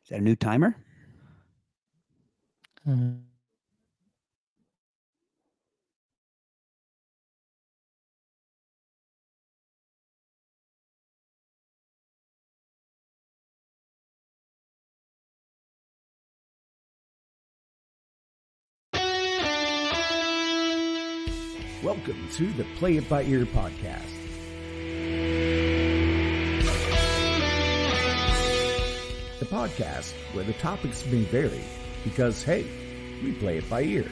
Is that a new timer? Welcome to the Play It By Ear podcast. The podcast where the topics may vary because, hey, we play it by ear.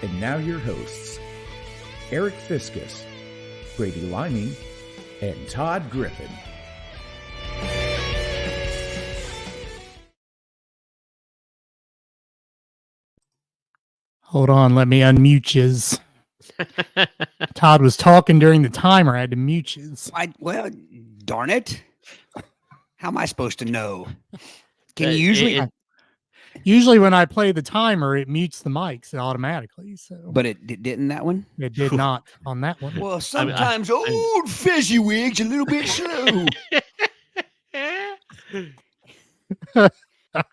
And now your hosts, Aric Fiscus, Brady Liming, and Todd Griffin. Hold on, let me unmute yous. Todd was talking during the timer. I had to mute yous. Well, darn it. How am I supposed to know? Can you usually when I play the timer, it mutes the mics automatically. So, but it didn't that one? It did not on that one. Well, sometimes old fezziwig's a little bit slow. I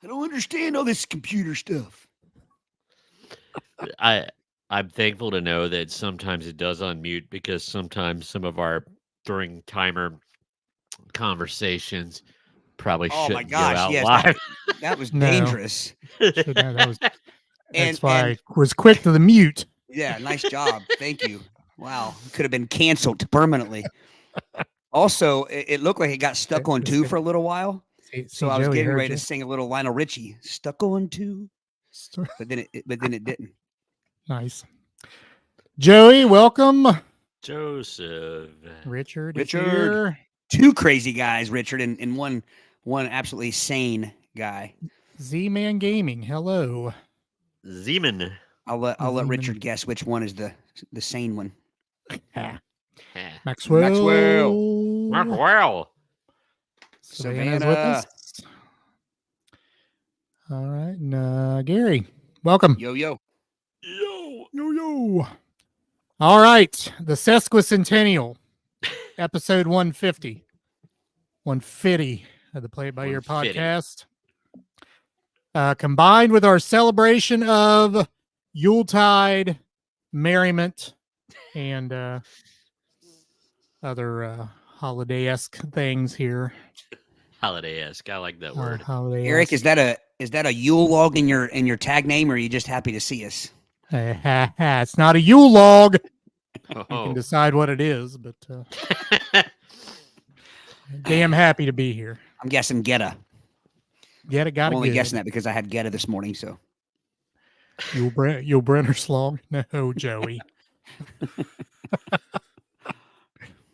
don't understand all this computer stuff. I'm thankful to know that sometimes it does unmute because sometimes some of our during timer conversations probably shouldn't go out live. That was dangerous. That's why I was quick to the mute. Yeah, nice job. Thank you. Wow, could have been canceled permanently. Also, it looked like it got stuck on 2 for a little while. So I was getting ready to sing a little Lionel Richie, "Stuck on 2," but then it didn't. Nice. Joey, welcome. Joseph. Richard. Here. 2 crazy guys, Richard, and one absolutely sane guy. Z-Man Gaming. Hello. Zeman. I'll let Richard guess which one is the sane one. Maxwell. Savannah's with us. All right. And, Gary, welcome. Yo. All right. The sesquicentennial, episode 150. 150 of the Play It By Ear podcast. Combined with our celebration of Yuletide, merriment, and other holiday-esque things here. Holiday-esque. I like that word. Aric, is that a Yule log in your tag name, or are you just happy to see us? It's not a Yule log. You can decide what it is, but damn happy to be here. I'm guessing Geta. Got it. I'm only guessing that because I had Geta this morning. So Yule Brenner's long. No, Joey.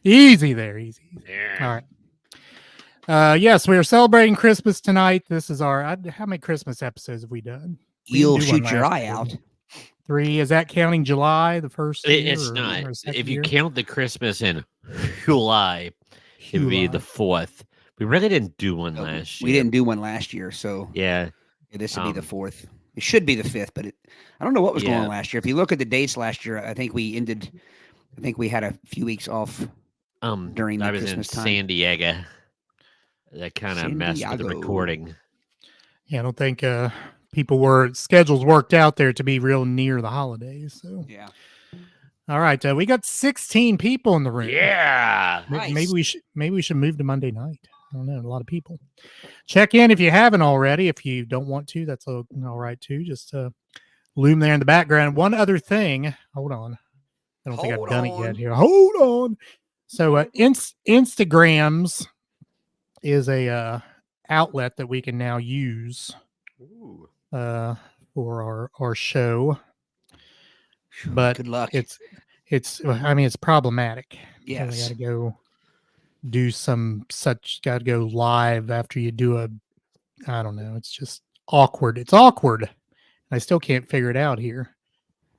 Easy there, easy. Yeah. All right. Yes, we are celebrating Christmas tonight. This is our how many Christmas episodes have we done? You'll shoot your eye out. 3. Is that counting July, the first year? It's not. If you count the Christmas in July, it would be the 4th. We really didn't do one last year. We didn't do one last year, so yeah this would be the 4th. It should be the 5th, but I don't know what was going on last year. If you look at the dates last year, I think we had a few weeks off during the Christmas time. San Diego. That kind of messed with the recording. Yeah, I don't think schedules worked out there to be real near the holidays. So yeah. All right, we got 16 people in the room. Yeah, nice. Maybe we should move to Monday night. I don't know, a lot of people. Check in if you haven't already. If you don't want to, that's all right too. Just loom there in the background. One other thing. Hold on. I don't think I've done it yet here. Hold on. So Instagrams is a outlet that we can now use for our show. But good luck. It's problematic. Yes. You got to go do got to go live after you do I don't know. It's just awkward. It's awkward. I still can't figure it out here.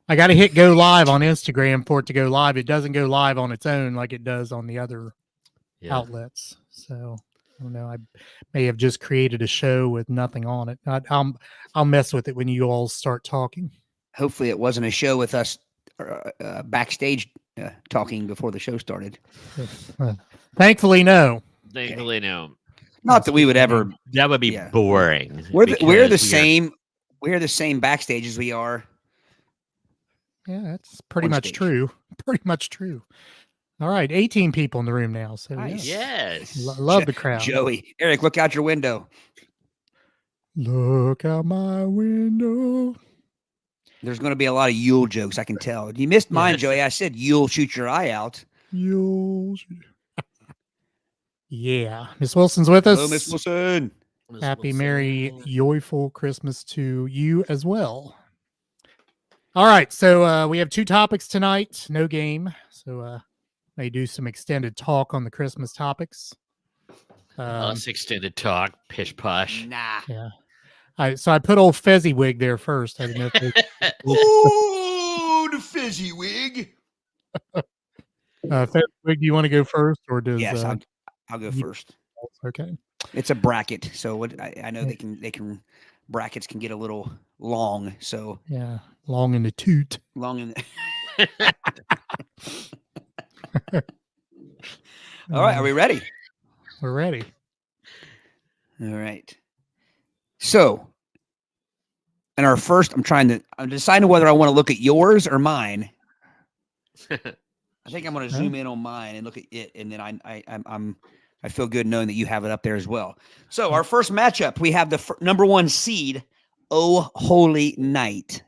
I got to hit go live on Instagram for it to go live. It doesn't go live on its own like it does on the other outlets. So I don't know. I may have just created a show with nothing on it. I'll mess with it when you all start talking. Hopefully it wasn't a show with us backstage talking before the show started. Thankfully, no. Thankfully, no. Not that we would ever. That would be boring. We're the same. We're the same backstage as we are. Yeah, that's pretty much true. Pretty much true. All right, 18 people in the room now. So nice. Yes, love the crowd. Joey, Aric, look out your window. Look out my window. There's going to be a lot of Yule jokes, I can tell. You missed mine, Joey. I said you'll shoot your eye out. Yule. Yeah, Miss Wilson's with us. Hello, Miss Wilson. Happy, merry, joyful Christmas to you as well. All right, so we have 2 topics tonight. No game, so may do some extended talk on the Christmas topics. Extended talk, pish posh. Nah. Yeah. So I put old Fezzy wig there first. I didn't know if Ooh, the fizzy wig. Fezzy wig, do you want to go first, or does? Yes, I'll go first. Okay. It's a bracket, so I know they can brackets can get a little long. So yeah, long in the toot. Long in the. All right, are we ready? We're ready. All right. So, in our first, I'm deciding whether I want to look at yours or mine. I think I'm going to zoom in on mine and look at it, and then I feel good knowing that you have it up there as well. So, our first matchup, we have the number 1 seed, Oh Holy Night.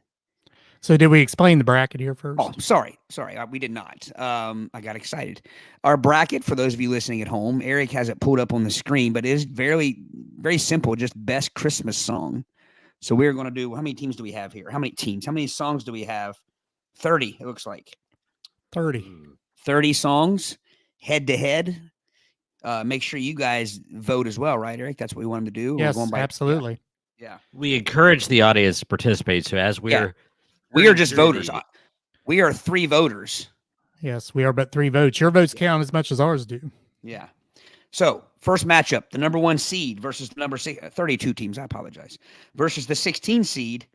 So did we explain the bracket here first? Oh, sorry. We did not. I got excited. Our bracket, for those of you listening at home, Aric has it pulled up on the screen, but it is very, very simple. Just best Christmas song. So we're going to do, how many teams do we have here? How many teams? How many songs do we have? 30, it looks like. 30 songs, head to head. Make sure you guys vote as well, right, Aric? That's what we want them to do. Yes, absolutely. Yeah. We encourage the audience to participate. So as we are just voters. We are 3 voters. Yes, we are but 3 votes. Your votes count as much as ours do. Yeah. So first matchup, the number 1 seed versus the number 32 teams. I apologize. Versus the 16 seed.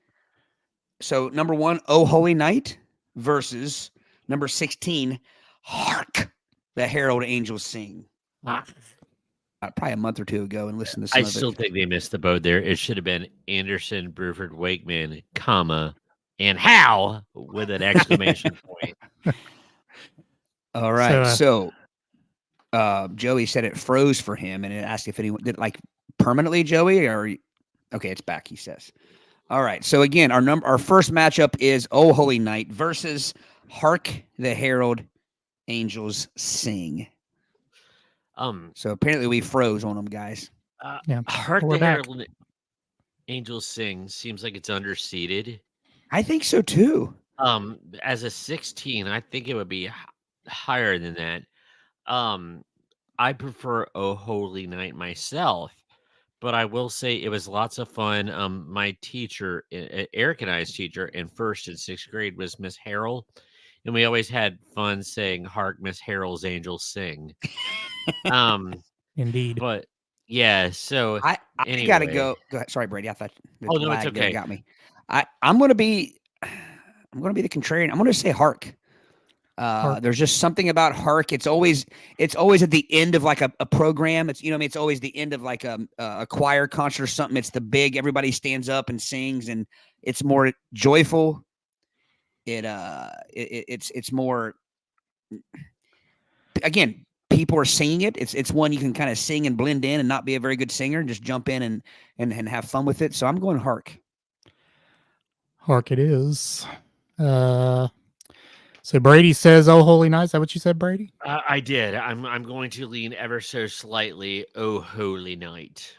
So number 1, Oh Holy Night versus number 16, Hark the Herald Angels Sing. Probably a month or 2 ago, and listen to some I of it. still think they missed the boat there. It should have been Anderson, Bruford, Wakeman, comma, and how with an exclamation point. All right. So Joey said it froze for him, and it asked if anyone did permanently, Joey, or okay, it's back, he says. All right. So again, our first matchup is Oh Holy Night versus Hark the Herald Angels Sing. So apparently we froze on them, guys. Hark the Herald Angels Sing seems like it's underseeded. I think so too. As a 16, I think it would be higher than that. I prefer Oh Holy Night myself, but I will say it was lots of fun. My teacher, Aric and I's teacher in 1st and 6th grade was Miss Harrell, and we always had fun saying "Hark, Miss Harrell's Angels Sing." Indeed. But yeah, so I anyway. gotta go. Go ahead. Sorry, Brady. I thought no, it's okay. Got me. I'm gonna be the contrarian. I'm gonna say Hark. There's just something about Hark. It's always at the end of like a program. It's it's always the end of like a choir concert or something. It's the big, everybody stands up and sings, and it's more joyful. It's more, again, people are singing it. It's one you can kind of sing and blend in and not be a very good singer, just jump in and have fun with it. So I'm going Hark. Hark it is. So Brady says, "Oh Holy Night." Is that what you said, Brady? I did. I'm going to lean ever so slightly. Oh Holy Night.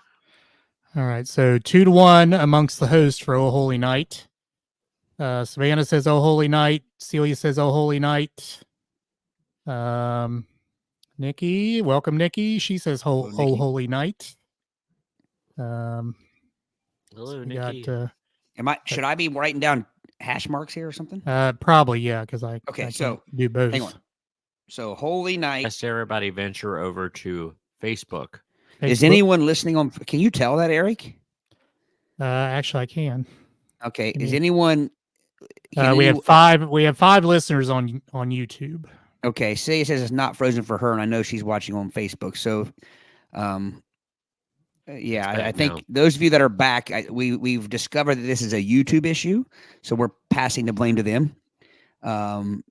All right. So 2-1 amongst the hosts for Oh Holy Night. Savannah says, "Oh Holy Night." Celia says, "Oh Holy Night." Nikki, welcome, Nikki. She says, "Oh Holy Night." Hello, Nikki. Should I be writing down hash marks here or something? Probably, yeah, because I so do both. Hang on. So Holy Night. Let's everybody venture over to Facebook. Is anyone listening on? Can you tell that, Aric? Actually, I can. Okay. Is anyone? We have 5. We have 5 listeners on YouTube. Okay. Celia says it's not frozen for her, and I know she's watching on Facebook. So Yeah, I back now. think those of you that are back, we've discovered that this is a YouTube issue, so we're passing the blame to them. And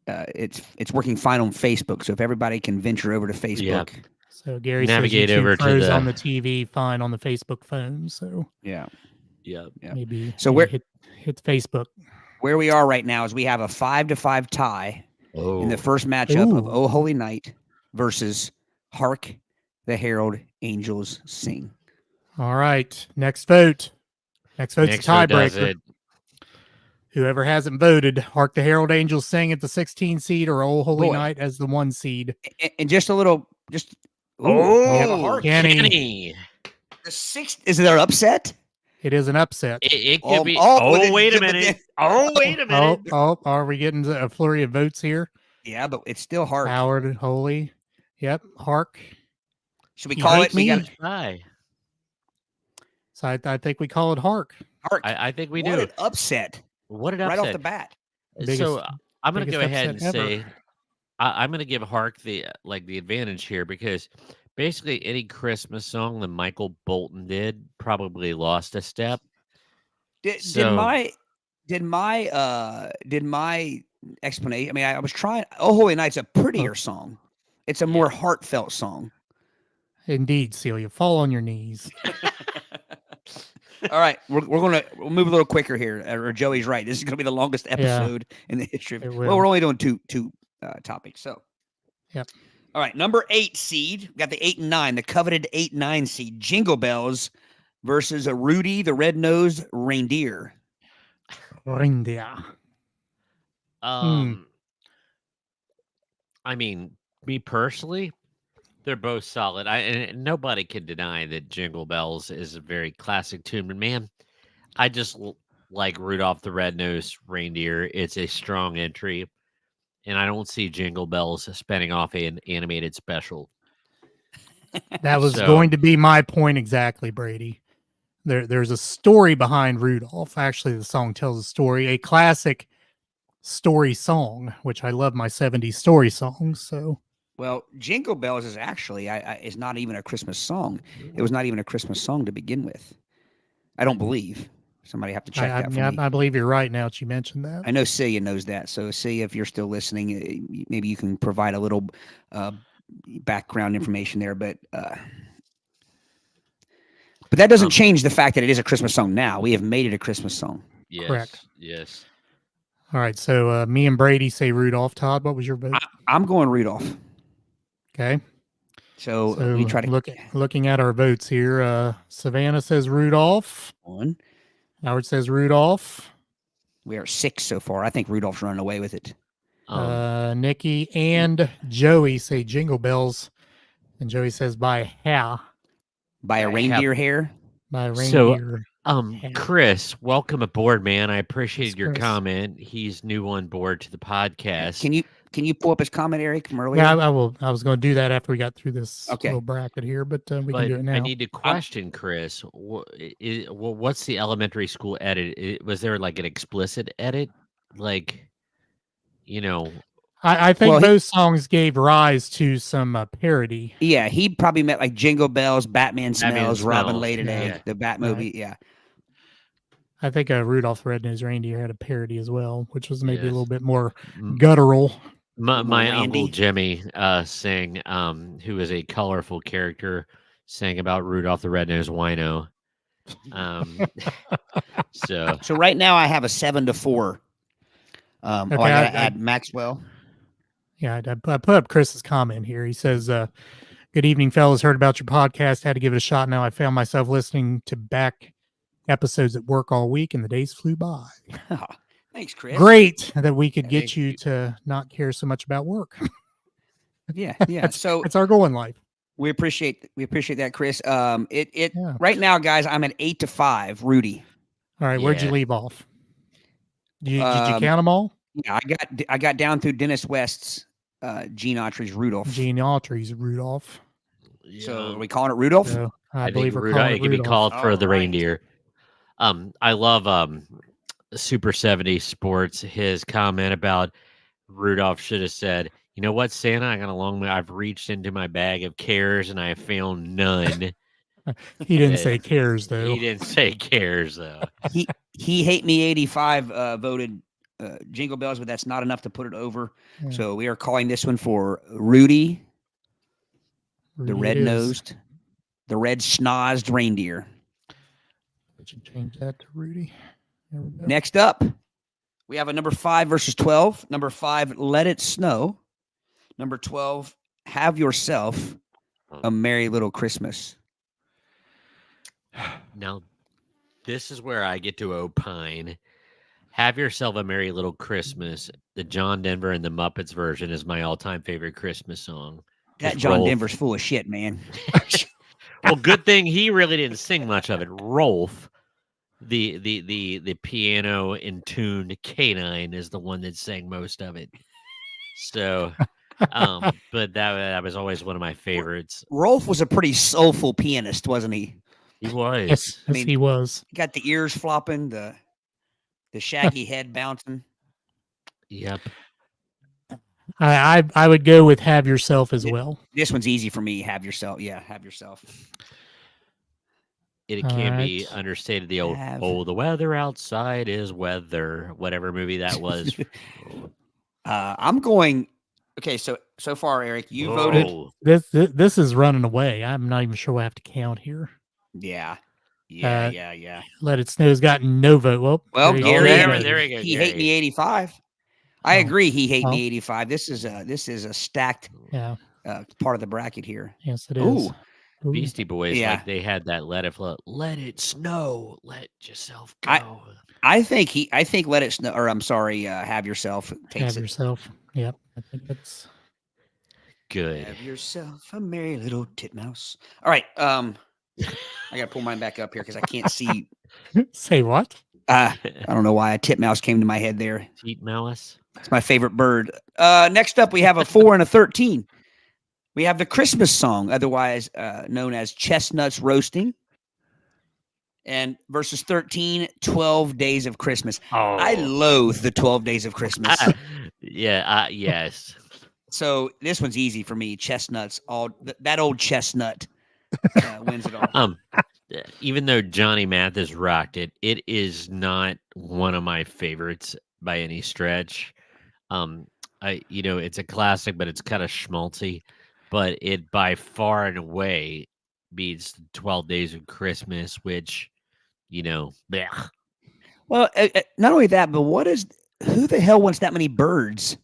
it's working fine on Facebook. So if everybody can venture over to Yeah. Facebook, So Gary Navigate says YouTube over to froze the- on the TV, fine on the Facebook phone. So yeah. Yeah. maybe So maybe hit Facebook. where we are right now is we have a 5-5 tie in the Oh, first matchup of Ooh. "Oh Holy Night" versus "Hark the Herald Angels Sing." All right. Next vote. Next vote's next a vote does tiebreaker. it. Whoever hasn't voted, Hark the Herald Angels Sing at the 16 seed or Old Holy Boy. Night as the 1 seed. And just a little, we have a Hark. Kenny. The sixth is there upset? It is an upset. It could be. well, Wait a but minute. then- Wait a minute. Are we getting a flurry of votes here? Yeah, but it's still Hark. Howard, Holy. Yep. Hark. Should we You call hate it? We got me? Hi. So I think we call it Hark. Hark. I think we what do. an upset What an right upset. off the bat. So I'm going to biggest go ahead and upset ever. say I'm going to give Hark the advantage here because basically any Christmas song that Michael Bolton did probably lost a step. Did So- my explanation? I mean, I was trying. "Oh Holy Night's" a prettier song. It's a more heartfelt song. Indeed, Celia. Fall on your knees. All right, we'll move a little quicker here. Or Joey's right. This is gonna be the longest episode in the history of. It Well, will. we're only doing two topics. So. Yep. All right, number 8 seed. We got the 8 and 9, the coveted 8-9 seed. Jingle Bells versus a Rudy the Red-Nosed Reindeer. Reindeer. I mean, me personally, they're both solid. And nobody can deny that Jingle Bells is a very classic tune. But man, I just like Rudolph the Red-Nosed Reindeer. It's a strong entry, and I don't see Jingle Bells spinning off an animated special. That was So- going to be my point exactly, Brady. There's a story behind Rudolph. Actually, the song tells a story, a classic story song, which I love my 70s story songs. So Well, Jingle Bells is actually is not even a Christmas song. It was not even a Christmas song to begin with. I don't believe. Somebody have to check that for me. I believe you're right now that you mentioned that. I know Celia knows that. So Celia, if you're still listening, maybe you can provide a little background information there. But that doesn't change the fact that it is a Christmas song now. We have made it a Christmas song. Yes, Correct. Yes. All right. So me and Brady say Rudolph. Todd, what was your vote? I'm going Rudolph. Okay. So So we try to looking at our votes here. Savannah says Rudolph. one. Howard says Rudolph. We are 6 so far. I think Rudolph's running away with it. Nikki and Joey say Jingle Bells, and Joey says by hair. By a reindeer hair. By a So, reindeer. Chris, welcome aboard, man. I appreciate Yes, your Chris. comment. He's new on board to the podcast. Can you pull up his comment, Aric, from earlier? Yeah, I will. I was going to do that after we got through this Okay. little bracket here, but we But can do it now. I need to question Chris. What's the elementary school edit? Was there like an explicit edit? Like, I think Well, those songs gave rise to some parody. Yeah, he probably meant like Jingle Bells, Batman Smells, Robin Smells, Lay Today, yeah. the Batmobile. Yeah. I think Rudolph the Red-Nosed Reindeer had a parody as well, which was maybe a Yes. little bit more m- guttural. my Randy. uncle Jimmy sang, who is a colorful character, sang about Rudolph the Red-Nosed Wino. So So right now I have a 7-4. I Okay, gotta I- add Maxwell. Yeah, I put up Chris's comment here. He says, "Good evening, fellas. Heard about your podcast. Had to give it a shot. Now I found myself listening to back episodes at work all week, and the days flew by. Thanks, Chris. Great that we could get Thank you you. to not care so much about work. Yeah, yeah. So That's our goal in life. we appreciate that, Chris. Yeah. Right now, guys, I'm at 8-5. Rudy. All right, where'd you Yeah. leave off? Did you Um, count them all? Yeah, I got down through Dennis West's Gene Autry's Rudolph. Gene Autry's Rudolph. So are we calling it Rudolph? So I think believe we're Rudolph, calling it it can be Rudolph. called for the All right. reindeer. I love Super 70 Sports. His comment about Rudolph should have said, You know what, Santa? I got a long way. I've reached into my bag of cares and I have found none. He didn't say cares though. He didn't say cares though. He hate me 85 voted Jingle Bells, but that's not enough to put it over. Yeah. So we are calling this one for Rudy the red-nosed, the red-snozzed reindeer. Would you change that to Rudy? There we go. Next up, we have a number 5 versus 12. Number 5, Let It Snow. Number 12, Have Yourself a Merry Little Christmas. Now, this is where I get to opine. Have Yourself a Merry Little Christmas. The John Denver and the Muppets version is my all-time favorite Christmas song. That John Denver's full of shit, man. Well, good thing he really didn't sing much of it. Rolf, the piano in tuned canine, is the one that sang most of it. So, but that was always one of my favorites. Rolf was a pretty soulful pianist, wasn't he? He was. Yes, he was. He got the ears flopping, the shaggy head bouncing. Yep. I would go with Have Yourself as well. This one's easy for me. Have Yourself. Yeah, Have Yourself. It can't be understated. The old, the weather outside is weather. Whatever movie that was. I'm going. Okay, so far, Aric, you voted. This is running away. I'm not even sure what I have to count here. Yeah. Let It Snow's gotten no vote. Well, Gary, there we go. He hate me 85. I agree. He hate me 85. This is a stacked part of the bracket here. Yes, it is. Ooh. Beastie Boys, like they had that Let It Snow, let yourself go. I think Let It Snow, or I'm sorry, Have Yourself. Have Yourself. Yep, I think that's good. Have yourself a merry little titmouse. All right, I gotta pull mine back up here because I can't see. Say what? I don't know why a titmouse came to my head there. Titmouse. It's my favorite bird. Next up, we have a 4 and a 13. We have the Christmas song, otherwise known as Chestnuts Roasting. And versus 13, 12 Days of Christmas. Oh. I loathe the 12 Days of Christmas. Yes. So this one's easy for me. Chestnuts, that old chestnut wins it all. Even though Johnny Mathis rocked it, it is not one of my favorites by any stretch. It's a classic, but it's kind of schmaltzy. But it by far and away beats 12 Days of Christmas, which, blech. Well, not only that, but who the hell wants that many birds?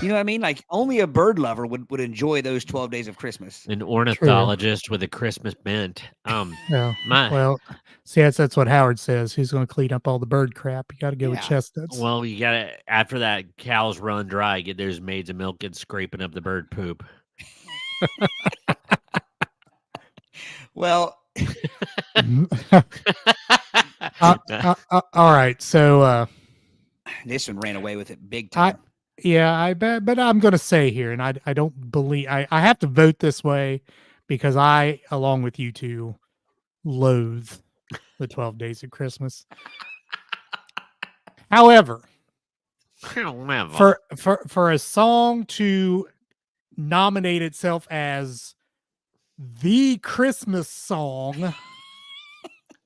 You know what I mean? Like only a bird lover would enjoy those 12 Days of Christmas. An ornithologist with a Christmas bent. Well, see, that's what Howard says. Who's going to clean up all the bird crap? You got to go with chestnuts. Well, you got to, after that cows run dry, get those maids of milk and scraping up the bird poop. Well, all right. So this one ran away with it big time. I bet, but I'm going to say here, and I don't believe I have to vote this way because I, along with you two, loathe the 12 Days of Christmas. However, for a song to nominate itself as the Christmas song,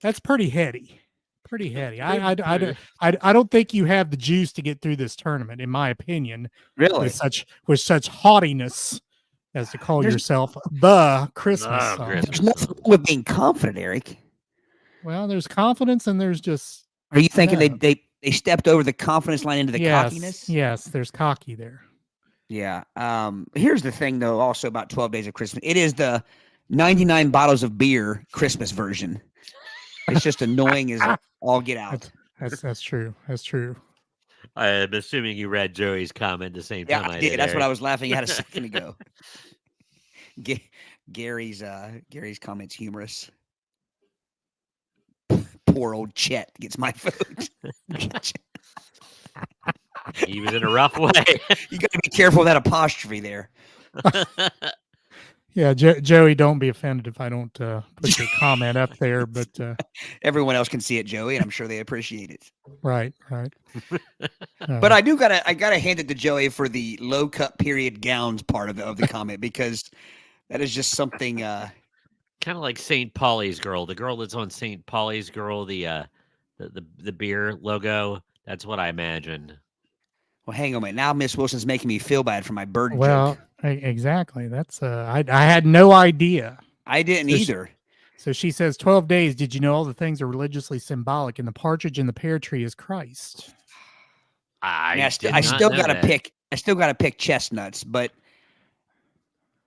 that's pretty heady. I don't think you have the juice to get through this tournament, in my opinion. Really, with such haughtiness as to call yourself the Christmas song. There's nothing wrong with being confident, Aric. Well, there's confidence, and there's just. Are you thinking they stepped over the confidence line into the cockiness? Yes, there's cocky there. Yeah. Here's the thing, though. Also about 12 Days of Christmas, it is the 99 bottles of beer Christmas version. It's just annoying as all get out. That's true. That's true. I'm assuming you read Joey's comment the same time I did. That's what I was laughing at a second ago. Gary's comment's humorous. Poor old Chet gets my vote. He was in a rough way. You got to be careful with that apostrophe there. Yeah, Joey, don't be offended if I don't put your comment up there, but everyone else can see it, Joey, and I'm sure they appreciate it. right. But I gotta hand it to Joey for the low cut period gowns part of the comment, because that is just something. Kind of like St. Pauli's girl, the girl that's on St. Pauli's girl, the beer logo. That's what I imagine. Well, hang on a minute. Now Miss Wilson's making me feel bad for my bird Well, joke. Exactly. That's I had no idea. I didn't either. So she says 12 days. Did you know all the things are religiously symbolic, and the partridge in the pear tree is Christ? I still gotta pick chestnuts, but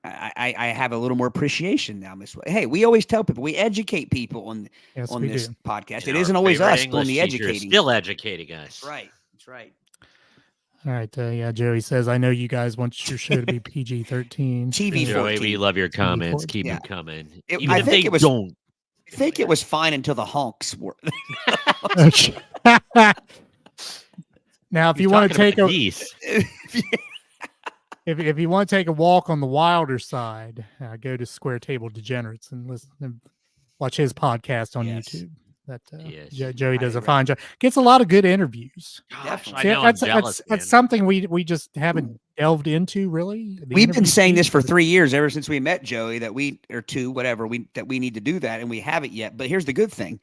I have a little more appreciation now, Miss. Hey, we always tell people, we educate people on this podcast. It isn't always us doing the educating. Still educating us. That's right. All right. Yeah, Joey says, I know you guys want your show to be PG-13. TV 14. Joey, we love your comments. TV-14. Keep them coming. I think it was fine until the honks were. Now, if you want to take if you want to take a walk on the wilder side, go to Square Table Degenerates and listen and watch his podcast on YouTube. That Joey does a fine job. Gets a lot of good interviews. Gosh, See, that's something we just haven't delved into, really. We've been saying this for 3 years, ever since we met Joey, that we need to do that, and we haven't yet. But here's the good thing: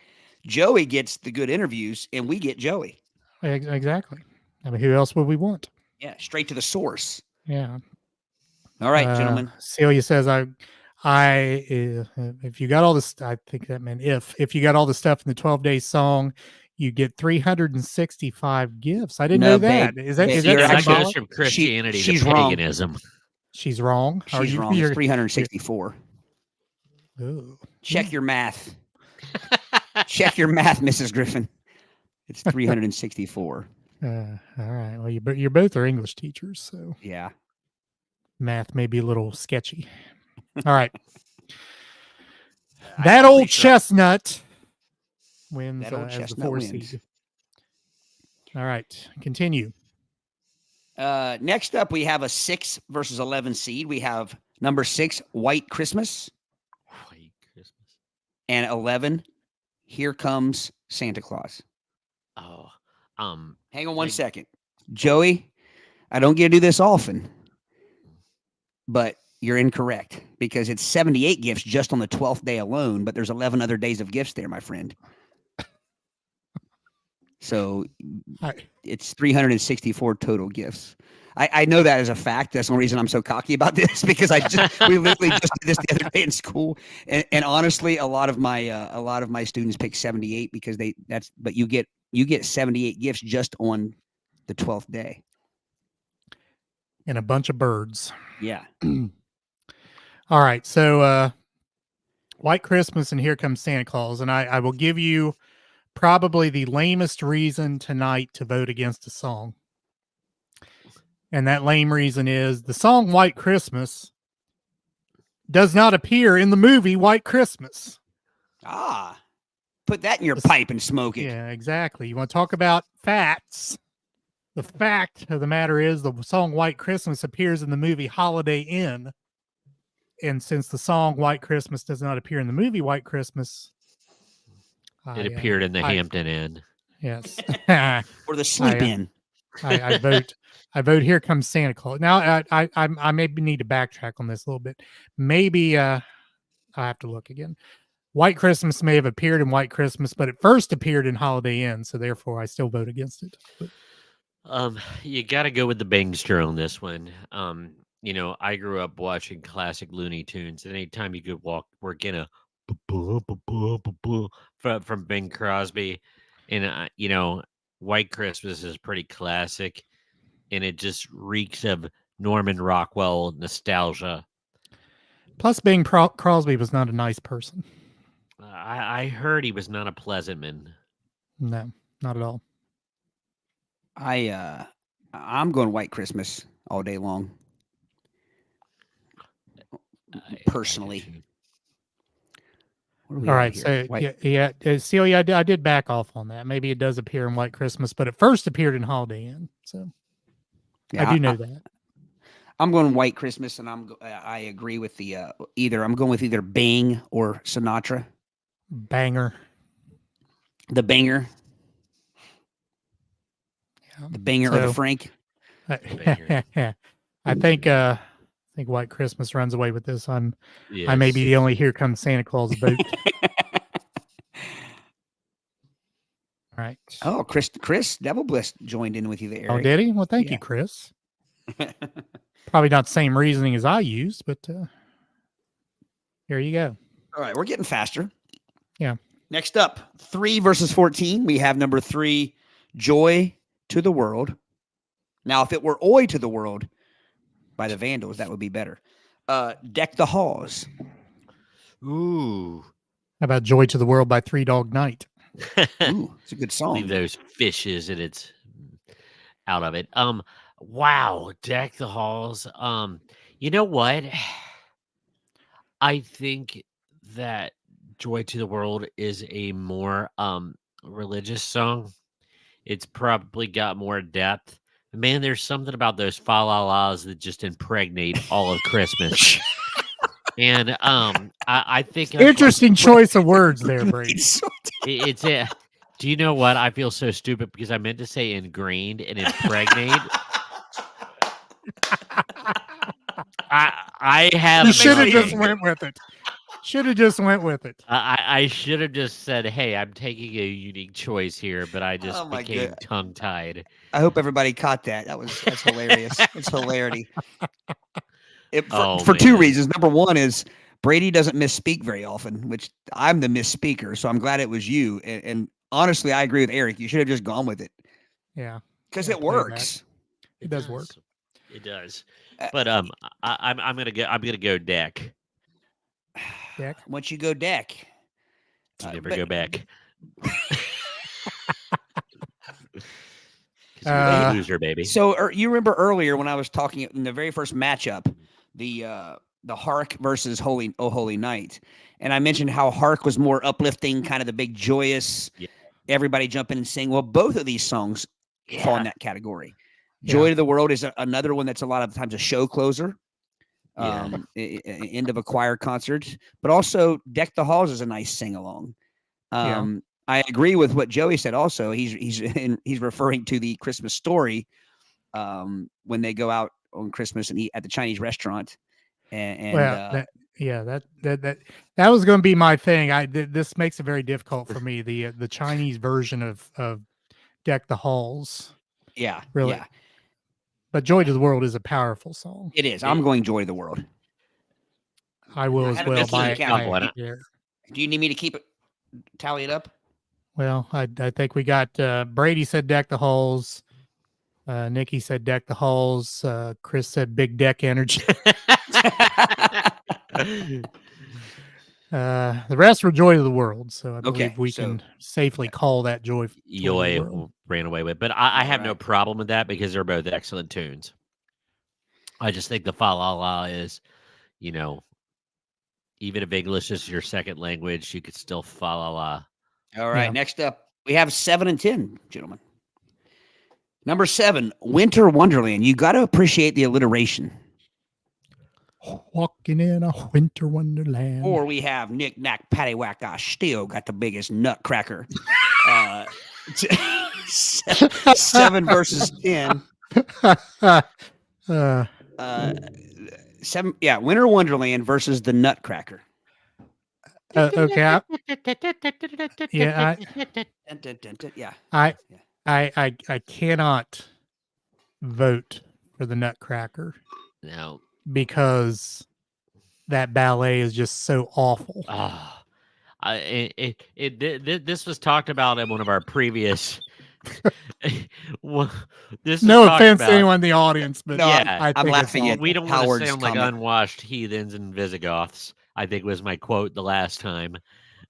Joey gets the good interviews, and we get Joey. Exactly. I mean, who else would we want? Yeah, straight to the source. Yeah. All right, gentlemen. Celia says, if you got all this, I think that meant if you got all the stuff in the 12-day song, you get 365 gifts. I didn't know that. Is that goes from Christianity to paganism? She's wrong. She's wrong. It's 364. Ooh. Check your math. Check your math, Mrs. Griffin. It's 364. All right. Well, you're both are English teachers, so yeah, math may be a little sketchy. All right. That old chestnut wins as the 4 seed. All right, continue. Next up, we have a 6 versus 11 seed. We have number 6, White Christmas. White Christmas. And 11, Here Comes Santa Claus. Oh, hang on one second, Joey. I don't get to do this often, but you're incorrect, because it's 78 gifts just on the 12th day alone, but there's 11 other days of gifts there, my friend. So it's 364 total gifts. I know that as a fact. That's one reason I'm so cocky about this, because we literally just did this the other day in school, and honestly, a lot of my students pick 78 because but you get 78 gifts just on the 12th day. And a bunch of birds. Yeah. All right. So White Christmas and Here Comes Santa Claus. And I will give you probably the lamest reason tonight to vote against a song. And that lame reason is the song White Christmas does not appear in the movie White Christmas. Put that in your pipe and smoke it. Yeah, exactly. You want to talk about facts? The fact of the matter is the song White Christmas appears in the movie Holiday Inn. And since the song White Christmas does not appear in the movie White Christmas, it appeared in the Hampton Inn. Yes. Or the Sleep Inn. I vote Here Comes Santa Claus. Now I maybe need to backtrack on this a little bit. Maybe I have to look again. White Christmas may have appeared in White Christmas, but it first appeared in Holiday Inn, so therefore I still vote against it. But, you got to go with the Bangster on this one. I grew up watching classic Looney Tunes, and anytime you could work in a from Bing Crosby, and White Christmas is pretty classic, and it just reeks of Norman Rockwell nostalgia. Plus, Bing Crosby was not a nice person. I heard he was not a pleasant man. No, not at all. I'm going White Christmas all day long. Personally. All right, so Celia, I did back off on that. Maybe it does appear in White Christmas, but it first appeared in Holiday Inn. So I do know that. I'm going White Christmas, and I agree with the either. I'm going with either Bang or Sinatra. Banger. The banger. Yeah. The banger or the Frank. I think White Christmas runs away with this. I may be Yes. the only Here Comes Santa Claus boot. All right. Oh, Chris Devil Bliss joined in with you there. Oh, Aric. did he? Well, thank Yeah. you, Chris. Probably not the same reasoning as I used, but here you go. All right, we're getting faster. Yeah. Next up, 3 versus 14. We have number 3, Joy to the World. Now, if it were Oi to the World by the Vandals, that would be better. Deck the Halls. Ooh. How about Joy to the World by Three Dog Night? Ooh, it's a good song. Leave those fishes and it's out of it. Wow, Deck the Halls. You know what? I think that Joy to the World is a more religious song. It's probably got more depth. Man, there's something about those fa la las that just impregnate all of Christmas. And I think Interesting choice of words there, Brady. it's a. Do you know what? I feel so stupid because I meant to say ingrained and impregnate. I have. You should have just went with it. Should have just went with it. I should have just said, "Hey, I'm taking a unique choice here," but I just became tongue tied. I hope everybody caught that. That's hilarious. It's hilarity. For 2 reasons. Number one is Brady doesn't misspeak very often, which I'm the misspeaker, so I'm glad it was you. And honestly, I agree with Aric. You should have just gone with it. Yeah, because it works. It does work. It does. But I'm gonna go deck. Deck. Once you go deck, never go back. Loser, baby. So you remember earlier when I was talking in the very first matchup, the Hark versus Oh Holy Night, and I mentioned how Hark was more uplifting, kind of the big joyous, everybody jump in and sing. Well, both of these songs fall in that category. Joy to the World is another one that's a lot of times a show closer. End of a choir concert, but also Deck the Halls is a nice sing along. I agree with what Joey said. Also, he's referring to the Christmas Story when they go out on Christmas and eat at the Chinese restaurant. That was going to be my thing. This makes it very difficult for me. The Chinese version of Deck the Halls. Yeah, really. Yeah. But Joy to the World is a powerful song. It is. I'm going Joy to the World. I will as well. Do you need me to tally it up? Well, I think we got Brady said Deck the Halls. Nikki said Deck the Halls. Chris said Big Deck Energy. The rest were Joy to the World. So I believe we can safely call that Joy. Joy ran away with. But I have no problem with that because they're both excellent tunes. I just think the Fa La La is, even if English is your second language, you could still Fa La La. All right. Next up, we have 7 and 10, gentlemen. Number 7, Winter Wonderland. You got to appreciate the alliteration. Walking in a winter wonderland. Or we have Knick Knack Paddywhack. I still got the biggest nutcracker. 7 versus 10. 7. Yeah, Winter Wonderland versus the Nutcracker. Okay. I cannot vote for the Nutcracker. No. Because that ballet is just so awful. This was talked about in one of our previous. No offense to anyone in the audience, but I'm laughing at we don't want to sound like unwashed heathens and Visigoths. I think was my quote the last time.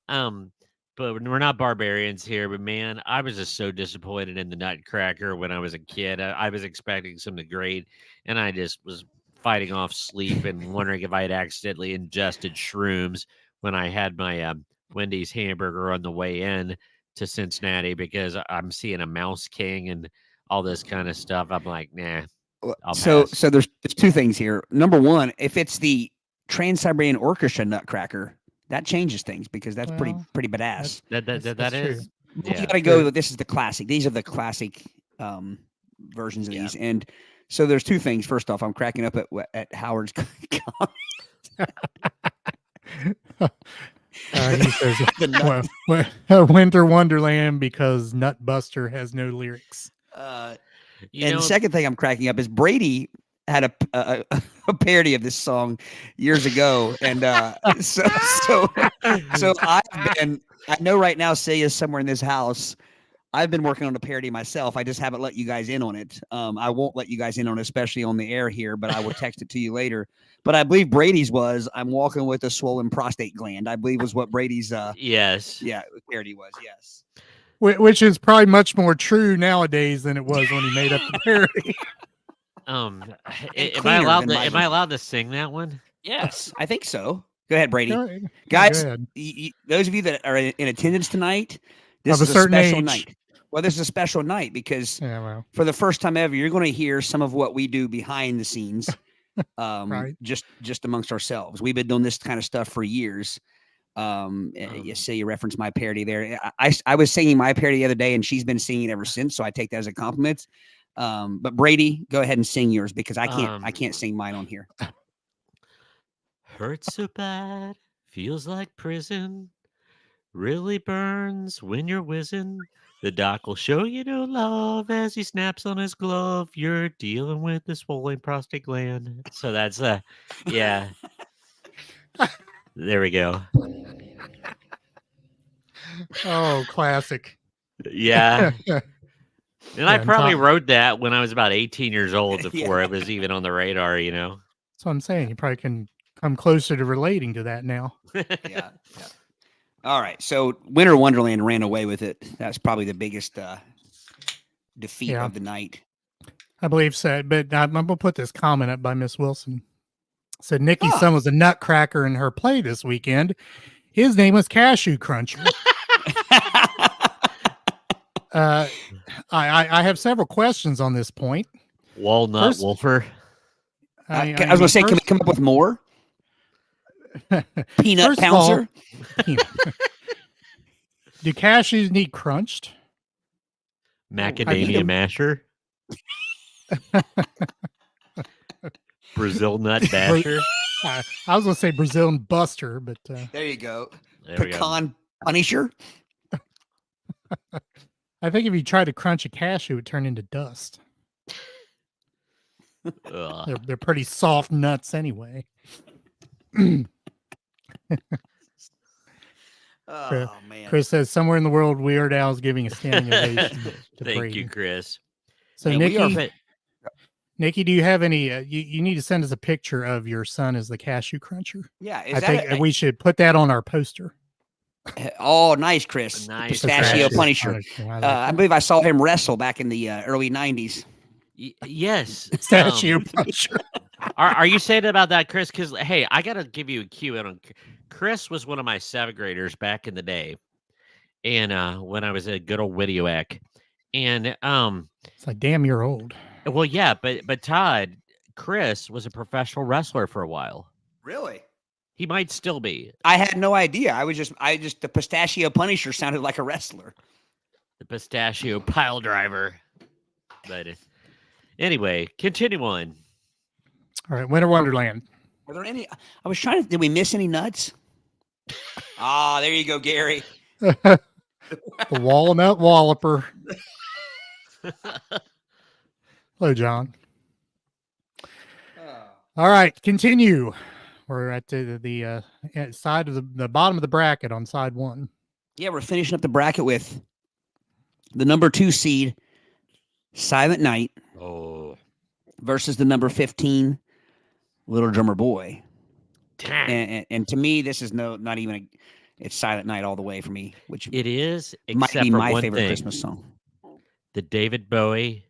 But we're not barbarians here. But man, I was just so disappointed in the Nutcracker when I was a kid. I was expecting something great, and I just was fighting off sleep and wondering if I had accidentally ingested shrooms when I had my Wendy's hamburger on the way in to Cincinnati because I'm seeing a Mouse King and all this kind of stuff. I'm like, nah, I'll So pass. so there's two things here. Number one, if it's the Trans-Siberian Orchestra Nutcracker, that changes things because that's pretty Well, badass. That true. is, But you yeah. got to go with this is the classic. These are the classic versions of Yeah. these. And so there's two things. First off, I'm cracking up at Howard's He says, the nut. Winter Wonderland because Nutbuster has no lyrics. You And know, second thing I'm cracking up is Brady had a parody of this song years ago, and so I know right now Say is somewhere in this house. I've been working on a parody myself. I just haven't let you guys in on it. I won't let you guys in on it, especially on the air here, but I will text it to you later. But I believe Brady's was I'm walking with a swollen prostate gland. I believe was what Brady's yes. parody was. Yes. Which is probably much more true nowadays than it was when he made up the parody. Am I cleaner allowed than to? my Am I allowed to sing that one? Yes, I think so. Go ahead, Brady. Go Guys, ahead. those of you that are in attendance tonight, this Of a is a certain special age. night. Well, this is a special night because Yeah, well, for the first time ever, you're going to hear some of what we do behind the scenes, right. just amongst ourselves. We've been doing this kind of stuff for years. You say you referenced my parody there. I was singing my parody the other day, and she's been singing ever since, so I take that as a compliment. But Brady, go ahead and sing yours because I can't sing mine on here. Hurts so bad, feels like prison. Really burns when you're whizzing. The doc will show you no love as he snaps on his glove. You're dealing with the swollen prostate gland. So that's yeah. There we go. Oh, classic. Yeah. And I and probably Todd- wrote that when I was about 18 years old before Yeah. it was even on the radar, you know. That's what I'm saying. You probably can come closer to relating to that now. Yeah. All right. So Winter Wonderland ran away with it. That's probably the biggest defeat Yeah. of the night. I believe so. But I'm going to put this comment up by Miss Wilson. Said Nikki's son was a nutcracker in her play this weekend. His name was Cashew Cruncher. I have several questions on this point. Walnut Wolfer. I was going to say, can we come up with more? Peanut Pouncer? Do cashews need crunched? Macadamia masher. Brazil nut basher. I was going to say Brazilian Buster, but there you go. There we Pecan Punisher. I think if you try to crunch a cashew, it would turn into dust. They're pretty soft nuts anyway. Oh man! Chris says somewhere in the world, Weird Al's giving a standing ovation to Thank Brady. you, Chris. So Hey, Nikki, do you have any? You need to send us a picture of your son as the cashew cruncher. Yeah, I think we should put that on our poster. Oh, nice, Chris. Nice. Pistachio Punisher. I believe I saw him wrestle back in the early 90s. Yes. Pistachio Punisher. Are you saying about that, Chris? Because, hey, I got to give you a cue in on Chris was one of my 7th graders back in the day. And when I was a good old Widioac. And it's like, damn, you're old. Well, yeah, but Todd, Chris was a professional wrestler for a while. Really? He might still be. I had no idea. The Pistachio Punisher sounded like a wrestler. The Pistachio Pile Driver. But anyway, continue on. All right, Winter Wonderland. Are there any? I was trying to. Did we miss any nuts? There you go, Gary. The Walnut Walloper. Hello, John. All right, continue. We're at the side of the bottom of the bracket on side 1. Yeah, we're finishing up the bracket with the number 2 seed, Silent Night, versus the number 15, Little Drummer Boy. And to me, this is not even it's Silent Night all the way for me, which it is might be my favorite Christmas song. The David Bowie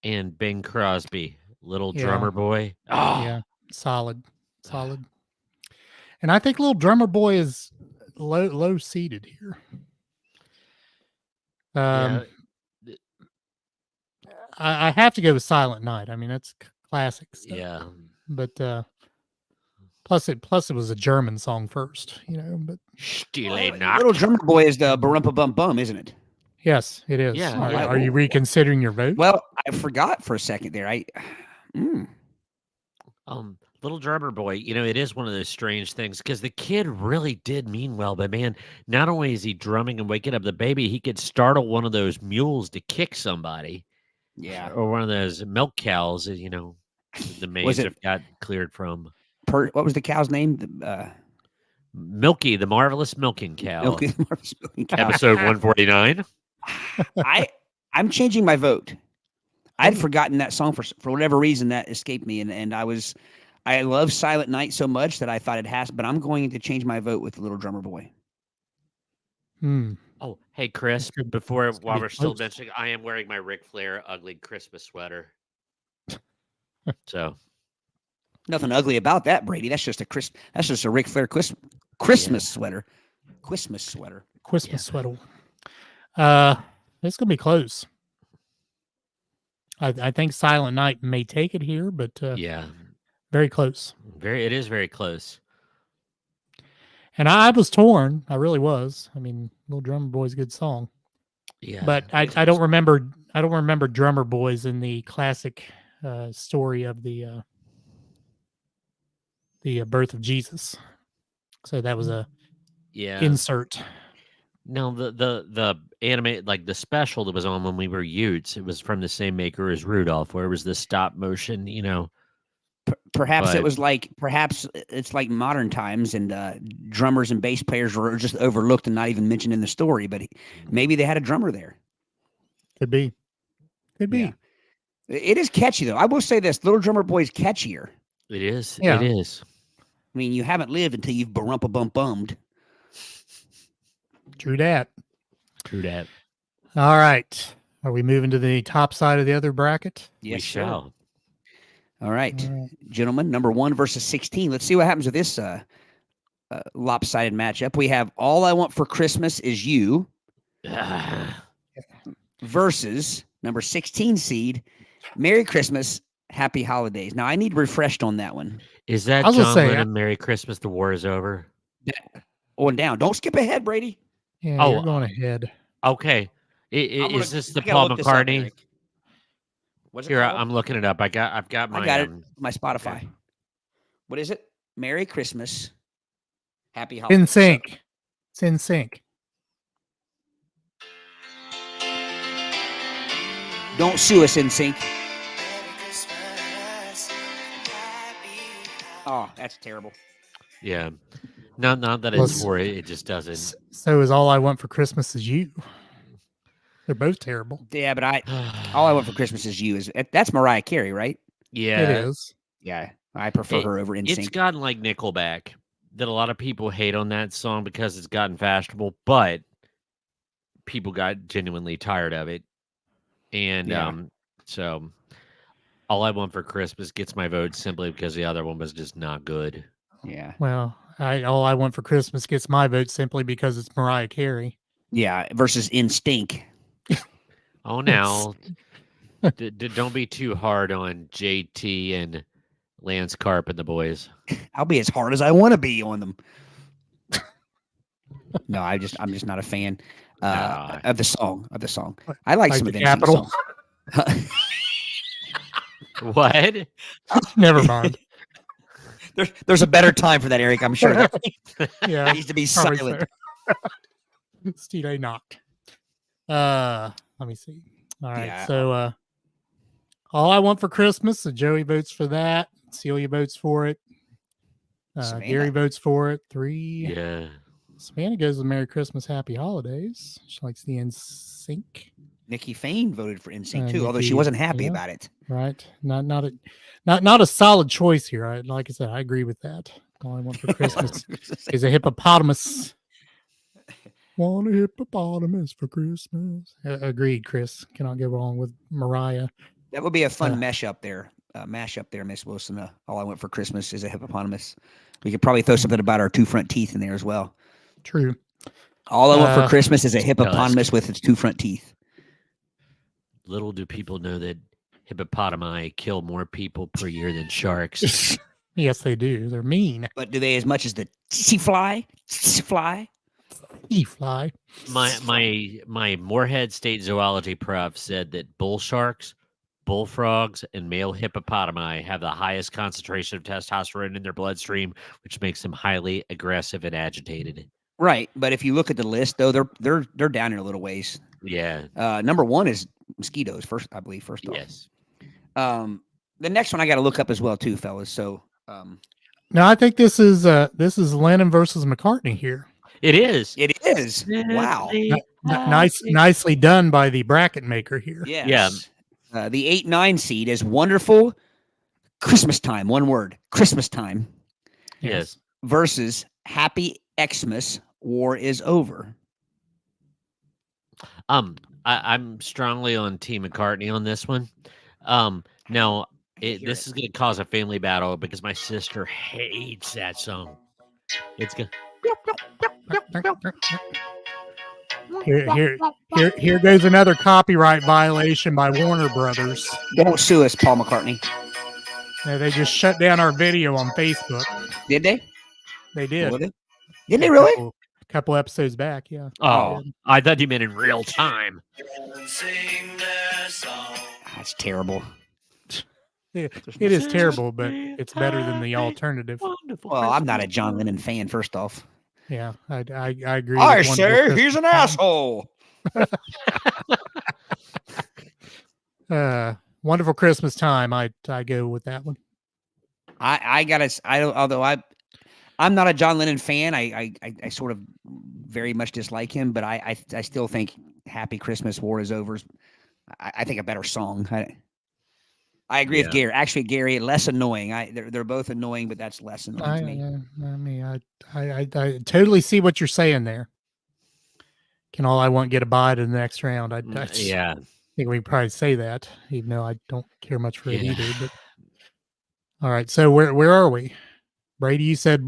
and Bing Crosby, Little Drummer Boy. Yeah, solid. And I think Little Drummer Boy is low seated here. I have to go with Silent Night. I mean, that's classic stuff. Yeah. But plus it was a German song first, but Stille Little Nacht. Drummer Boy is the Barumpa Bum Bum, isn't it? yes, it is. Yeah, Are you reconsidering your vote? Well, I forgot for a second there. Little Drummer Boy, it is one of those strange things because the kid really did mean well, but man, not only is he drumming and waking up the baby, he could startle one of those mules to kick somebody. Yeah. Or one of those milk cows, the maids have got cleared from. What was the cow's name? Milky, the Marvelous Milking Cow. Milky, the Marvelous Milking Cow. Episode 149. I'm changing my vote. I'd forgotten that song for whatever reason that escaped me, and I love Silent Night so much that I thought it has, but I'm going to change my vote with the Little Drummer Boy. Oh, hey Chris, while we're still mentioning, I am wearing my Ric Flair ugly Christmas sweater. So nothing ugly about that, Brady. That's just a Ric Flair Christmas sweater. Christmas sweater. Christmas sweater. It's gonna be close. I think Silent Night may take it here, but yeah, very close. It is very close. And I was torn. I really was. I mean, Little Drummer Boy's a good song. Yeah, but I don't remember. I don't remember Drummer Boys in the classic story of the birth of Jesus. So that was a insert. No, the anime, like the special that was on when we were youths, it was from the same maker as Rudolph, where it was the stop motion, Perhaps it's like modern times, and drummers and bass players were just overlooked and not even mentioned in the story. But maybe they had a drummer there. Could be. Yeah. It is catchy though. I will say this: Little Drummer Boy is catchier. It is. Yeah. It is. I mean, you haven't lived until you've barumpa bum bummed. True that. All right. Are we moving to the top side of the other bracket? Yes, we shall. All right, gentlemen, number 1 versus 16. Let's see what happens with this lopsided matchup. We have All I Want for Christmas Is You versus number 16 seed, Merry Christmas, Happy Holidays. Now, I need refreshed on that one. Is that John Lennon, Merry Christmas, the war is over? On down. Don't skip ahead, Brady. Yeah, you're going ahead. Okay. Is this the Paul McCartney? What's it Here, called? I'm looking it up. I got my Spotify. Okay. What is it? Merry Christmas, Happy Holidays. In sync. It's in sync. Don't sue us, in sync. Oh, that's terrible. Yeah. Not that it's for it. It just doesn't. So is All I Want for Christmas Is You. They're both terrible. Yeah, but All I Want for Christmas Is You that's Mariah Carey, right? Yeah, it is. Yeah, I prefer her over NSYNC. It's gotten like Nickelback, that a lot of people hate on that song because it's gotten fashionable, but people got genuinely tired of it, and so All I Want for Christmas gets my vote simply because the other one was just not good. Yeah. Well, All I Want for Christmas gets my vote simply because it's Mariah Carey. Yeah, versus NSYNC. Oh, now, don't be too hard on JT and Lance Carp and the boys. I'll be as hard as I want to be on them. No, I'm just not a fan of the song. I like some of the Capital. songs. What? Never mind. There's a better time for that, Aric. I'm sure. Yeah, it needs to be silent. Steve knocked. Let me see. All right, Yeah. so All I Want for Christmas. So Joey votes for that. Celia votes for it. Gary votes for it. 3. Yeah. Savannah goes with Merry Christmas, Happy Holidays. She likes the NSYNC. Nikki Fain voted for NSYNC too, although she wasn't happy about it. Right. Not a solid choice here. Like I said, I agree with that. All I Want for Christmas is a hippopotamus. Want a hippopotamus for Christmas. Agreed, Chris. Cannot go wrong with Mariah. That would be a fun mashup there, Miss Wilson. All I Want for Christmas is a hippopotamus. We could probably throw something about our 2 front teeth in there as well. True. All I Want for Christmas is a hippopotamus with its 2 front teeth. Little do people know that hippopotami kill more people per year than sharks. Yes, they do. They're mean. But do they as much as the tsetse fly? Tsetse fly? E-fly. My Moorhead State zoology prof said that bull sharks, bullfrogs, and male hippopotami have the highest concentration of testosterone in their bloodstream, which makes them highly aggressive and agitated. Right, but if you look at the list, though, they're down here a little ways. Yeah. Number one is mosquitoes. First, I believe. First off. Yes. The next one I got to look up as well, too, fellas. So, No, I think this is Lennon versus McCartney here. It is. it is. Wow. Nicely done by the bracket maker here. Yes. Yeah. The 8-9 seed is Wonderful Christmas Time. One word. Christmas Time. Yes. Versus Happy Xmas. War is Over. I'm strongly on Team McCartney on this one. Now this is going to cause a family battle because my sister hates that song. It's good. Here goes another copyright violation by Warner Brothers. Don't sue us, Paul McCartney. Yeah, they just shut down our video on Facebook. Did they? They did. Did they really? A couple episodes back, yeah. Oh, I thought you meant in real time. That's terrible. It is terrible, but it's better than the alternative. Well, I'm not a John Lennon fan, first off. Yeah, I agree. I say he's an asshole. Wonderful Christmas Time. I go with that one. I'm not a John Lennon fan. I sort of very much dislike him, but I still think Happy Christmas, War is Over. I think a better song. I agree with Gary. Actually, Gary, less annoying. They're both annoying, but that's less annoying to me. I totally see what you're saying there. Can all I want get a bye to the next round? I think we can probably say that, even though I don't care much for it either. But all right, so where are we? Brady, you said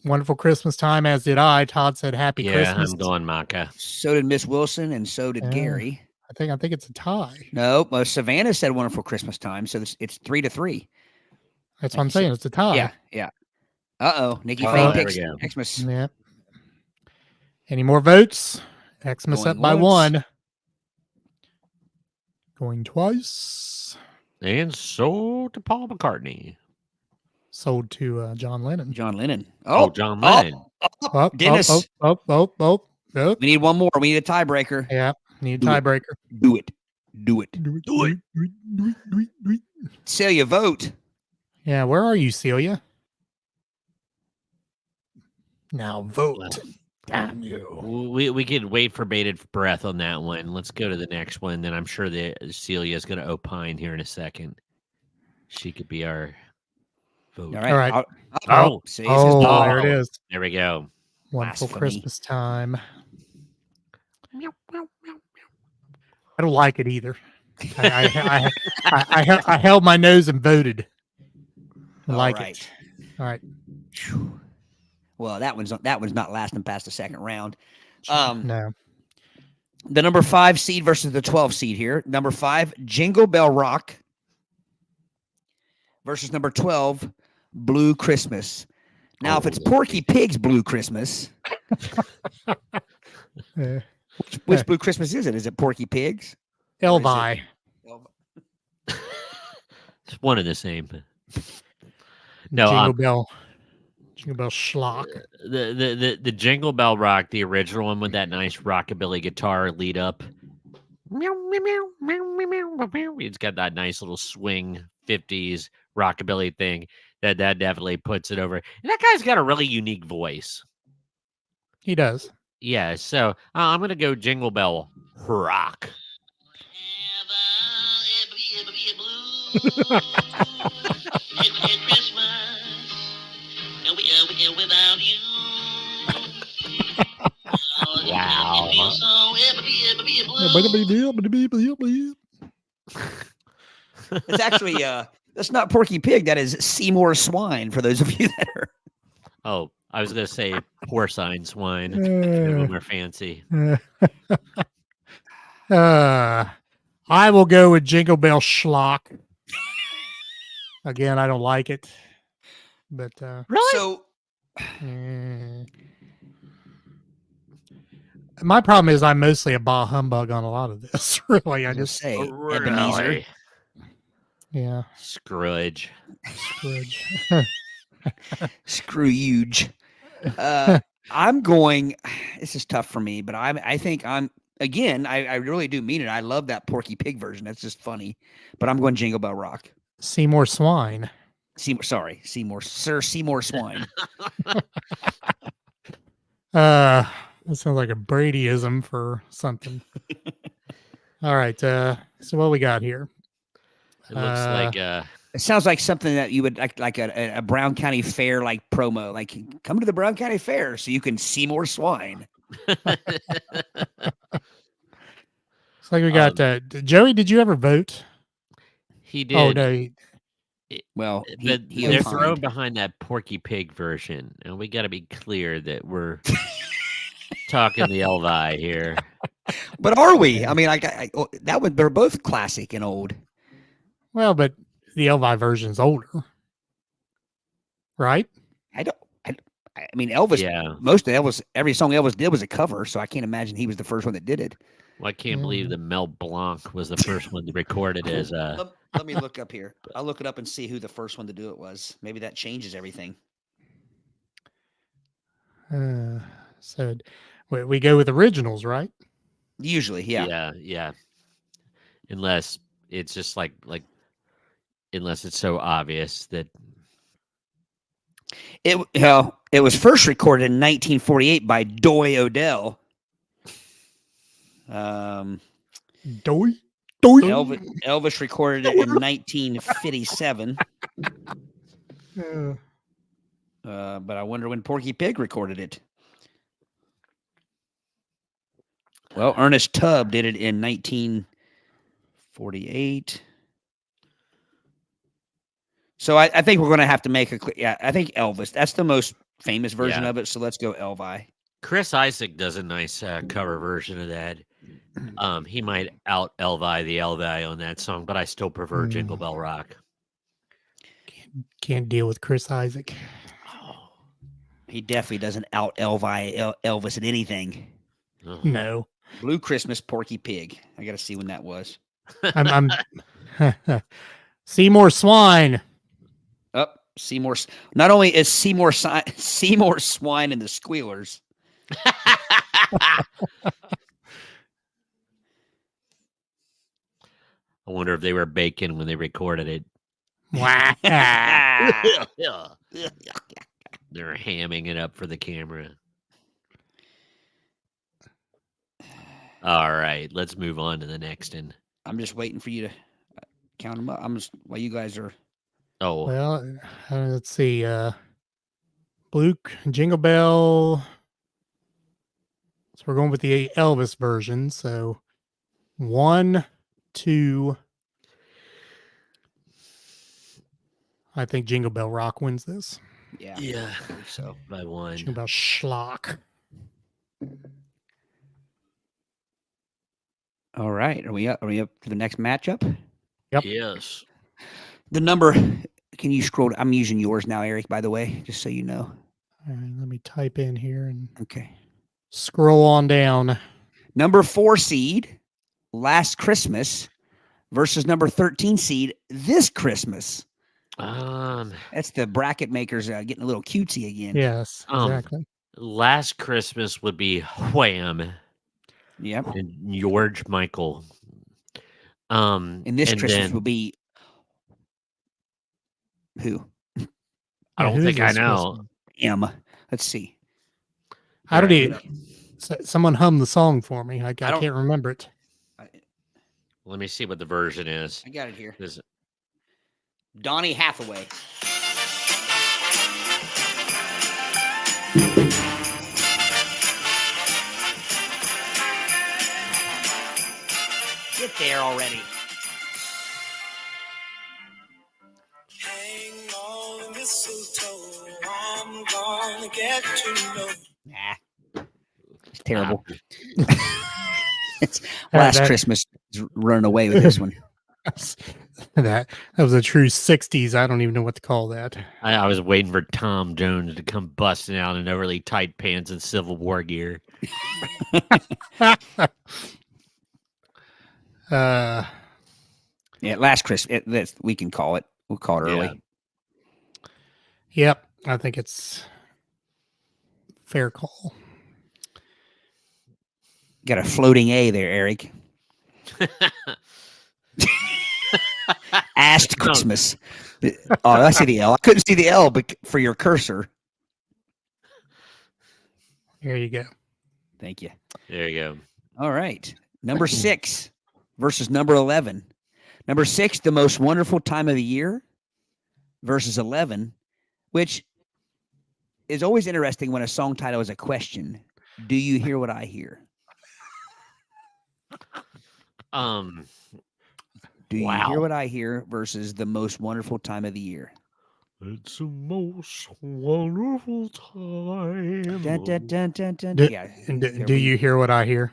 Wonderful Christmas Time, as did I. Todd said Happy Christmas. I'm going Maka. So did Miss Wilson, and so did Gary. I think it's a tie. No, Savannah said Wonderful Christmas Time, so it's 3-3. That's what I'm saying. It's a tie. Yeah. Nikki Faye picks Xmas. Yeah. Any more votes? Xmas up by one. Going twice. And sold to Paul McCartney. Sold to John Lennon. Oh, John Lennon. Dennis. We need one more. We need a tiebreaker. Yeah. Need a tiebreaker. Do it. Celia, vote. Yeah, where are you, Celia? Now vote. Damn you. We could wait for bated breath on that one. Let's go to the next one. Then I'm sure that Celia is going to opine here in a second. She could be our vote. All right. There it is. There we go. Wonderful Christmas Time. I don't like it either. I held my nose and voted. It. All right. Well, that one's not lasting past the second round. No. The number 5 seed versus the 12 seed here. Number 5, Jingle Bell Rock versus number 12, Blue Christmas. Now, if it's Porky Pig's Blue Christmas, which Blue Christmas is it? Is it Porky Pig's? Elvi. It's one and the same. No, Jingle Bell Schlock. The Jingle Bell Rock, the original one with that nice rockabilly guitar lead up. It's got that nice little swing 50s rockabilly thing that definitely puts it over. And that guy's got a really unique voice. He does. Yeah, so I'm going to go Jingle Bell Rock. Wow. It's actually that's not Porky Pig. That is Seymour Swine. For those of you that are. Oh, I was going to say porcine swine. More fancy. I will go with Jingle Bell Schlock. Again, I don't like it, but Really? So my problem is I'm mostly a bah humbug on a lot of this. Really, I I just say Ebenezer, Really? yeah, Scrooge. Scrooge. screw huge. I'm going. This is tough for me, but I think I'm again. I really do mean it. I love that Porky Pig version. That's just funny. But I'm going Jingle Bell Rock. Seymour Swine. Seymour, Sir Seymour Swine. That sounds like a Bradyism for something. All right. So what we got here? It looks like It sounds like something that you would like a Brown County Fair like promo. Like come to the Brown County Fair so you can see more swine. It's like we got Joey. Did you ever vote? he did. Oh no. Well, but he they're opined. thrown behind that Porky Pig version, and we got to be clear that we're talking the Elvi here. But are we? I mean, that would. They're both classic and old. Well, but the Elvi version's older, right? I mean, Elvis. Yeah. Most of Elvis, every song Elvis did was a cover, so I can't imagine he was the first one that did it. Well, I can't believe that Mel Blanc was the first one to record it as a. Let me look up here. I'll look it up and see who the first one to do it was. Maybe that changes everything. So we go with originals, right? Usually, yeah. Yeah. Unless it's just like unless it's so obvious that It was first recorded in 1948 by Doy Odell. Elvis recorded it in 1957. But I wonder when Porky Pig recorded it. Well, Ernest Tubb did it in 1948. So I think we're going to have to make I think Elvis. That's the most famous version of it. So let's go Elvi. Chris Isaak does a nice cover version of that. He might out Elvi the Elvi on that song, but I still prefer Jingle Bell Rock. Can't deal with Chris Isaak. Oh, he definitely doesn't out Elvis at anything. No. Blue Christmas, Porky Pig. I got to see when that was. I'm Seymour Swine. Seymour. Not only is Seymour Swine and the Squealers. I wonder if they were bacon when they recorded it. They're hamming it up for the camera. All right, let's move on to the next one. I'm just waiting for you to count them up. While you guys are. Oh well, let's see. Blue Jingle Bell. So we're going with the Elvis version. So 1, 2. I think Jingle Bell Rock wins this. Yeah. I think so. By 1. Jingle Bell Schlock. All right. Are we up to the next matchup? Yep. Yes. The number. Can you scroll? I'm using yours now, Aric, by the way, just so you know. All right, let me type in here and scroll on down. Number 4 seed, Last Christmas, versus number 13 seed, This Christmas. That's the bracket makers getting a little cutesy again. Yes, exactly. Last Christmas would be Wham. Yep. And George Michael. And This Christmas will be who? I don't think I know. Let's see. How did he? Someone hum the song for me. I can't remember it. Let me see what the version is. I got it here. Is it Donny Hathaway. Get there already. Hang on, mistletoe. I'm gonna get to know. Nah. It's terrible. It's Last Christmas. He's running away with this one. that was a true 60s. I don't even know what to call that. I was waiting for Tom Jones to come busting out in overly tight pants and Civil War gear. Yeah, last Christmas. We can call it. We'll call it early. Yep, I think it's fair call. Got a floating A there, Aric. Asked Christmas. Oh, I see the L. I couldn't see the L, but for your cursor. Here you go. Thank you. There you go. All right. Number 6 versus number 11. Number 6, the most wonderful time of the year versus 11, which is always interesting when a song title is a question. Do you hear what I hear? Do you hear what I hear versus the most wonderful time of the year? It's the most wonderful time. Dun, dun, dun, dun, dun. Do you hear what I hear?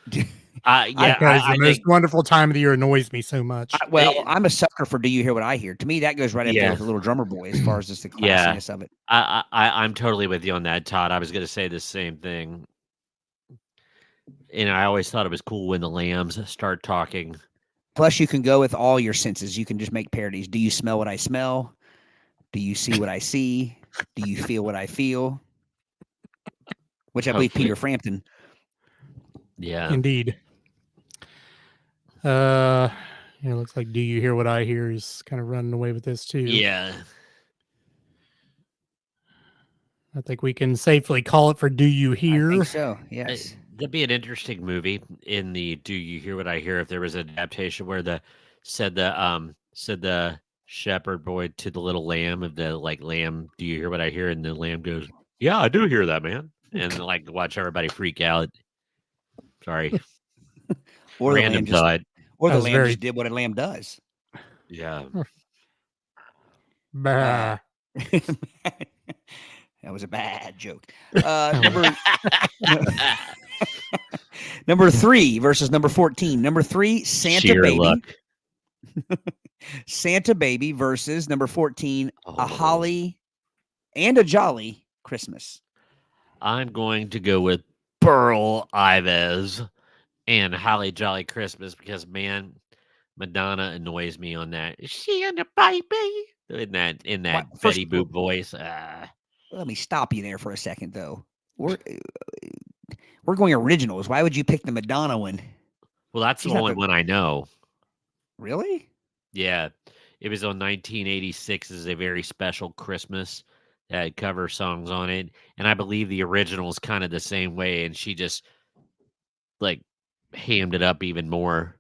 Because the most wonderful time of the year annoys me so much. I'm a sucker for "Do You Hear What I Hear." To me, that goes right up there with the Little Drummer Boy as far as just the classiness of it. I'm totally with you on that, Todd. I was going to say the same thing. And I always thought it was cool when the lambs start talking. Plus, you can go with all your senses. You can just make parodies. Do you smell what I smell? Do you see what I see? Do you feel what I feel? Which I believe Peter Frampton. Yeah. Indeed. It looks like "Do You Hear What I Hear" is kind of running away with this too. Yeah. I think we can safely call it for "Do You Hear?" I think so, yes. That'd be an interesting movie in the "Do You Hear What I Hear" if there was an adaptation where said the shepherd boy to the little lamb of the lamb, "Do you hear what I hear?" And the lamb goes, "Yeah, I do hear that, man." And watch everybody freak out. Sorry. Or random Todd. Or the lamb just did what a lamb does. Yeah. Bah. That was a bad joke. Number 3 versus number 14. Number 3, Santa Sheer Baby. Luck. Santa Baby versus number 14, A Holly and a Jolly Christmas. I'm going to go with Burl Ives and Holly Jolly Christmas because, man, Madonna annoys me on that. Is she and the baby? In that Betty Boop voice. Let me stop you there for a second, though. We're going originals. Why would you pick the Madonna one? Well, that's the only one I know. Really? Yeah. It was on 1986 as a very special Christmas that had cover songs on it. And I believe the original is kind of the same way. And she just hammed it up even more.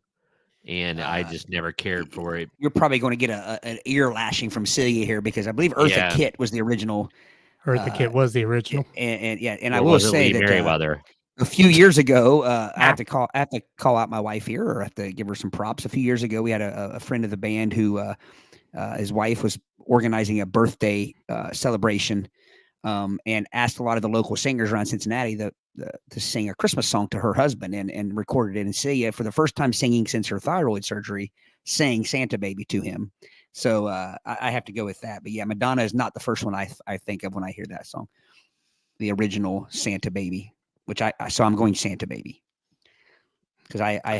And I just never cared for it. You're probably going to get an ear lashing from Celia here because I believe Eartha Kitt was the original. Eartha Kitt was the original. And I will say that Merriweather. a few years ago, I have to call out my wife here, or I have to give her some props. A few years ago, we had a friend of the band who his wife was organizing a birthday celebration, and asked a lot of the local singers around Cincinnati to sing a Christmas song to her husband, and recorded it. And Celia, for the first time singing since her thyroid surgery, sang Santa Baby to him. So I have to go with that. But yeah, Madonna is not the first one I think of when I hear that song. The original Santa Baby. So I'm going Santa Baby because I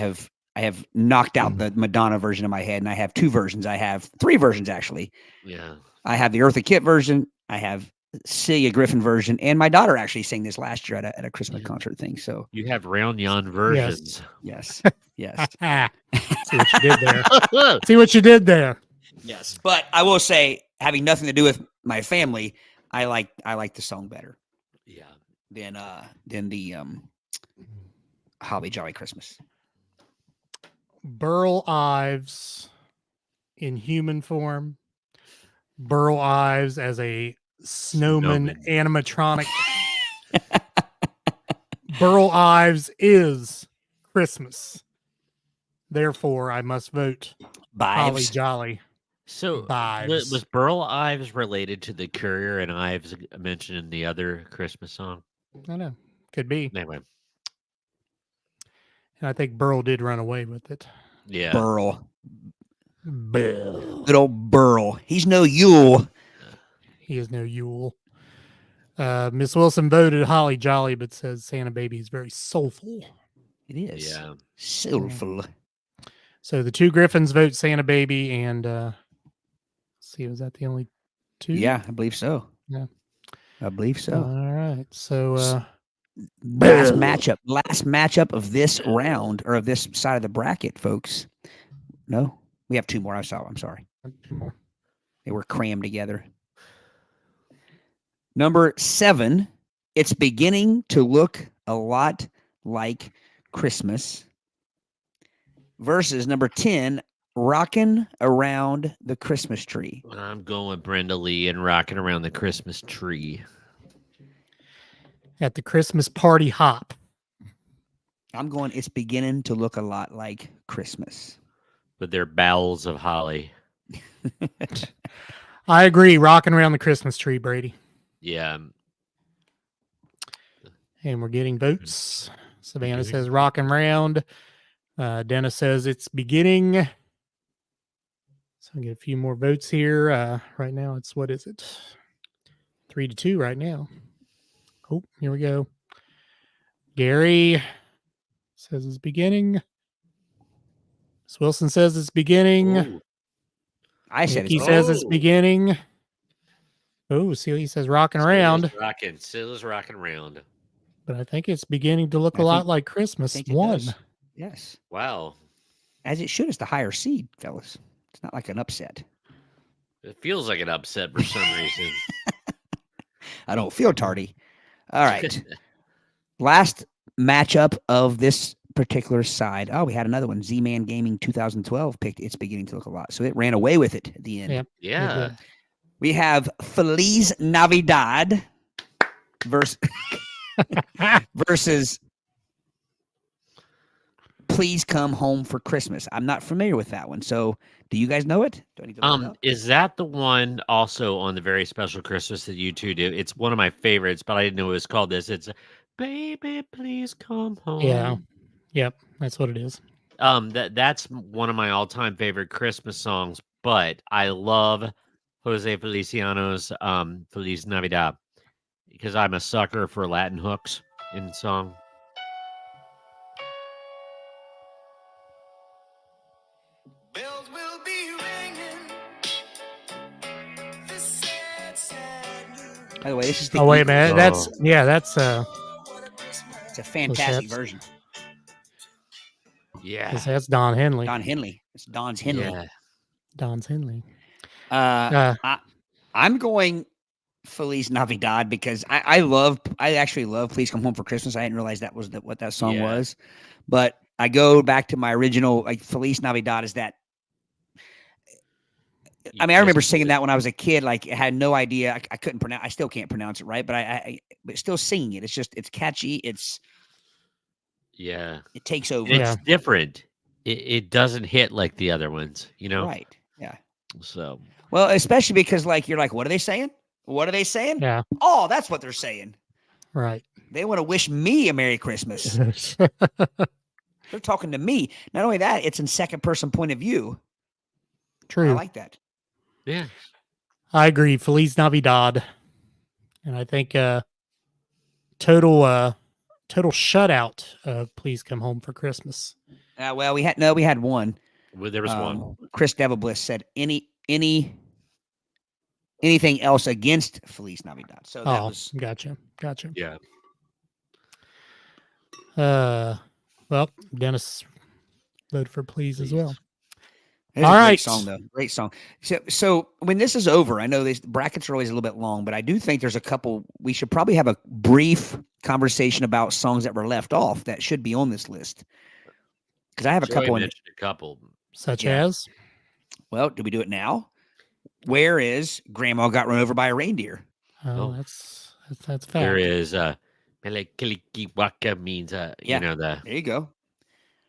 have knocked out the Madonna version in my head, and I have 2 versions. I have 3 versions actually. Yeah, I have the Eartha Kitt version. I have Celia Griffin version, and my daughter actually sang this last year at a Christmas concert thing. So you have round yon versions. Yes. See what you did there. See what you did there. Yes, but I will say, having nothing to do with my family, I like the song better. Yeah. Than the Holly Jolly Christmas. Burl Ives in human form. Burl Ives as a snowman animatronic. Burl Ives is Christmas. Therefore, I must vote Holly Jolly. So was Burl Ives related to the Courier and Ives mentioned in the other Christmas song? I know. Could be. Anyway. And I think Burl did run away with it. Yeah. Burl. Burl. Good old Burl. He's no Yule. He is no Yule. Miss Wilson voted Holly Jolly, but says Santa Baby is very soulful. It is. Yeah. Soulful. So the two Griffins vote Santa Baby, and let's see, was that the only two? Yeah, I believe so. Yeah. I believe so. All right. So last matchup of this round, or of this side of the bracket, folks. No, we have two more. I'm sorry. two more. They were crammed together. Number 7, it's beginning to look a lot like Christmas. Versus number 10, rocking around the Christmas tree. I'm going with Brenda Lee and rocking around the Christmas tree. At the Christmas party hop. I'm going, it's beginning to look a lot like Christmas. With their bowels of holly. I agree. Rocking around the Christmas tree, Brady. Yeah. And we're getting votes. Savannah says rocking around. Dennis says it's beginning. So I get a few more votes here. Right now it's, what is it? 3-2 right now. Oh, here we go. Gary says it's beginning. Miss Wilson says it's beginning. Ooh. I said He says it's beginning. Oh, see, he says rocking around. Still rocking around. But I think it's beginning to look a lot like Christmas. One. Yes. Wow. As it should. It's the higher seed, fellas. It's not like an upset. It feels like an upset for some reason. I don't feel tardy. All right. Last matchup of this particular side. Oh, we had another one. Z-Man Gaming 2012 picked It's Beginning to Look a Lot. So it ran away with it at the end. Yep. Yeah. We have Feliz Navidad versus Please Come Home for Christmas. I'm not familiar with that one. So do you guys know it? Do I need to look it up? Is that the one also on the very special Christmas that you two do? It's one of my favorites, but I didn't know it was called this. It's Baby, Please Come Home. Yeah. Yep. That's what it is. That's one of my all-time favorite Christmas songs, but I love Jose Feliciano's Feliz Navidad because I'm a sucker for Latin hooks in song. Bells will be ringing. This sad, sad news. By the way, this is the Oh, wait a minute. Oh. That's It's a fantastic version. Yeah. that's Don Henley. Don Henley. It's Don's Henley. Yeah. Don's Henley. I'm going Feliz Navidad because I actually love Please Come Home for Christmas. I didn't realize that was what that song was. But I go back to my original, like Feliz Navidad is that. I mean, I remember singing that when I was a kid. Like, I had no idea. I couldn't pronounce. I still can't pronounce it right, but but still singing it. It's catchy. It takes over. It's different. It doesn't hit like the other ones, you know? Right. Yeah. So. Well, especially because you're like, what are they saying? What are they saying? Yeah. Oh, that's what they're saying. Right. They want to wish me a Merry Christmas. They're talking to me. Not only that, it's in second person point of view. True. I like that. Yeah. I agree. Feliz Navidad. And I think total shutout of Please Come Home for Christmas. Well, we had one. Well, there was one. Chris Devilbliss said anything else against Feliz Navidad. So that was gotcha. Yeah. Well, Dennis voted for Please as well. It's all a right. Great song, though. Great song. So when this is over, I know these brackets are always a little bit long, but I do think there's a couple. We should probably have a brief conversation about songs that were left off that should be on this list. Because I have a couple. A couple. Such as? Well, do we do it now? Where is Grandma Got Run Over by a Reindeer? Oh, that's fact. There is Melekilikewaka means you know the. There you go.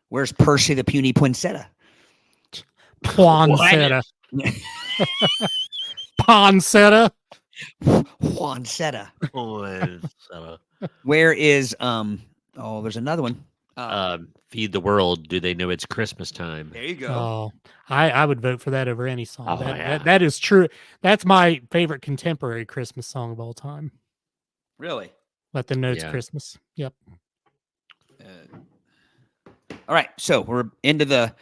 Where's Percy the Puny Poinsettia? Poinsettia. Poinsettia. Poinsettia. Where is there's another one. Feed the World. Do they know it's Christmas time? There you go. Oh, I would vote for that over any song. Oh, That is true. That's my favorite contemporary Christmas song of all time. Really? Let them know it's Yeah. Christmas. Yep. All right, so we're into the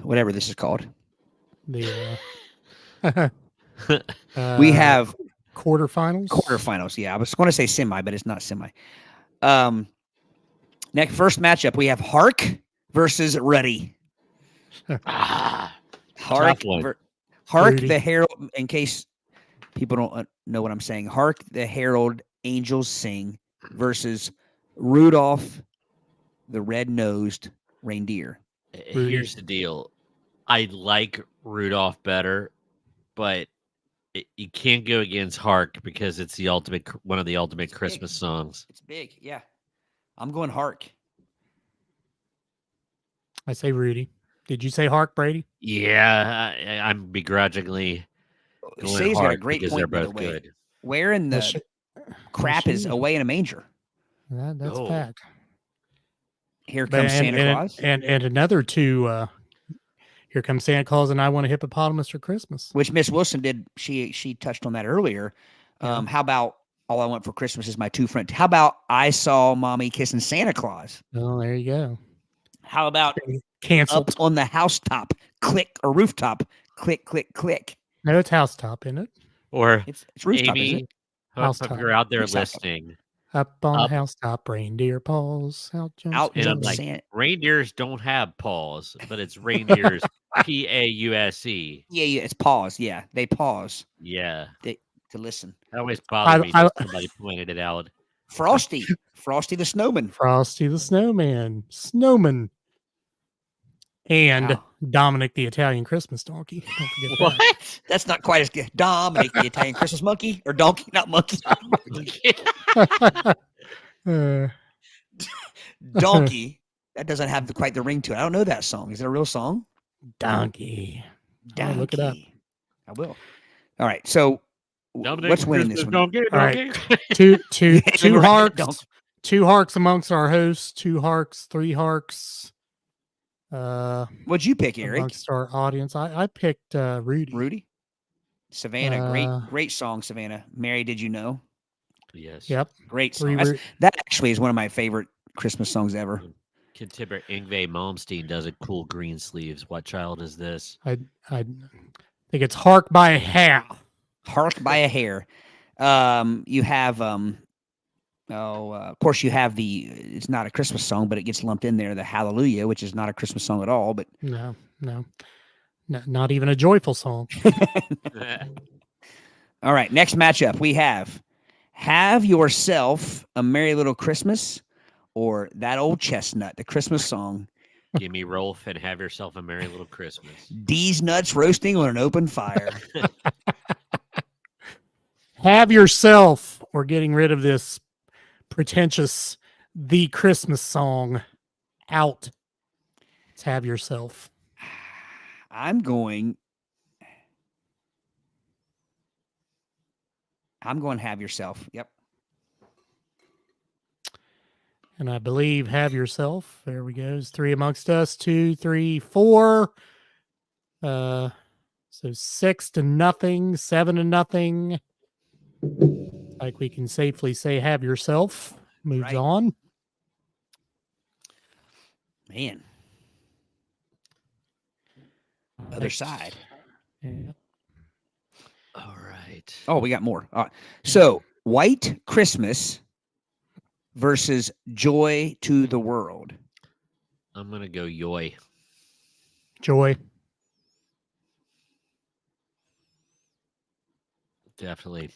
whatever this is called. The We have quarterfinals. Quarterfinals. Yeah, I was going to say semi, but it's not semi. Next first matchup, we have Hark versus Ready. Hark, Hark Rudy. the Herald. In case people don't know what I'm saying, Hark the Herald Angels Sing versus Rudolph the Red-Nosed Reindeer. Here's the deal. I like Rudolph better, but you can't go against Hark because it's the one of the ultimate Christmas songs. It's big, yeah. I'm going Hark. I say Rudy. Did you say Hark, Brady? Yeah, I'm begrudgingly going Say's got a Hark great because point, they're by the both way. good. Where in the crap is Away in a Manger? That's fact. Here Comes Santa Claus. And another two, Here Comes Santa Claus and I Want a Hippopotamus for Christmas. Which Miss Wilson did. She touched on that earlier. Yeah. How about All I Want for Christmas Is My Two Friends? How about I Saw Mommy Kissing Santa Claus? Oh, there you go. How about Canceled. Up on the Housetop, Click, or Rooftop, Click, Click, Click? No, it's housetop, isn't it? Or it's rooftop, Amy, is it? If you're out there listening. Up on the housetop, reindeer paws. Reindeers don't have paws, but it's reindeers, P-A-U-S-E. Yeah, it's pause. Yeah, they pause. Yeah. To listen. That always bothered me that somebody pointed it out. Frosty the Snowman. Frosty the Snowman. And Dominic the Italian Christmas Donkey. Don't forget what? That's not quite as good. Dominic the Italian Christmas Monkey or Donkey, not Monkey. Donkey. That doesn't have quite the ring to it. I don't know that song. Is it a real song? Donkey. Look it up. I will. All right. So what's winning this one? Donkey. All right. Two harks. Two harks amongst our hosts. 2 harks. 3 harks. What'd you pick, Aric? Amongst our audience, I picked Rudy. Savannah, great song, Savannah. Mary, did you know? Yes. Yep. Great song. That actually is one of my favorite Christmas songs ever. Contemporary Yngwie Malmsteen does it cool. Green Sleeves. What child is this? I think it's Hark by a Hair. Hark by a Hair. You have of course you have it's not a Christmas song, but it gets lumped in there, the Hallelujah, which is not a Christmas song at all, but no, not even a joyful song. All right, next matchup we have Yourself a Merry Little Christmas or That Old Chestnut, the Christmas song. Give me Rolf and Have Yourself a Merry Little Christmas. These nuts roasting on an open fire. Have Yourself, or getting rid of this pretentious the Christmas song out. Let's Have Yourself. I'm going Have Yourself. Yep. And I believe Have Yourself. There we go. It's 3 amongst us. 2, 3, 4. So 6-0, 7-0. Like we can safely say Have Yourself. Moves on. Man. Other side. Yeah. All right. Oh, we got more. So White Christmas versus Joy to the World. I'm going to go Yoy. Joy. Definitely.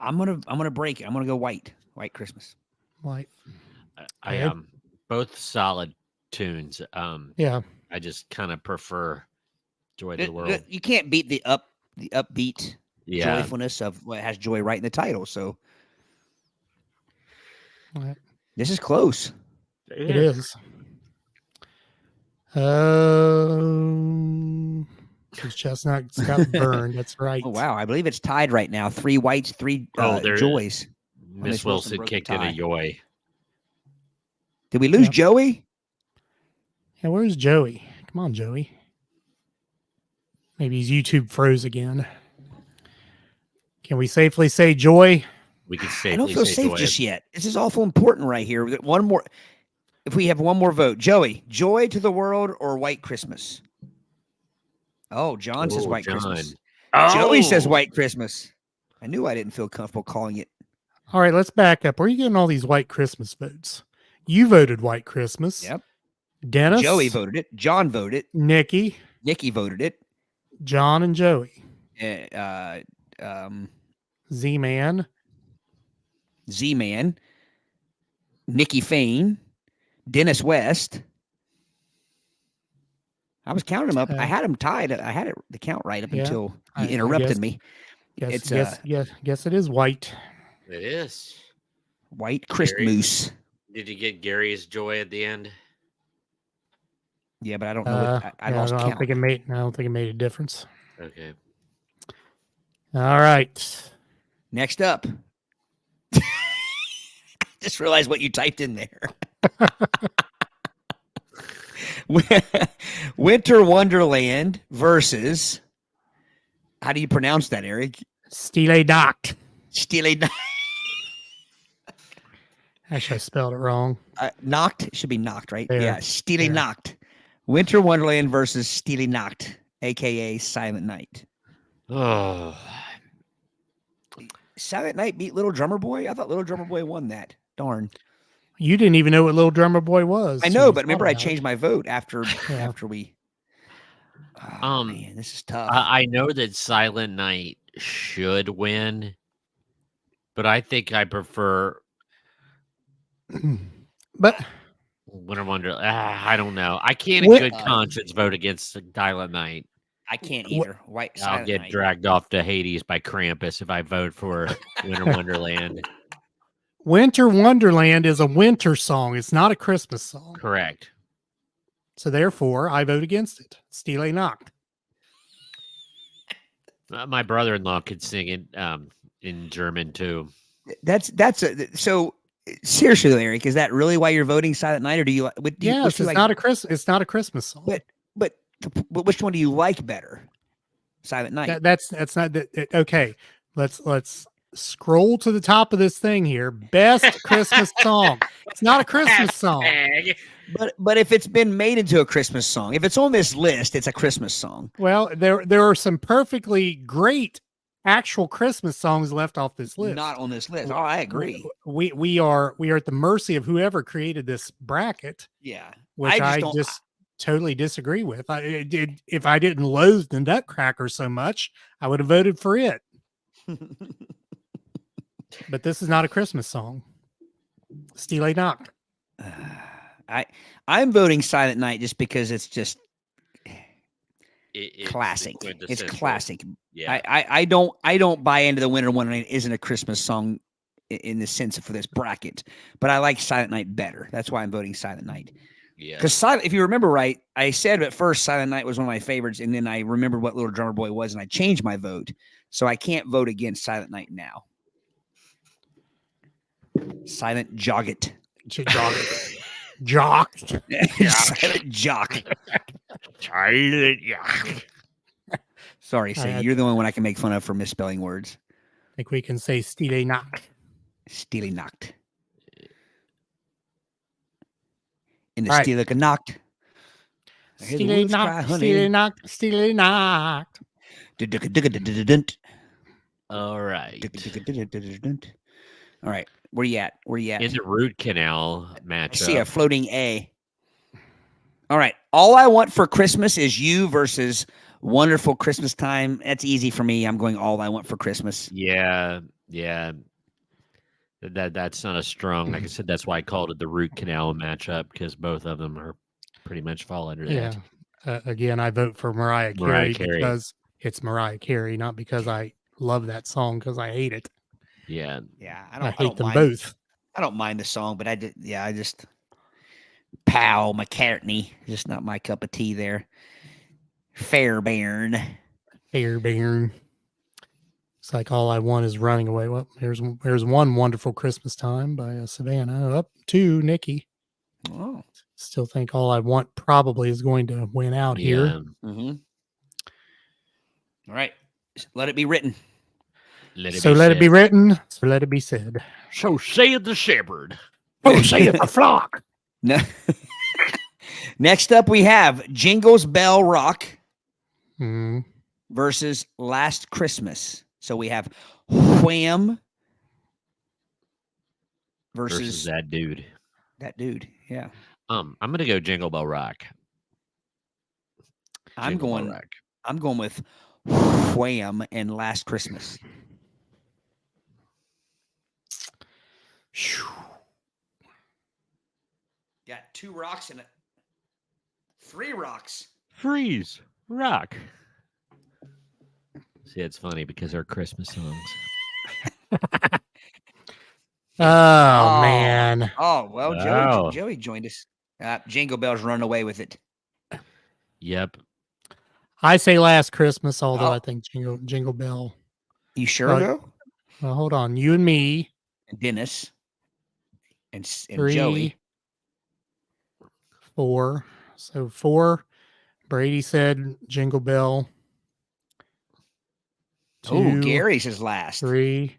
I'm gonna break it. I'm gonna go White Christmas. White. I both solid tunes. Yeah. I just kind of prefer Joy to the World. You can't beat the upbeat Yeah. joyfulness of what has joy right in the title. So this is close. It is. His chestnuts got burned. That's right. Oh wow, I believe it's tied right now. 3 whites, 3 joys. Miss Wilson broke the kicked in a tie. yoy. Did we lose Yep. Joey? Yeah, where's Joey? Come on, Joey. Maybe his YouTube froze again. Can we safely say Joy? We can I don't safely feel say safe joy. just yet. This is awful important right here. One more. If we have one more vote, Joey, joy to the world or white Christmas? Oh, John says white Christmas. Joey says white Christmas. I knew I didn't feel comfortable calling it. All right, let's back up. Where are you getting all these white Christmas votes? You voted white Christmas. Yep. Dennis. Joey voted it. John voted. Nikki. Nikki voted it. John and Joey. Z-Man. Z-Man. Nikki Fain. Dennis West. I was counting them up. I had them tied. I had the count right up until you interrupted me. Guess it is white. It is. White Christmas. Did you get Gary's joy at the end? Yeah, but I don't know. I lost count. I don't think it made a difference. Okay. All right. Next up. Just realized what you typed in there. Winter Wonderland versus, how do you pronounce that, Aric? Stille Nacht. Stille Nacht. Actually, I spelled it wrong. Nacht should be knocked, right? There. Yeah, Stille There. Nacht. Winter Wonderland versus Stille Nacht, a.k.a. Silent Night. Oh. Silent Night beat Little Drummer Boy? I thought Little Drummer Boy won that. Darn. You didn't even know what Little Drummer Boy was. I know, but remember I changed my vote after we. Oh, man, this is tough. I know that Silent Night should win, but I think I prefer. But Winter Wonder. I don't know. I can't in good conscience vote against Silent Night. I can't either. I'll get dragged off to Hades by Krampus if I vote for Winter Wonderland. Winter Wonderland is a winter song. It's not a Christmas song. Correct. So therefore, I vote against it. Stille Nacht. My brother-in-law could sing it in German too. So seriously, Aric, is that really why you're voting Silent Night, or do you? Yes, it's not a Christmas song. But which one do you like better? Silent Night. That's not that. Okay, let's scroll to the top of this thing here. Best Christmas song. It's not a Christmas song. But if it's been made into a Christmas song, if it's on this list, it's a Christmas song. Well, there are some perfectly great actual Christmas songs left off this list. Not on this list. Oh, I agree. We are at the mercy of whoever created this bracket. Yeah, which I just totally disagree with. If I didn't loathe the Nutcracker so much, I would have voted for it. But this is not a Christmas song. Stille Nacht. I'm voting Silent Night just because it's just classic. It's classic. Yeah. I don't buy into the Winter Wonderland isn't a Christmas song in the sense for this bracket, but I like Silent Night better. That's why I'm voting Silent Night. Yeah. Because if you remember right, I said at first Silent Night was one of my favorites, and then I remembered what Little Drummer Boy was, and I changed my vote. So I can't vote against Silent Night now. Silent Jogget. Jock. Silent Jock. Silent Jock. Sorry, Sadie. You're the only one I can make fun of for misspelling words. I think we can say Stille Nacht. Stille Nacht. In the Stille Nacht. Stille Nacht. Stille Nacht. Stille Nacht. All right. All right. Where you at? In the root canal matchup. I see a floating A. All right. All I Want for Christmas is You versus Wonderful Christmas Time. That's easy for me. I'm going All I Want for Christmas. Yeah. That's not a strong. Like I said, that's why I called it the root canal matchup, because both of them are pretty much fall under that. Again, I vote for Mariah Carey because it's Mariah Carey, not because I love that song, because I hate it. Yeah. I hate them both. I don't mind the song, but I just Powell McCartney, just not my cup of tea there. Fairbairn. It's like All I Want Is Running Away. Well, here's One Wonderful Christmas Time by Savannah. Up to Nikki. Oh. Still think All I Want probably is going to win out here. Mm-hmm. All right. Let it be written. Let it be written. So let it be said. So saith the shepherd. Oh, saith the flock. No. Next up, we have Jingles Bell Rock versus Last Christmas. So we have Wham versus that dude. That dude, yeah. I'm gonna go Jingle Bell Rock. I'm going with Wham and Last Christmas. Got 2 rocks and 3 rocks. Freeze. Rock. See, it's funny because they're Christmas songs. Oh, man. Oh, well, Joey joined us. Jingle Bells run away with it. Yep. I say Last Christmas, although I think Jingle Bell. You sure, though? Well, hold on. You and me. And Dennis. And 3, Joey. 4. So 4. Brady said Jingle Bell. 2, Oh, Gary says last. 3,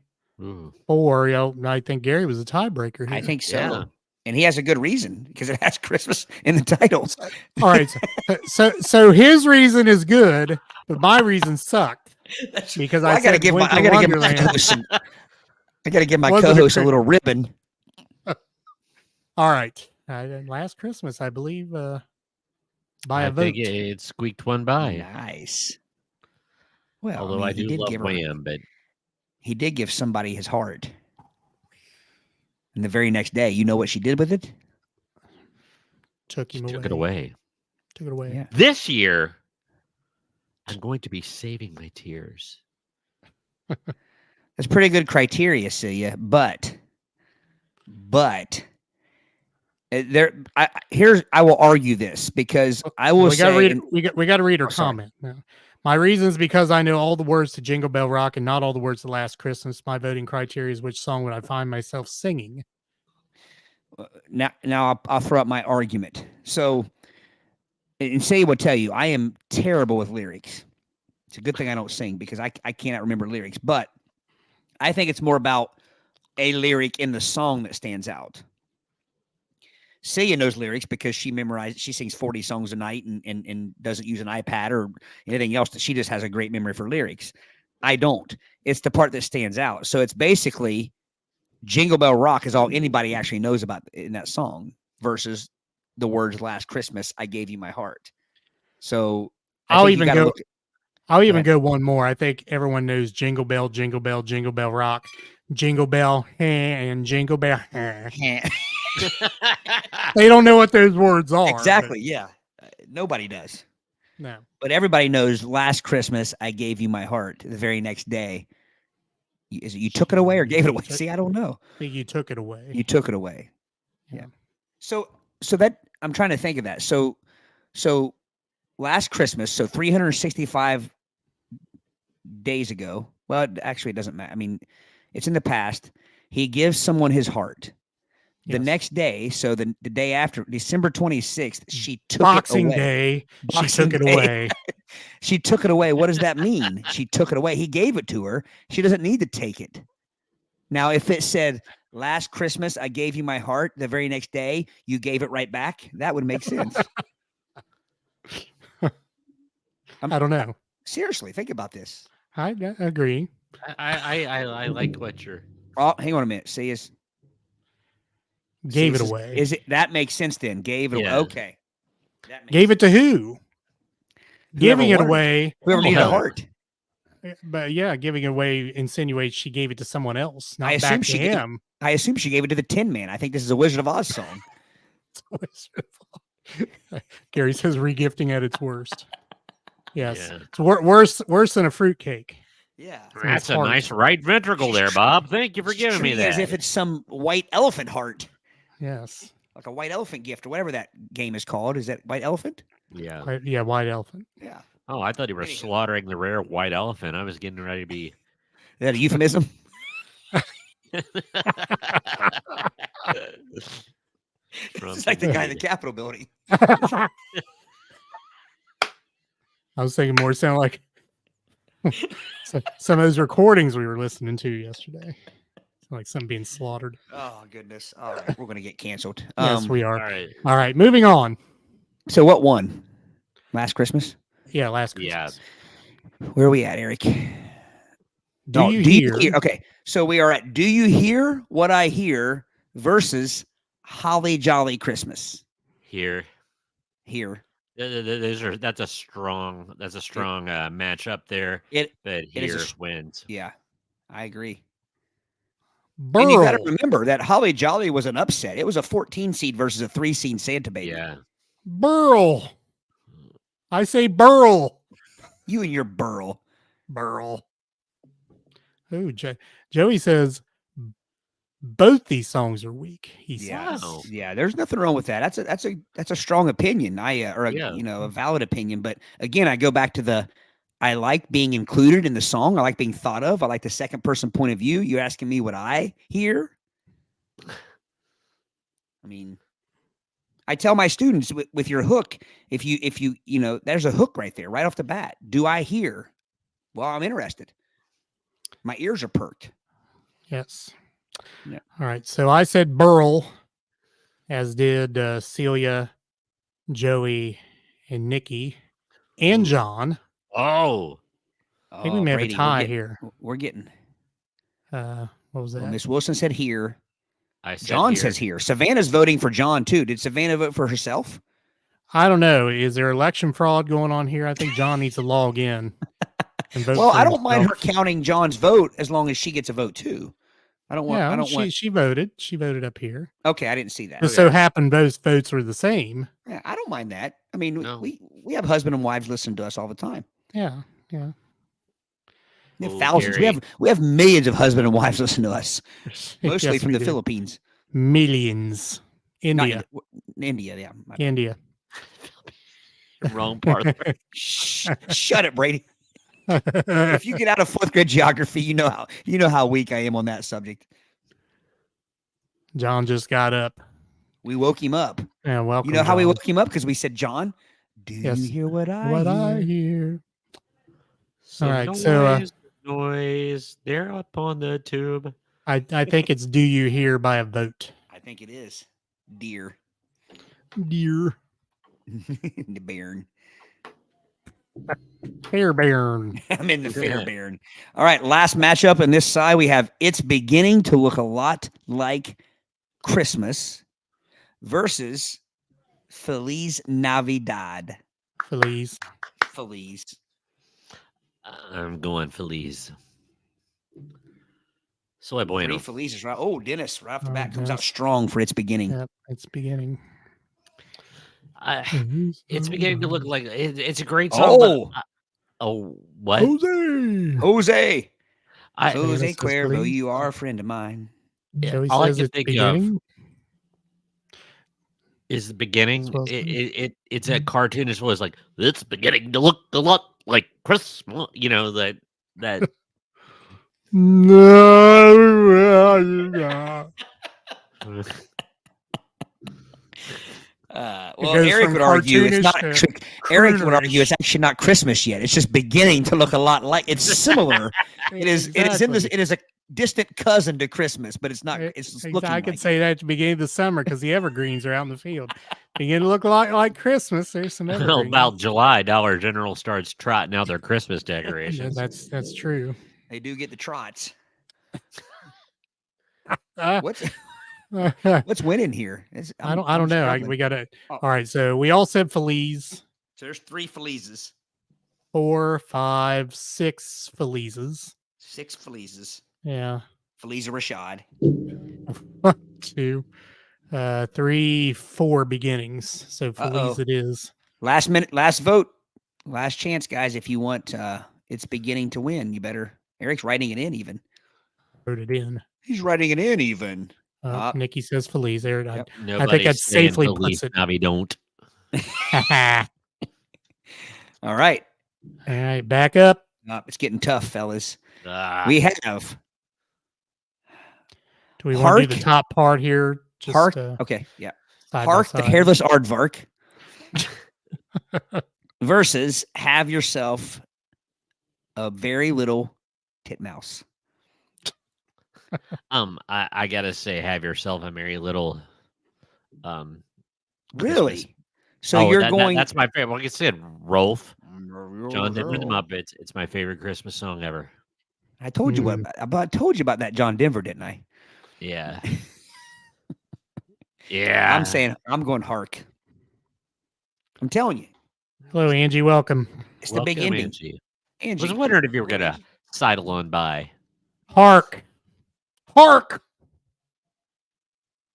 4. I think Gary was the tiebreaker here. I think so. Yeah. And he has a good reason because it has Christmas in the title. All right. So his reason is good, but my reason sucked. Because I got to give my co-host a little ribbon. All right. Last Christmas, I believe, by a vote. I think it squeaked one by. Nice. Well, although I do love Wham, but he did give somebody his heart. And the very next day, you know what she did with it? Took it away. Took it away. Yeah. This year, I'm going to be saving my tears. That's pretty good criteria, Celia. But I will argue this because I will say we got to read her comment now. My reason is because I know all the words to Jingle Bell Rock and not all the words to Last Christmas. My voting criteria is which song would I find myself singing. Now I'll throw out my argument. So, and Celia will tell you, I am terrible with lyrics. It's a good thing I don't sing because I cannot remember lyrics. But I think it's more about a lyric in the song that stands out. Celia knows lyrics because she sings 40 songs a night and doesn't use an iPad or anything else. She just has a great memory for lyrics. I don't. It's the part that stands out. So it's basically Jingle Bell Rock is all anybody actually knows about in that song versus the words Last Christmas, I Gave You My Heart. So I'll even go one more. I think everyone knows Jingle Bell, Jingle Bell, Jingle Bell Rock, Jingle Bell, and Jingle Bell. They don't know what those words are. Exactly. Yeah. Nobody does. No. But everybody knows Last Christmas, I Gave You My Heart. The very next day. Is it you took it away or gave it away? See, I don't know. I think you took it away. You took it away. Yeah. So that I'm trying to think of that. So Last Christmas, so 365 days ago. Well, actually, it doesn't matter. I mean, it's in the past. He gives someone his heart. The next day, so the day after, December 26th, she took Boxing it away. Day, she took it away. She took it away. What does that mean? She took it away. He gave it to her. She doesn't need to take it. Now, if it said, Last Christmas, I gave you my heart. The very next day, you gave it right back. That would make sense. I don't know. Seriously, think about this. I agree. I like what you're... Oh, hang on a minute. See, Gave it away. Is it that makes sense then? Gave it away. Okay. Gave it to who? Giving it away. Whoever needed a heart. But yeah, giving it away insinuates she gave it to someone else, not back to him. I assume she gave it to the Tin Man. I think this is a Wizard of Oz song. Gary says regifting at its worst. Yes. Yeah. It's worse than a fruitcake. Yeah. That's a nice right ventricle there, Bob. Thank you for giving me that. As if it's some white elephant heart. Yes. Like a white elephant gift or whatever that game is called. Is that white elephant? Yeah. White elephant. Yeah. Oh, I thought you were slaughtering the rare white elephant. I was getting ready to be that a euphemism? It's like the guy in the Capitol building. I was thinking more sound like some of those recordings we were listening to yesterday. Like something being slaughtered. Oh, goodness. All right. We're going to get canceled. Yes, we are. All right. Moving on. So what won? Last Christmas? Yeah, last Christmas. Yeah. Where are we at, Aric? Do you hear? Okay. So we are at Do You Hear What I Hear versus Holly Jolly Christmas. Here. That's a strong matchup there. Here wins. Yeah, I agree. Burl. And you got to remember that Holly Jolly was an upset. It was a 14 seed versus a 3 seed Santa Baby. Yeah. Burl. I say Burl. You and your Burl. Oh, Joey says both these songs are weak. He says. Wow. Yeah, there's nothing wrong with that. That's a strong opinion. A valid opinion. But again, I go back to I like being included in the song. I like being thought of. I like the second person point of view. You're asking me what I hear. I mean, I tell my students with your hook, if you there's a hook right there, right off the bat. Do I hear? Well, I'm interested. My ears are perked. Yes. Yeah. All right. So I said Burl, as did Celia, Joey, and Nikki, and John. Oh. I think we may Brady, have a tie here. We're getting. What was that? Well, Miss Wilson said here. John says here. Savannah's voting for John, too. Did Savannah vote for herself? I don't know. Is there election fraud going on here? I think John needs to log in. And vote well, I don't himself. mind her counting John's vote as long as she gets a vote, too. I don't want. Yeah, I don't want. She voted. She voted up here. Okay, I didn't see that. It so happened both votes were the same. Yeah, I don't mind that. I mean, we have husband and wives listen to us all the time. Yeah. We have thousands. Gary. We have millions of husband and wives listen to us, mostly yes, from the Philippines. Millions. India. India, yeah. India. Wrong part. Shut it, Brady. If you get out of 4th grade geography, you know how weak I am on that subject. John just got up. We woke him up. Yeah, welcome. You know how John. we woke him up? Because we said, John, do you hear what I hear? All right, so noise. They're up on the tube. I think it's "Do You Hear" by a vote. I think it is. Dear. The Bairn. Fair Bairn. I'm in the Fair Bairn. All right, last matchup in this side we have It's Beginning to Look a Lot Like Christmas versus Feliz Navidad. Feliz. I'm going Feliz. Soy bueno. Feliz is right. Oh, Dennis right off the bat comes out strong for It's Beginning. Yep, It's Beginning. It's beginning to look like it's a great song. What? Jose Cuervo, Feliz. you are a friend of mine. Yeah, all I can think beginning? of is the beginning. It's a cartoon as well as like it's beginning to look a lot like Christmas. You know that. No. Well, Aric would argue it's not. Aric would argue it's actually not Christmas yet. It's just beginning to look a lot like. It's similar. It is. Exactly. It is a distant cousin to Christmas, but it's not. It's looking. I could say that at the beginning of the summer because the evergreens are out in the field. Begin to look a lot like Christmas. There's some evergreens. About July, Dollar General starts trotting out their Christmas decorations. Yeah, that's true. They do get the trots. What's winning here? I don't know. We got to. All right. So we all said Feliz. So there's 3 Felizes. 4, 5, 6 Felizes. 6 Felizes. Yeah. Feliza Rashad. 2, 3, 4 beginnings. So Feliz it is. Last minute, last vote, last chance, guys. If you want, It's Beginning to win. You better. Eric's writing it in even. Wrote it in. He's writing it in even. Nikki says Feliz there. Yep. I think that safely puts it. Now we don't. All right. All right. Back up. It's getting tough, fellas. We have Do we want to do the Hark. top part here? Just Hark. Okay, yeah. side by Hark the side. hairless aardvark versus have yourself a very little titmouse. I gotta say, have yourself a merry little Christmas. Really? So you're going. That's my favorite. Like I said, Rolf, John Denver and the Muppets. It's my favorite Christmas song ever. I told you I told you about that John Denver, didn't I? Yeah. Yeah. I'm saying I'm going Hark. I'm telling you. Hello, Angie. Welcome. It's the big ending. Angie. Angie. Was wondering if you were gonna sidle on by. Hark. Hark.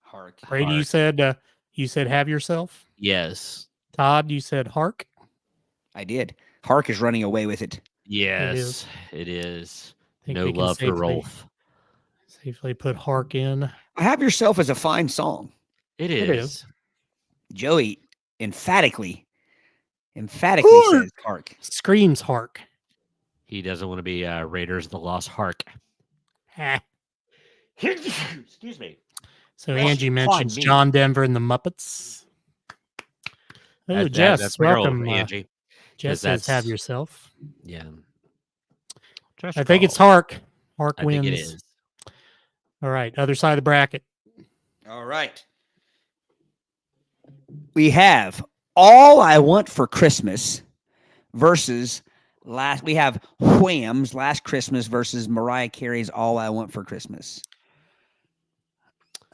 Hark. Brady, you said have yourself. Yes. Todd, you said hark. I did. Hark is running away with it. Yes, it is. Think No we can love for Rolf. Safely put hark in. Have yourself as a fine song. It It is. is. Joey emphatically Hark! says Hark. Screams hark. He doesn't want to be Raiders of the Lost Hark. Ha. Excuse me. So Yes, Angie fine, mentions me. John Denver and the Muppets. Oh, Jess, that's my girl, welcome. Angie. Jess says have yourself. Yeah. I think it's hark. Hark I wins. think it is. All right, other side of the bracket. All right. We have All I Want for Christmas versus we have Wham's Last Christmas versus Mariah Carey's All I Want for Christmas.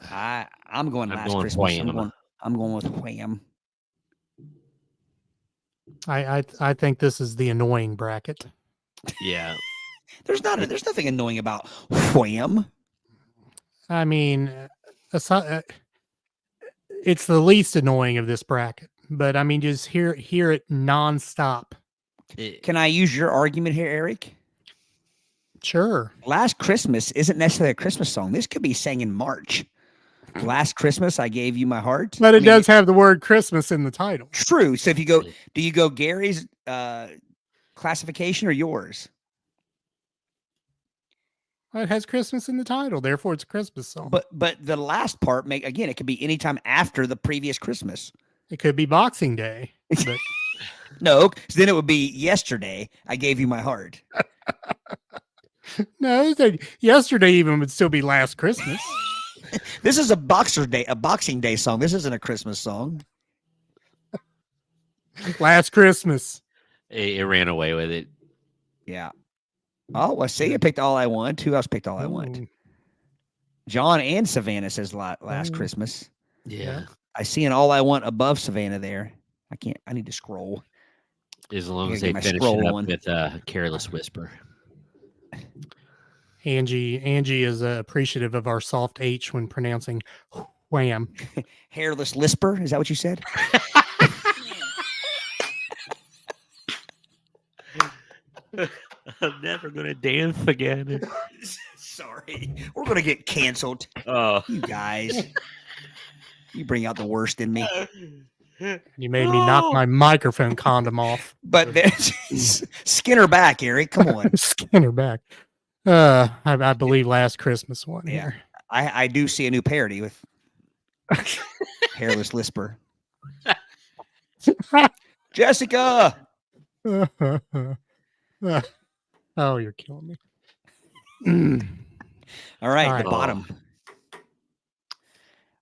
I'm going Last Christmas. Wham. I'm going with Wham. I think this is the annoying bracket. Yeah. There's nothing annoying about Wham. I mean, it's the least annoying of this bracket, but I mean, just hear it nonstop. Can I use your argument here, Aric? Sure. Last Christmas isn't necessarily a Christmas song. This could be sang in March. Last Christmas, I gave you my heart. But it does have the word Christmas in the title. True. So if you go, do you go Gary's classification or yours? Well, it has Christmas in the title, therefore it's a Christmas song. But the last part, it could be anytime after the previous Christmas. It could be Boxing Day. But no, then it would be yesterday. I gave you my heart. No, yesterday even would still be Last Christmas. This is a Boxing Day song. This isn't a Christmas song. Last Christmas. It ran away with it. Yeah. Oh, well, see, you picked All I Want. Who else picked All I Want? John and Savannah says Last Christmas. Yeah. I see an All I Want above Savannah there. I need to scroll. As long as they finish it up with Careless Whisper. Angie is appreciative of our soft H when pronouncing wham. Hairless Lisper, is that what you said? I'm never going to dance again. Sorry. We're going to get canceled. Oh. You guys. You bring out the worst in me. You made me knock my microphone condom off. But Skinner back, Aric. Come on. Skinner back. I believe Last Christmas one here. I do see a new parody with Hairless Lisper. Jessica. Oh, you're killing me. All right, All the right. bottom.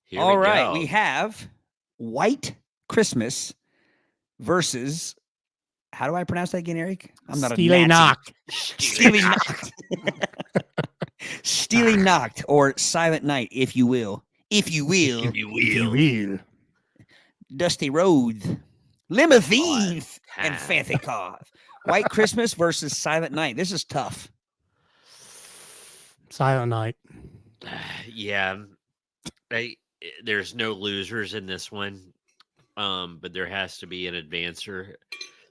Here All we right, go. we have White Christmas versus, how do I pronounce that again, Aric? I'm not Steely a Nacht. Steely Nacht. Steely Nacht or Silent Night, if you will. If you will. If you will. Dusty Roads. Limousines and Fancy Cars. White Christmas versus Silent Night. This is tough. Silent Night. Yeah. There's no losers in this one. But there has to be an advancer.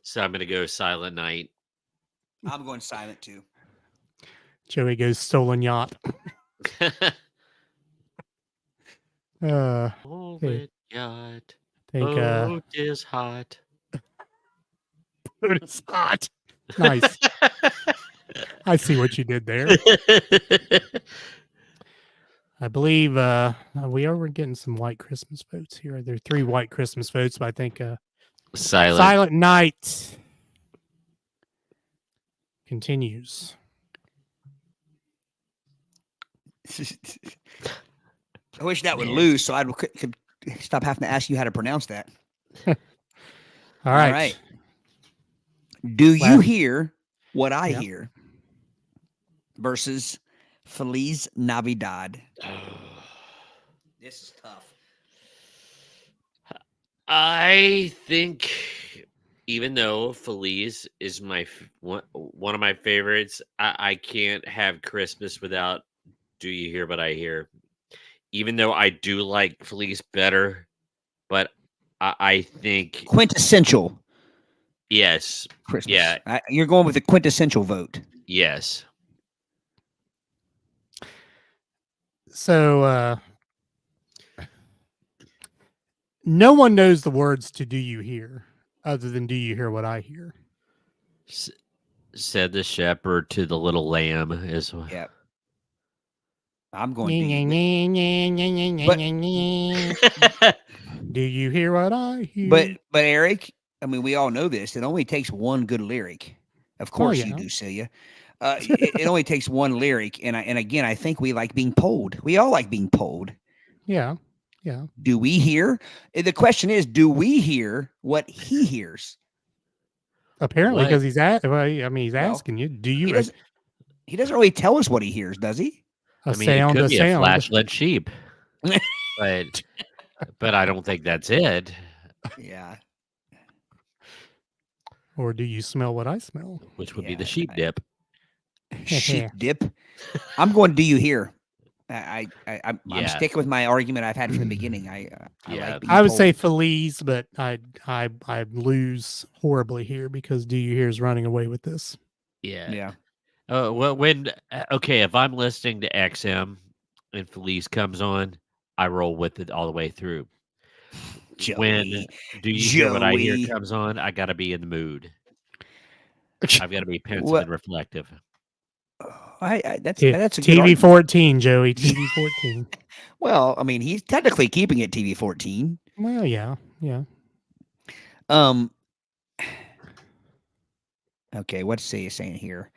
So I'm going to go Silent Night. I'm going Silent too. Joey goes Stolen Yacht. Oh, Hey. yacht. Think Boat is hot. it's hot. Nice. I see what you did there. I believe we are getting some white Christmas votes here. There are 3 white Christmas votes, but I think Silent Night continues. I wish that would lose, so I could stop having to ask you how to pronounce that. All right. Do you hear what I hear? Versus Feliz Navidad. This is tough. I think, even though Feliz is one of my favorites, I can't have Christmas without Do You Hear What I Hear? Even though I do like Feliz better, but I think quintessential. Yes. Christmas. Yeah. You're going with the quintessential vote. Yes. So no one knows the words to Do You Hear other than Do You Hear What I Hear? Said the shepherd to the little lamb is what. Yeah. I'm going to Do you hear what I hear? But Aric, I mean, we all know this. It only takes one good lyric. Of course you do, Celia. It only takes one lyric, and again, I think we like being polled. We all like being polled. Yeah. Do we hear? The question is, do we hear what he hears? Apparently, because he's asking you. Do you? He doesn't really tell us what he hears, does he? It could be a flash-led sheep, but I don't think that's it. Yeah. Or do you smell what I smell? Which would be the sheep dip. Sheep dip. I'm going. Do you hear? I'm sticking with my argument I've had from the beginning. I would say Feliz, but I lose horribly here because Do You Hear is running away with this. Yeah. Well, if I'm listening to XM and Feliz comes on, I roll with it all the way through. Joey, when Do You Hear What I Hear comes on, I got to be in the mood. I've got to be pensive and reflective. That's a TV 14, Joey. TV 14. Well, I mean, he's technically keeping it TV 14. Well, yeah. Okay, what's Celia saying here?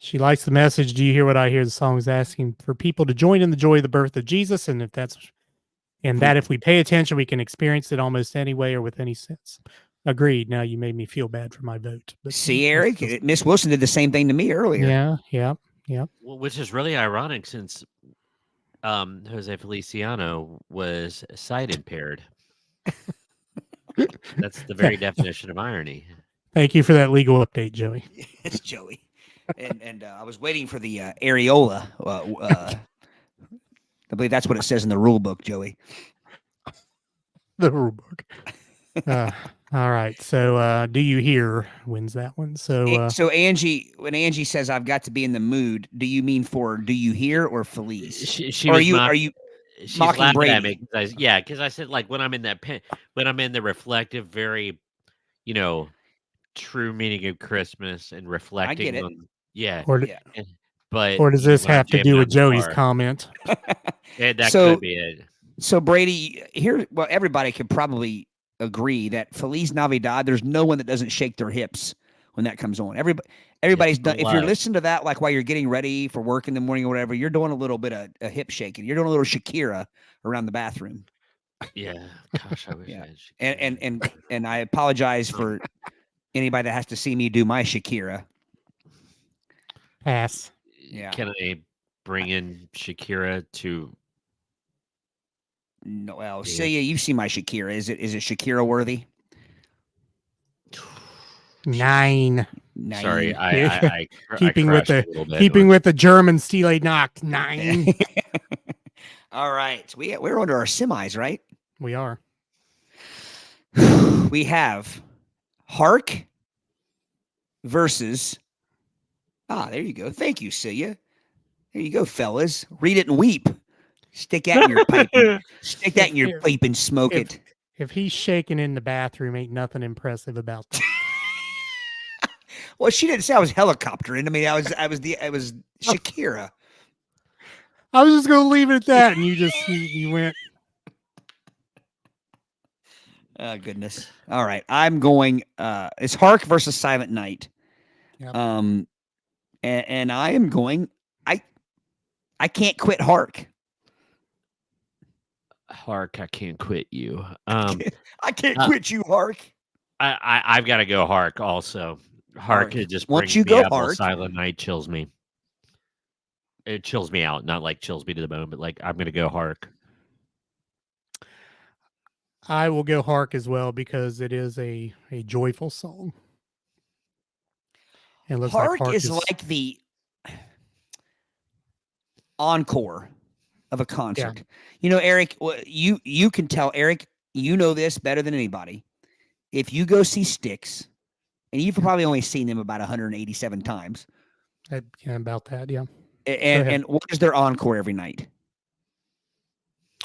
She likes the message. Do you hear what I hear? The song is asking for people to join in the joy of the birth of Jesus, and if we pay attention, we can experience it almost any way or with any sense. Agreed. Now you made me feel bad for my vote. But see, Aric, Miss Wilson did the same thing to me earlier. Yeah. Well, which is really ironic since Jose Feliciano was sight impaired. That's the very definition of irony. Thank you for that legal update, Joey. It's Joey. And I was waiting for the areola. I believe that's what it says in the rule book, Joey. The rule book. All right. So Do You Hear wins that one. So Angie, when Angie says I've got to be in the mood, do you mean for Do You Hear or Feliz? She's mocking Brady? Because I said when I'm in the reflective, very, true meaning of Christmas and reflecting. I get it. Or does this have to do with Joey's comment? That could be it. So Brady, everybody could probably agree that Feliz Navidad, there's no one that doesn't shake their hips when that comes on. Everybody's done. If you're listening to that, while you're getting ready for work in the morning or whatever, you're doing a little bit of a hip shaking. You're doing a little Shakira around the bathroom. Yeah. Gosh, I wish I had Shakira. And I apologize for anybody that has to see me do my Shakira. Pass. Yeah. Can I bring in Shakira to? No, well, Celia, you see my Shakira. Is it Shakira worthy? 9. Sorry, I keeping with the German Stile Nacht 9. All right, we're under our semis, right? We are. We have Hark versus. There you go. Thank you, Celia. There you go, fellas. Read it and weep. Stick that in your pipe. Stick that in your pipe and smoke it. If he's shaking in the bathroom, ain't nothing impressive about that. Well, she didn't say I was helicoptering. I mean, I was Shakira. I was just gonna leave it at that, and you went. Oh goodness. All right. I'm going it's Hark versus Silent Night. Yep. And I am going I can't quit Hark. Hark, I can't quit you. I can't quit you, Hark. I've got to go Hark also. Hark, it just Once brings you me go up. While Hark, Silent Night chills me. It chills me out, not like chills me to the bone, but like I'm gonna go Hark. I will go Hark as well because it is a joyful song. And it looks Hark, like is like the encore of a concert. You know, Aric, you can tell, Aric, you know this better than anybody. If you go see Styx, and you've probably only seen them about 187 times. About that, yeah. And what is their encore every night?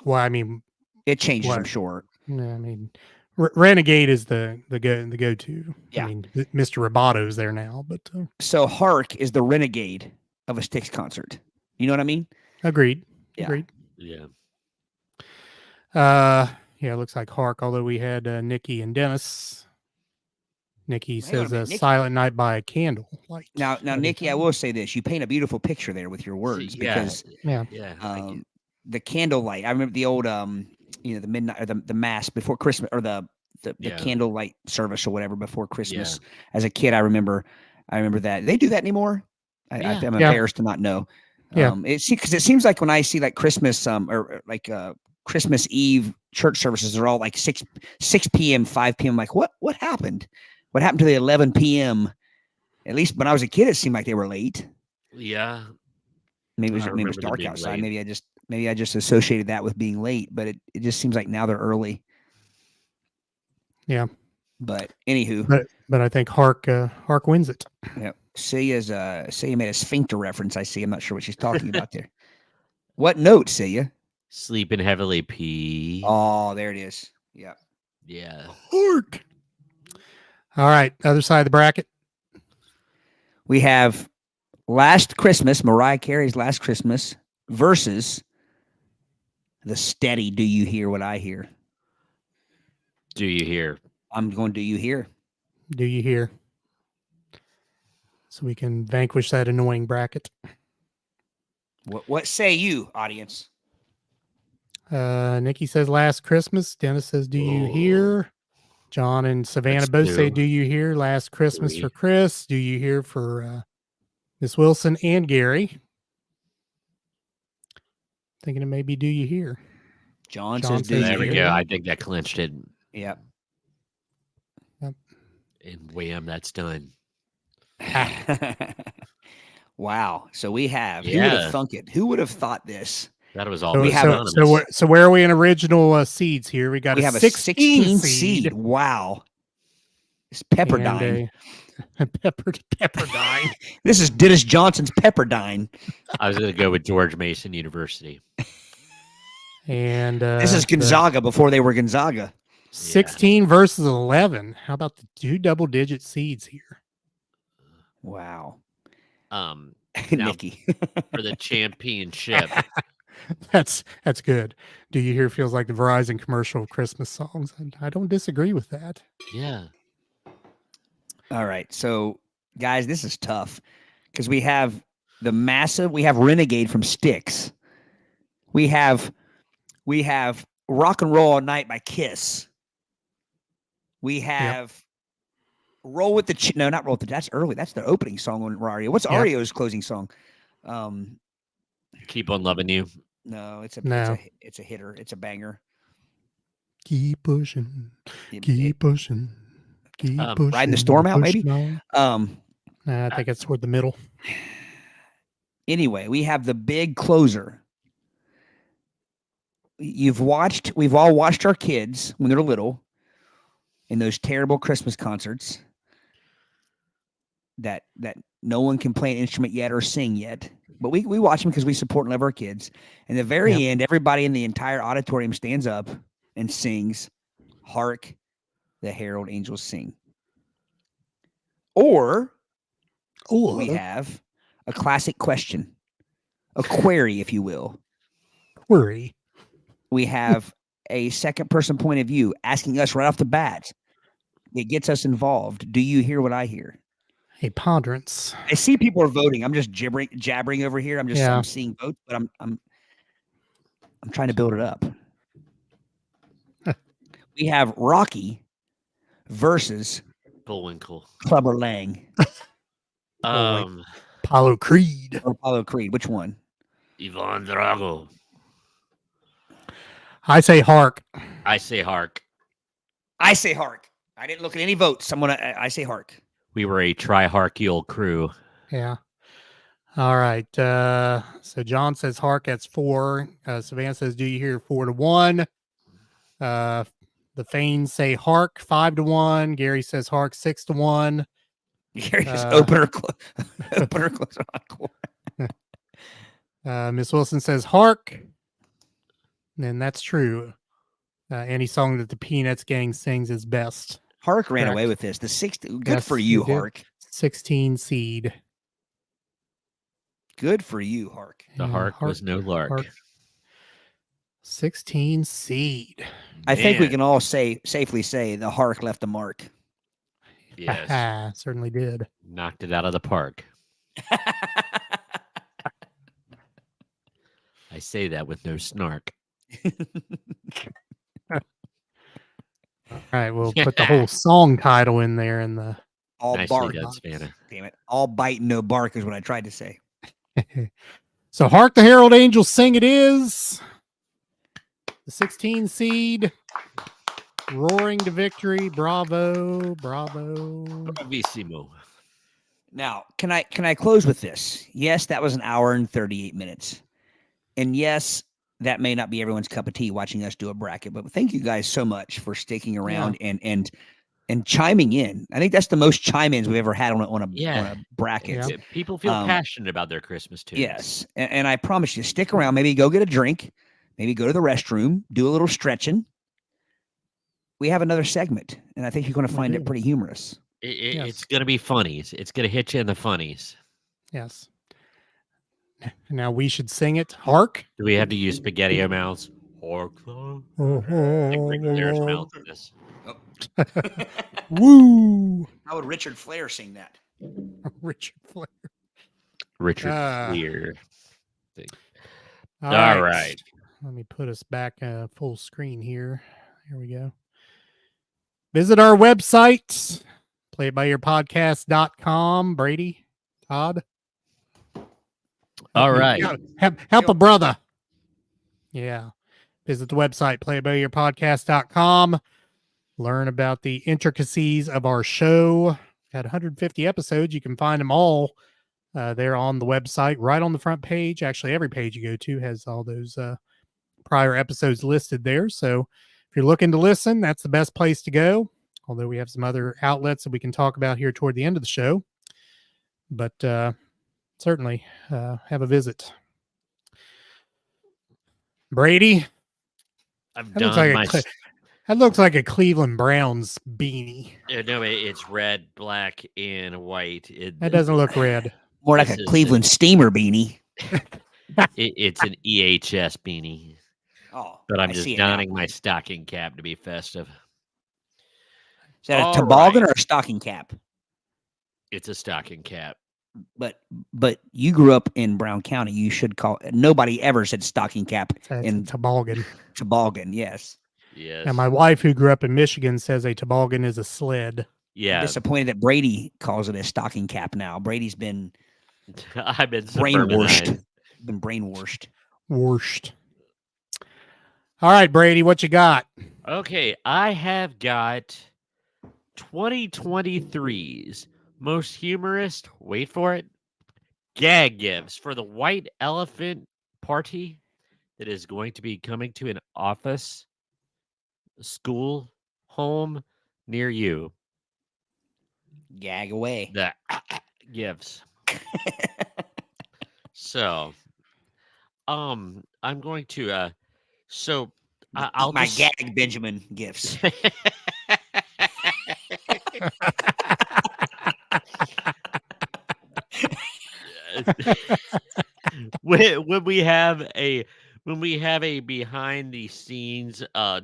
Well, I mean, it changes, I'm sure. Yeah, I mean, Renegade is the go to. Yeah. I mean, Mr. Robato's there now, but so Hark is the Renegade of a Styx concert. You know what I mean? Agreed. Yeah. Agreed. Yeah. Yeah, it looks like Hark, although we had Nikki and Dennis. Nikki says Nikki. Silent Night by a candle light. Now, Nikki, I will say this. You paint a beautiful picture there with your words because the candlelight. I remember the old the midnight or the mass before Christmas or the candlelight service or whatever before Christmas. As a kid, I remember that. They do that anymore? I'm embarrassed to not know. Because it seems like when I see like Christmas or like Christmas Eve church services are all like 6 p.m., 5 p.m. Like what happened? What happened to the 11 p.m.? At least when I was a kid, it seemed like they were late. Yeah. Maybe it was dark outside. Late. Maybe I just associated that with being late, but it just seems like now they're early. Yeah. But anywho. But I think Hark wins it. Yeah. Celia made a sphincter reference, I see. I'm not sure what she's talking about there. What note, Celia? Sleeping heavily, P. Oh, there it is. Yeah. Yeah. Hark. All right. Other side of the bracket. We have Last Christmas, Mariah Carey's Last Christmas versus the steady Do You Hear What I Hear? Do you hear? I'm going Do You Hear? Do you hear? So we can vanquish that annoying bracket. What say you, audience? Nikki says Last Christmas. Dennis says Do You Hear? John and Savannah both say Do You Hear? Last Christmas for Chris. Do You Hear for Miss Wilson and Gary? Thinking it may be Do You Hear? John says Do You Hear? There we go. I think that clinched it. Yep. And wham, that's done. Wow. So we have. Who would have thunk it? Who would have thought this? That was all. So where are we in original seeds here? We got a 16 seed. Wow. It's Pepperdine. Pepperdine. This is Dennis Johnson's Pepperdine. I was going to go with George Mason University. And this is Gonzaga before they were Gonzaga. 16 versus 11. How about the 2 double-digit seeds here? Wow. Nikki for the championship. That's good. Do You Hear feels like the Verizon commercial Christmas songs. I don't disagree with that. Yeah. All right. So, guys, this is tough because we have Renegade from Styx. We have Rock and Roll All Night by Kiss. We have Roll with the not Roll with the that's early. That's the opening song on REO. What's REO's closing song? Keep on Loving You. No, it's a hitter. It's a banger. Keep pushing. Keep pushing. Keep pushing. Riding the Storm Out, maybe? I think it's toward the middle. Anyway, we have the big closer. We've all watched our kids when they're little in those terrible Christmas concerts that no one can play an instrument yet or sing yet. But we watch them because we support and love our kids. And at the very end, everybody in the entire auditorium stands up and sings, Hark the Herald Angels Sing. Or We have a classic question, a query, if you will. Query. We have a second person point of view asking us right off the bat. It gets us involved. Do you hear what I hear? A ponderance. I see people are voting. I'm just jabbering over here. I'm seeing votes, but I'm trying to build it up. We have Rocky versus Bullwinkle. Clubber Lang. Apollo Creed. Or Apollo Creed. Which one? Ivan Drago. I say Hark. I say Hark. I say Hark. I didn't look at any votes. I say Hark. We were a triharchial crew. Yeah. All right. So John says Hark. That's 4. Savannah says, do you hear 4-1? The Fanes say Hark 5-1. Gary says Hark 6-1. Gary just open or close encore. Miss Wilson says Hark. And that's true. Any song that the Peanuts gang sings is best. Hark ran Correct. away with this. The 6th. Good for you, Hark. 16 seed. Good for you, Hark. The Hark was no lark. Hark. 16 seed. I think we can all safely say the Hark left a mark. Yes. Certainly did. Knocked it out of the park. I say that with no snark. All right, we'll put the whole song title in there in the all Nicely bark. done, Savannah. Damn it. All bite, no bark is what I tried to say. So Hark the Herald Angels sing it is. The 16 seed. Roaring to victory. Bravo. Bravo. Bravissimo. Now, can I close with this? Yes, that was an hour and 38 minutes. And yes, that may not be everyone's cup of tea watching us do a bracket, but thank you guys so much for sticking around and chiming in. I think that's the most chime-ins we've ever had on a bracket. Yeah. People feel passionate about their Christmas tunes. Yes, and I promise you, stick around. Maybe go get a drink. Maybe go to the restroom. Do a little stretching. We have another segment, and I think you're going to find it pretty humorous. It's going to be funnies. It's going to hit you in the funnies. Yes. Now we should sing it. Hark. Do we have to use spaghetti mouths? Hark. There's mouth in this. Woo. How would Richard Flair sing that? Richard Flair. Richard Flair. All right. Let me put us back full screen here. Here we go. Visit our website, playitbyyourpodcast.com. Brady, Todd. All right. Help a brother. Yeah. Visit the website, playitbyyourpodcast.com. Learn about the intricacies of our show. We've had 150 episodes. You can find them all there on the website, right on the front page. Actually, every page you go to has all those prior episodes listed there. So if you're looking to listen, that's the best place to go. Although we have some other outlets that we can talk about here toward the end of the show. But certainly have a visit. Brady. That looks like a Cleveland Browns beanie. No, it's red, black, and white. That doesn't look red. More like a Cleveland Steamer beanie. It's an EHS beanie. Oh, but I'm just donning my stocking cap to be festive. Is that a toboggan or a stocking cap? It's a stocking cap. But you grew up in Brown County. You should call. Nobody ever said stocking cap in toboggan. Toboggan, yes. Yes. And my wife, who grew up in Michigan, says a toboggan is a sled. Yeah. I'm disappointed that Brady calls it a stocking cap now. Brady's been. I've been brainwashed. Been brainwashed. Washed. All right, Brady, what you got? Okay, I have got 2023's most humorous, wait for it, gag gifts for the White Elephant Party that is going to be coming to an office, school, home near you. Gag away. The gifts. So, I'm going to, I'll my gag Benjamin gifts. when we have a behind the scenes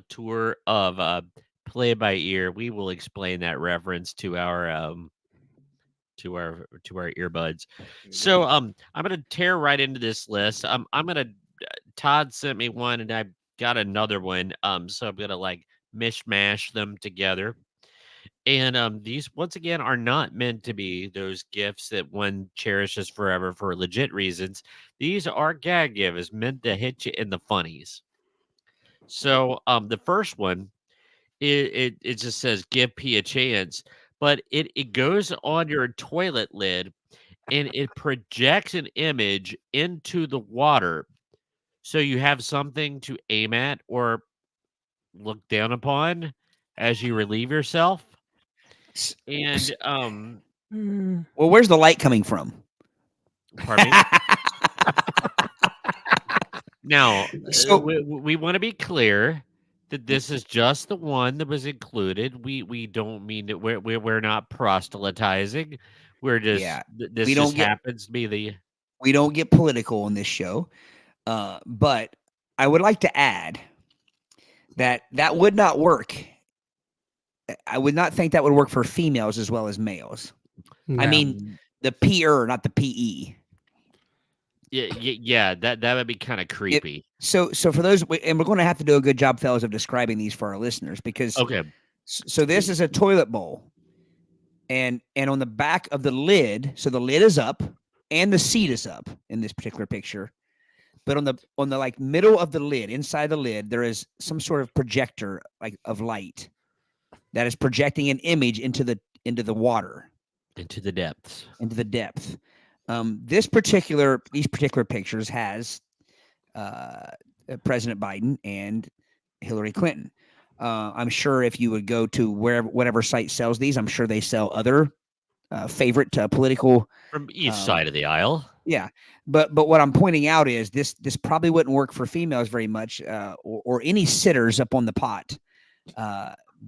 tour of Play by Ear, we will explain that reference to our earbuds. So I'm gonna tear right into this list. I'm gonna Todd sent me one and I got another one. So I'm gonna like mishmash them together. And these once again are not meant to be those gifts that one cherishes forever for legit reasons. These are gag gifts meant to hit you in the funnies. So the first one it just says give P a chance, but it goes on your toilet lid and it projects an image into the water. So you have something to aim at or look down upon as you relieve yourself. And Well, where's the light coming from? pardon me. Now, So we want to be clear that this is just the one that was included. We don't mean that we're not proselytizing. We're just yeah, this we don't just get happens to be the we don't get political on this show, but I would like to add that would not work. I would not think that would work for females as well as males. I No. mean, the PE, not the PE. yeah, that would be kind of creepy. So for those, and we're going to have to do a good job, fellas, of describing these for our listeners because. Okay. So this is a toilet bowl, and on the back of the lid, so the lid is up and the seat is up in this particular picture, but on the like middle of the lid, inside the lid, there is some sort of projector like of light that is projecting an image into the water, Into the depths. into the depth. These particular pictures has President Biden and Hillary Clinton. I'm sure if you would go to whatever site sells these, I'm sure they sell other favorite political From each side of the aisle. Yeah, but what I'm pointing out is this probably wouldn't work for females very much, or any sitters up on the pot,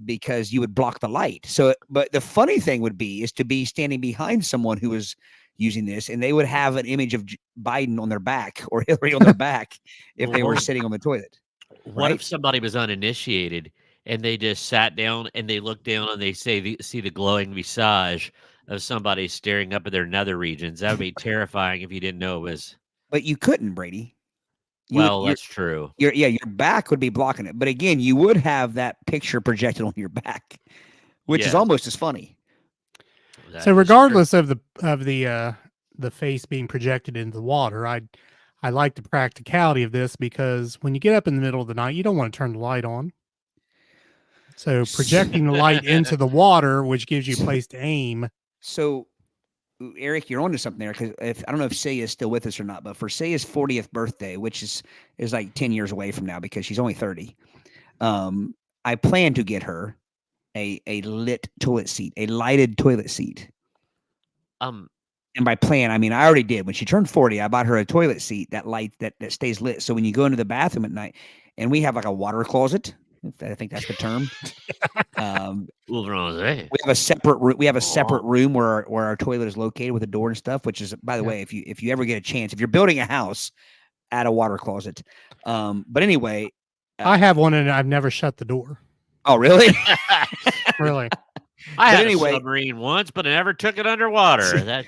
because you would block the light. So, but the funny thing would be is to be standing behind someone who is using this, and they would have an image of Biden on their back or Hillary on their back if they were sitting on the toilet. What if somebody was uninitiated and they just sat down and they look down and they see the glowing visage of somebody staring up at their nether regions? That would be terrifying if you didn't know it was. But you couldn't, Brady. That's true. Your back would be blocking it. But again, you would have that picture projected on your back, which is almost as funny. So regardless of the face being projected into the water, I like the practicality of this because when you get up in the middle of the night, you don't want to turn the light on. So projecting the light into the water, which gives you a place to aim. So, Aric, you're onto something there because I don't know if Say is still with us or not, but for Say's 40th birthday, which is like 10 years away from now because she's only 30, I plan to get her a lit toilet seat, a lighted toilet seat. And by plan, I mean I already did. When she turned 40, I bought her a toilet seat that light that stays lit. So when you go into the bathroom at night, and we have like a water closet, I think that's the term. We have a separate room. We have a separate room where our toilet is located with a door and stuff. Which is, by the way, if you ever get a chance, if you're building a house, add a water closet. But anyway, I have one and I've never shut the door. Oh, really? Really? I had a submarine once, but I never took it underwater.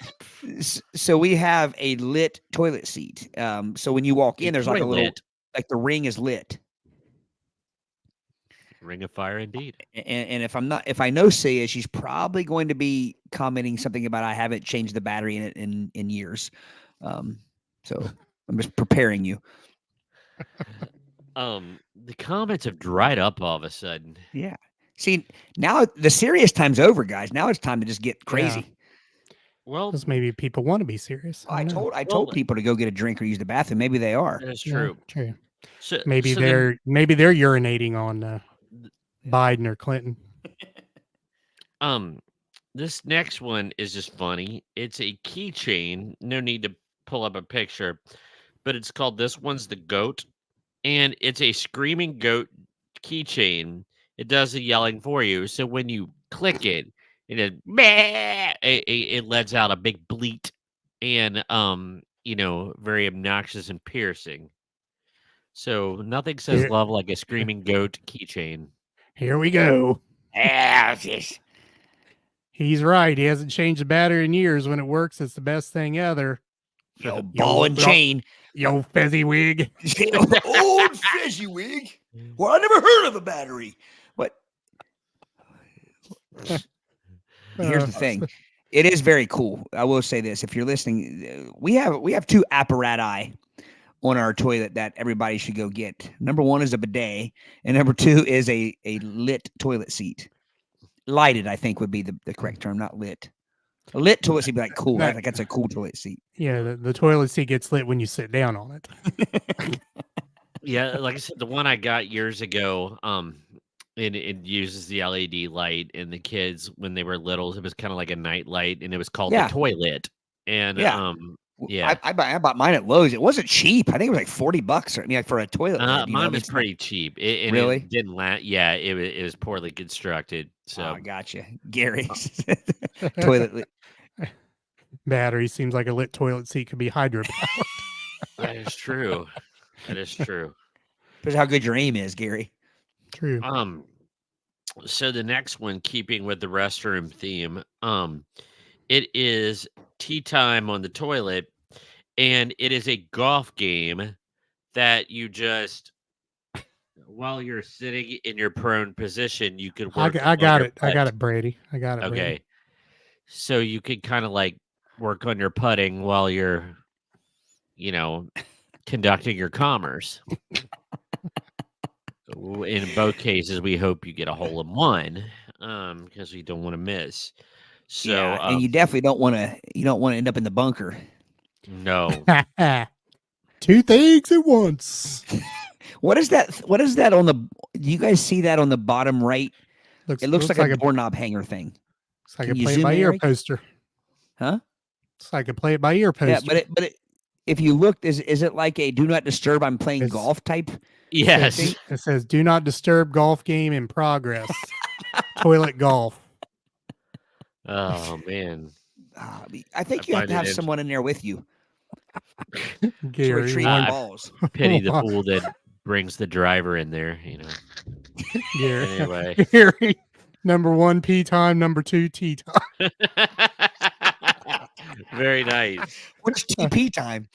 So we have a lit toilet seat. So when you walk in, there's like a little, like the ring is lit. Ring of fire, indeed. And if I know Sia, she's probably going to be commenting something about I haven't changed the battery in it in years. So I'm just preparing you. The comments have dried up all of a sudden. Yeah. See, now the serious time's over, guys. Now it's time to just get crazy. Yeah. Well, because maybe people want to be serious. I told people to go get a drink or use the bathroom. Maybe they are. That's true. Yeah, true. So, maybe they're urinating on Biden or Clinton. This next one is just funny. It's a keychain. No need to pull up a picture, but it's called This One's the Goat, and it's a screaming goat keychain. It does the yelling for you. So when you click it, it lets out a big bleat, and very obnoxious and piercing. So nothing says Here, love like a screaming goat keychain. here we go. Ah, yes. He's right. He hasn't changed the battery in years. When it works, it's the best thing ever. Yo, ball and chain. Yo, fezziwig. Old fezziwig. Well, I never heard of a battery. But here's the thing. It is very cool. I will say this. If you're listening, we have 2 apparati on our toilet that everybody should go get. Number 1 is a bidet, and number 2 is a lit toilet seat. Lighted, I think, would be the correct term, not lit. A lit toilet seat would be like cool, right? Like that's a cool toilet seat. Yeah, the toilet seat gets lit when you sit down on it. Yeah, like I said, the one I got years ago, it uses the LED light, and the kids, when they were little, it was kind of like a night light, and it was called the toilet. And yeah, I bought mine at Lowe's. It wasn't cheap. I think it was like $40. I mean, like for a toilet lid. Mine was pretty cheap. Really? It didn't last. Yeah, it was poorly constructed. So I gotcha, Gary. Toilet lid. Battery seems like a lit toilet seat could be hydropowered. That is true. That is true. Depends how good your aim is, Gary. True. So the next one, keeping with the restroom theme, it is tea time on the toilet, and it is a golf game that you just, while you're sitting in your prone position, you could work. I got it. I got it, Brady. I got it. Okay. Brady. So you could kind of like work on your putting while you're, conducting your commerce. In both cases, we hope you get a hole in one, because we don't want to miss. So, yeah, and you definitely don't want to. You don't want to end up in the bunker. No. 2 things at once. What is that? What is that on the? Do you guys see that on the bottom right? It looks like a doorknob hanger thing. It's like a play it by ear poster. Huh? It's like a play it by ear poster. Yeah, but if you look, is it like a do not disturb? I'm playing golf type. Yes. It says do not disturb golf game in progress. Toilet golf. Oh man. I think you have to have someone in there with you. Gary, retrieving balls. Pity the fool that brings the driver in there, Gary, Anyway. Gary, number 1 pee time, number 2 tea time. Very nice. What's TP time?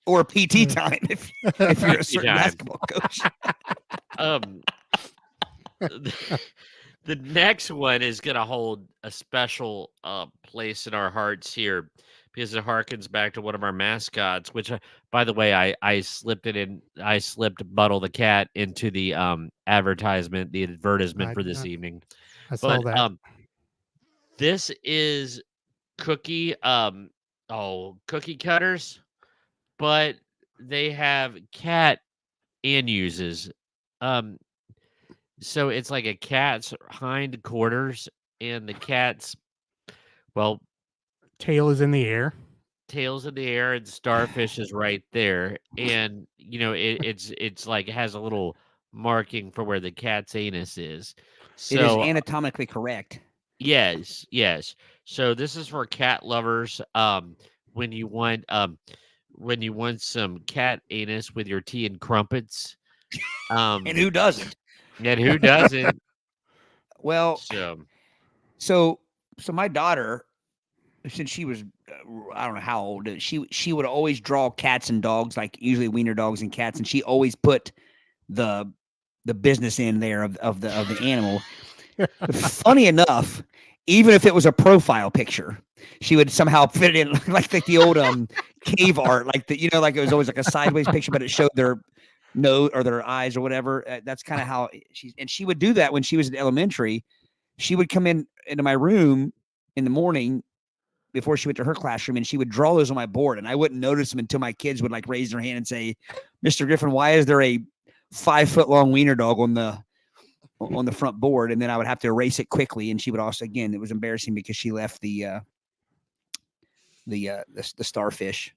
Or PT time if you're a certain basketball coach. The next one is going to hold a special place in our hearts here because it harkens back to one of our mascots, which, by the way, I slipped Buttle the cat into the advertisement, the advertisement for this evening. I saw that. This is cookie cutters, but they have cat anuses. So it's like a cat's hind quarters, and the cat's tail is in the air. Tail's in the air, and starfish is right there, and it's like it has a little marking for where the cat's anus is. So it is anatomically correct. Yes. So this is for cat lovers. When you want some cat anus with your tea and crumpets. And who doesn't? And who doesn't? Well, so my daughter, since she was, I don't know how old, she would always draw cats and dogs, like usually wiener dogs and cats, and she always put the business in there of the animal. Funny enough, even if it was a profile picture, she would somehow fit it in like the old cave art, like like it was always like a sideways picture, but it showed their nose or their eyes or whatever. That's kind of how she would do that when she was in elementary. She would come into my room in the morning before she went to her classroom, and she would draw those on my board, and I wouldn't notice them until my kids would like raise their hand and say, "Mr. Griffin, why is there a 5-foot-long wiener dog on the front board?" And then I would have to erase it quickly. And she would also, again, it was embarrassing because she left the starfish.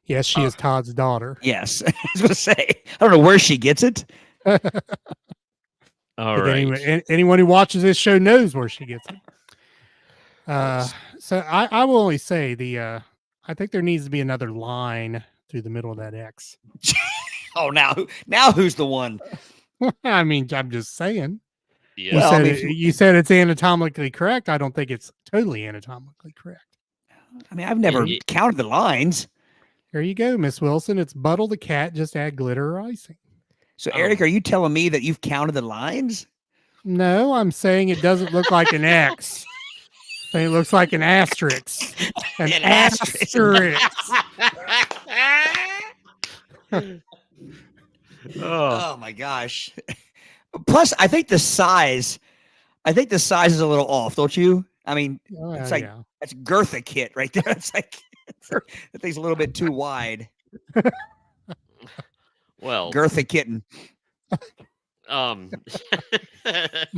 Yes, she is Todd's daughter. Yes. I was going to say, I don't know where she gets it. All right. Anyone who watches this show knows where she gets it. So I will only say I think there needs to be another line through the middle of that X. Oh, now who's the one? I mean, I'm just saying. Yeah. You Well, I said mean, you said it's anatomically correct. I don't think it's totally anatomically correct. I mean, I've never counted the lines. There you go, Miss Wilson. It's Buttle the cat. Just add glitter or icing. So, Aric, are you telling me that you've counted the lines? No, I'm saying it doesn't look like an X. It looks like an asterisk. An asterisk. Oh my gosh. Plus, I think the size is a little off, don't you? I mean, it's like that's Girtha kit right there. It's like that thing's a little bit too wide. Well, Girtha kitten.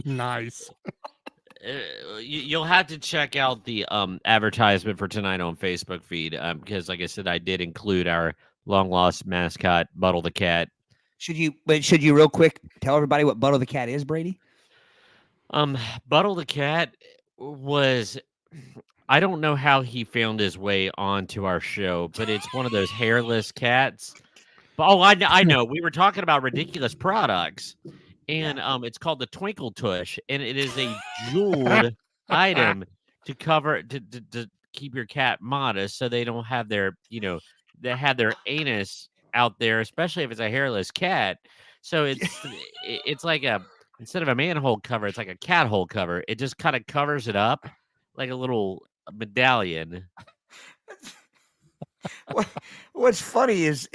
Nice. You'll have to check out the advertisement for tonight on Facebook feed because, like I said, I did include our long lost mascot, Buttle the cat. Should you real quick tell everybody what Buttle the cat is, Brady? Buttle the cat was, I don't know how he found his way onto our show, but it's one of those hairless cats. But I know. We were talking about ridiculous products, and it's called the Twinkle Tush, and it is a jeweled item to cover to keep your cat modest, so they don't have their they have their anus out there, especially if it's a hairless cat. So it's like instead of a manhole cover, it's like a cat hole cover. It just kind of covers it up like a little medallion. What's funny is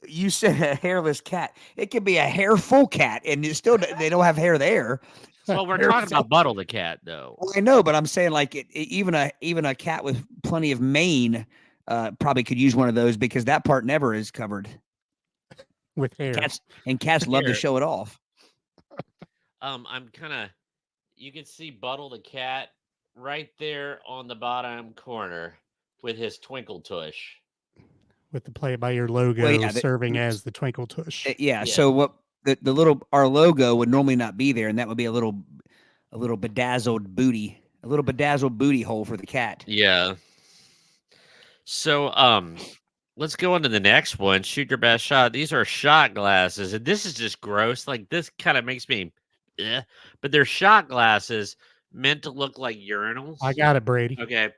you said a hairless cat. It could be a hairful cat, and it's still they don't have hair there. Well, we're talking about Buttle the cat, though. Well, I know, but I'm saying like even a cat with plenty of mane probably could use one of those because that part never is covered with hair. Cats love to show it off. I'm you can see Buttle the cat right there on the bottom corner with his Twinkle Tush. With the play-by-ear logo serving as the Twinkle Tush. Yeah. So what the little our logo would normally not be there, and that would be a little bedazzled booty hole for the cat. Yeah. So let's go on to the next one. Shoot your best shot. These are shot glasses, and this is just gross. Like this kind of makes me, but they're shot glasses meant to look like urinals. I got it, Brady. Okay.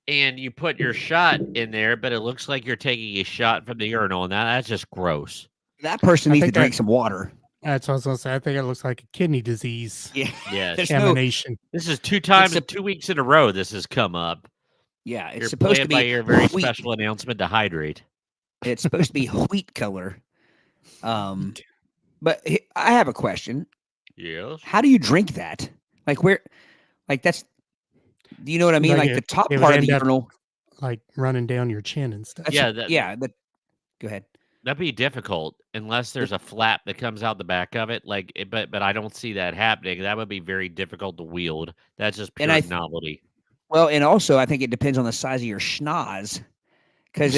And you put your shot in there, but it looks like you're taking a shot from the urinal, and that's just gross. That person needs to drink some water. That's what I was going to say. I think it looks like a kidney disease. Yeah. Contamination. This is 2 weeks in a row this has come up. Yeah, it's You're supposed to be your very special announcement to hydrate. It's supposed to be wheat color. But I have a question. Yes. How do you drink that? Like where? Like that's. Do you know what I mean? Like the top part of the urinal, like running down your chin and stuff. Go ahead. That'd be difficult unless there's a flap that comes out the back of it. But I don't see that happening. That would be very difficult to wield. That's just pure novelty. Well, and also I think it depends on the size of your schnoz, because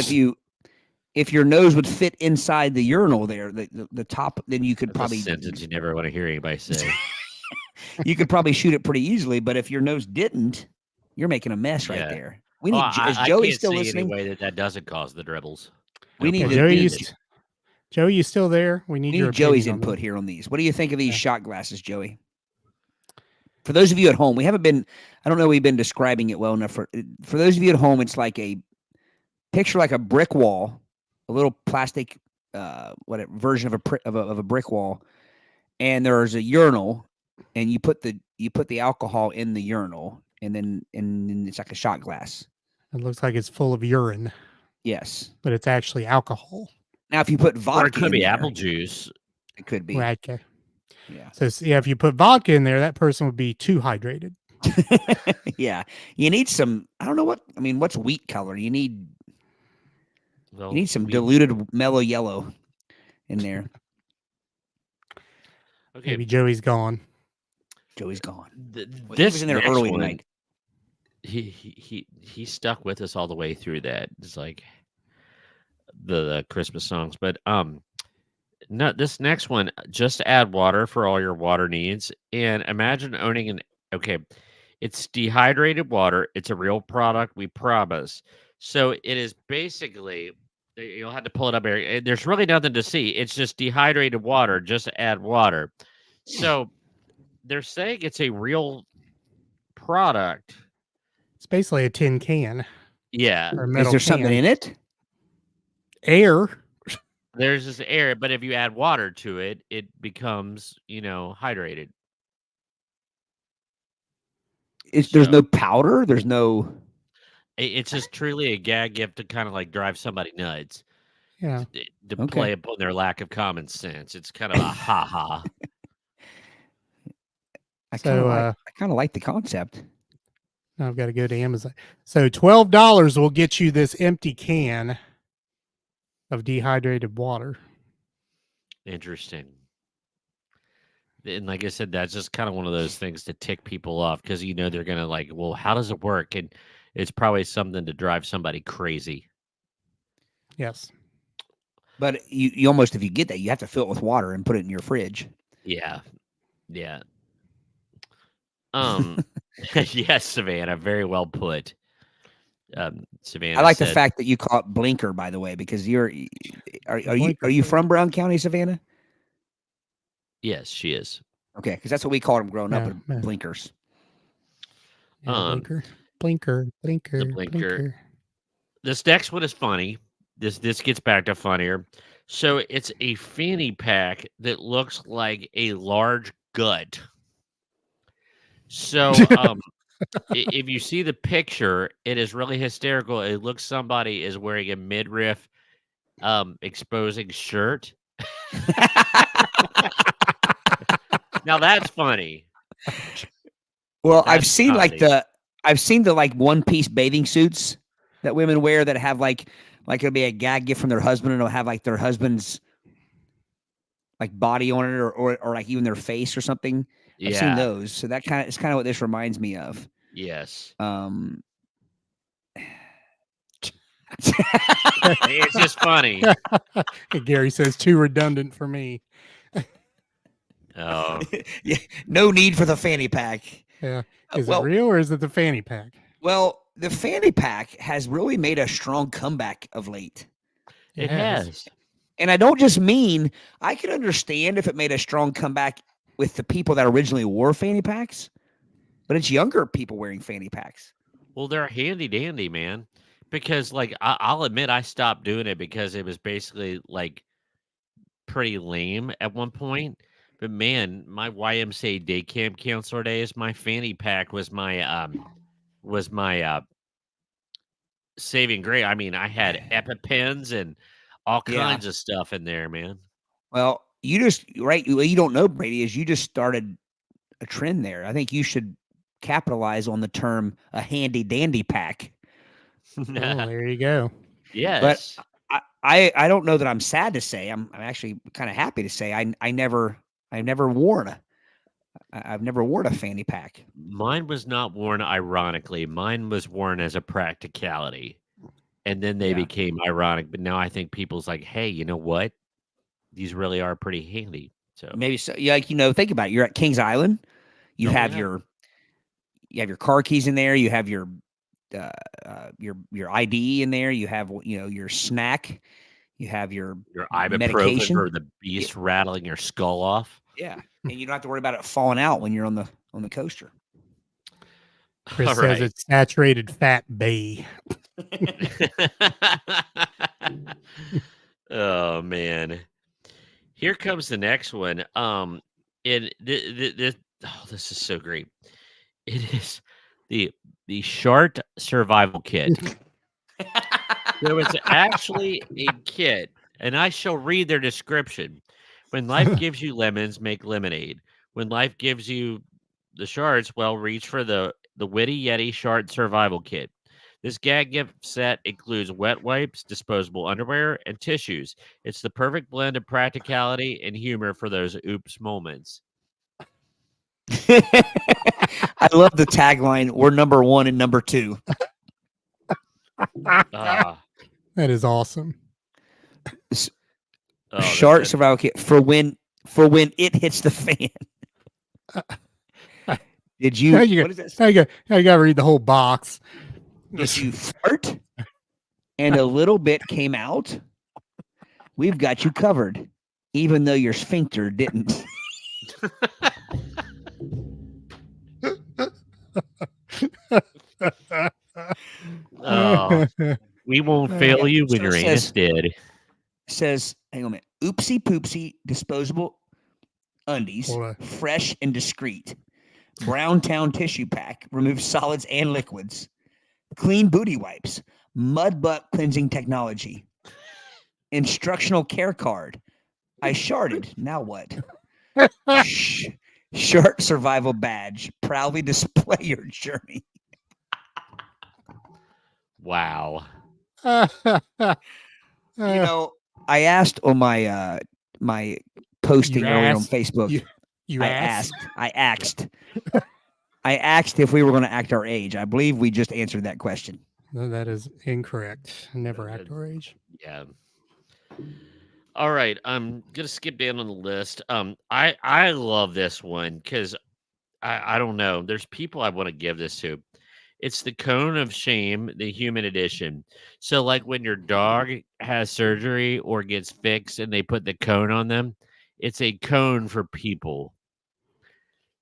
if your nose would fit inside the urinal there, the top, then you could probably a sentence you never want to hear anybody say. You could probably shoot it pretty easily, but if your nose didn't, you're making a mess right there. We need is Joey still listening? Any way that doesn't cause the dribbles. We need Joey, you still there? We need Joey's input here on these. What do you think of these shot glasses, Joey? For those of you at home, I don't know we've been describing it well enough. For those of you at home, it's like picture like a brick wall, a little plastic version of a brick wall, and there's a urinal, and you put the alcohol in the urinal, and then it's like a shot glass. It looks like it's full of urine. Yes, but it's actually alcohol. Now, if you put vodka, or it could be apple juice. It could be. Right, okay. Yeah. So if you put vodka in there, that person would be too hydrated. Yeah, you need some. I don't know what's wheat color? You need some diluted mellow yellow in there. Okay, maybe Joey's gone. Joey's gone. He was in there early tonight. He stuck with us all the way through that. It's like the Christmas songs, but no, this next one, just add water for all your water needs. And imagine owning It's dehydrated water. It's a real product, we promise. So it is basically, you'll have to pull it up here. There's really nothing to see. It's just dehydrated water. Just add water. So they're saying it's a real product. It's basically a tin can Yeah. or a Is metal there something can. in it? Air. There's this air, but if you add water to it, it becomes, hydrated. There's So no powder. There's no. it's just truly a gag gift to kind of like drive somebody nuts. Yeah. To Okay. play upon their lack of common sense. It's kind of a ha-ha. I kind of like the concept. Now I've got to go to Amazon. So $12 will get you this empty can of dehydrated water. Interesting. And like I said, that's just kind of one of those things to tick people off because they're gonna like, well, how does it work? And it's probably something to drive somebody crazy. Yes. But you almost, if you get that, you have to fill it with water and put it in your fridge. Yeah. Yeah. Yes, Savannah, very well put. Savannah, I like said, the fact that you call it blinker, by the way, because are Blinker you food. from Brown County, Savannah? yes, she is. Okay, because that's what we called them growing up, Yeah. blinkers. Yeah, blinker. Blinker. Blinker. The blinker. Blinker. This next one is funny. This gets back to funnier. So it's a fanny pack that looks like a large gut. So if you see the picture, it is really hysterical. It looks somebody is wearing a midriff exposing shirt. Now that's funny. Well, That's I've seen the like one piece bathing suits that women wear that have like it'll be a gag gift from their husband and it'll have like their husband's like body on it or like even their face or something. Yeah. I've seen those. So that it's kind of what this reminds me of. Yes. It's It's just funny. Gary says too redundant for me. Oh. Yeah, no need for the fanny pack. Yeah. Is well, it real or is it the fanny pack? Well, the fanny pack has really made a strong comeback of late. It has. And I don't just mean, I can understand if it made a strong comeback with the people that originally wore fanny packs, but it's younger people wearing fanny packs. Well, they're handy dandy, man. Because like I'll admit I stopped doing it because it was basically like pretty lame at one point. But man, my YMCA day camp counselor days, my fanny pack was my saving grace. I mean, I had EpiPens and all kinds of stuff in there, man. Well, what you don't know, Brady, is you just started a trend there. I think you should capitalize on the term a handy dandy pack. Oh, there you go. Yes. But I don't know that I'm sad to say. I'm actually kind of happy to say I've never worn a fanny pack. Mine was not worn ironically. Mine was worn as a practicality. And then they became ironic. But now I think people's like, hey, you know what? These really are pretty handy. So maybe so. Yeah, like think about it. You're at Kings Island. You have your car keys in there. You have your ID in there. You have your snack. You have your ibuprofen medication for the beast rattling your skull off. Yeah, and you don't have to worry about it falling out when you're on the coaster. Chris says it's saturated fat bay. Oh man, here comes the next one. And this is so great. It is the Shart Survival Kit. There was actually a kit, and I shall read their description. When life gives you lemons, make lemonade. When life gives you the shards, well, reach for the Witty Yeti Shart Survival Kit. This gag gift set includes wet wipes, disposable underwear, and tissues. It's the perfect blend of practicality and humor for those oops moments. I love the tagline, we're number 1 and number 2. That is awesome. Shart Survival Kit for when it hits the fan. Did you? What is that? You got to read the whole box. Did you fart? And a little bit came out? We've got you covered, even though your sphincter didn't. Oh, we won't fail you when your anus did. Says, hang on a minute. Oopsie poopsie disposable undies, fresh and discreet. Brown Town tissue pack, removes solids and liquids. Clean booty wipes, mud butt cleansing technology. Instructional care card. I sharted. Now what? Short survival badge. Proudly display your journey. Wow. You know, I asked on my my posting earlier on Facebook. I asked if we were going to act our age. I believe we just answered that question. No, that is incorrect. Never act our age. Yeah. All right, I'm gonna skip down on the list. I love this one because I don't know. There's people I want to give this to. It's the cone of shame, the human edition. So, like when your dog has surgery or gets fixed and they put the cone on them, it's a cone for people.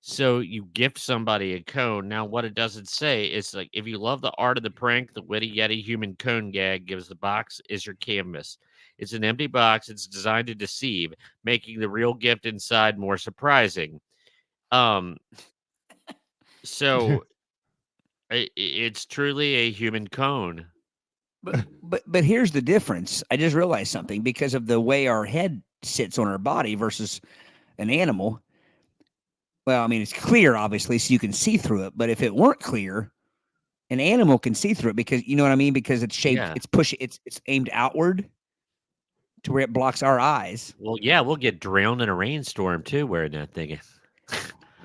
So you gift somebody a cone. Now, what it doesn't say is like if you love the art of the prank, the witty yeti human cone gag gives the box is your canvas. It's an empty box. It's designed to deceive, making the real gift inside more surprising. So it's truly a human cone. But here's the difference. I just realized something because of the way our head sits on our body versus an animal. Well, I mean, it's clear, obviously, so you can see through it. But if it weren't clear, an animal can see through it because you know what I mean. Because it's shaped, it's aimed outward to where it blocks our eyes. Well, yeah, we'll get drowned in a rainstorm too wearing that thing.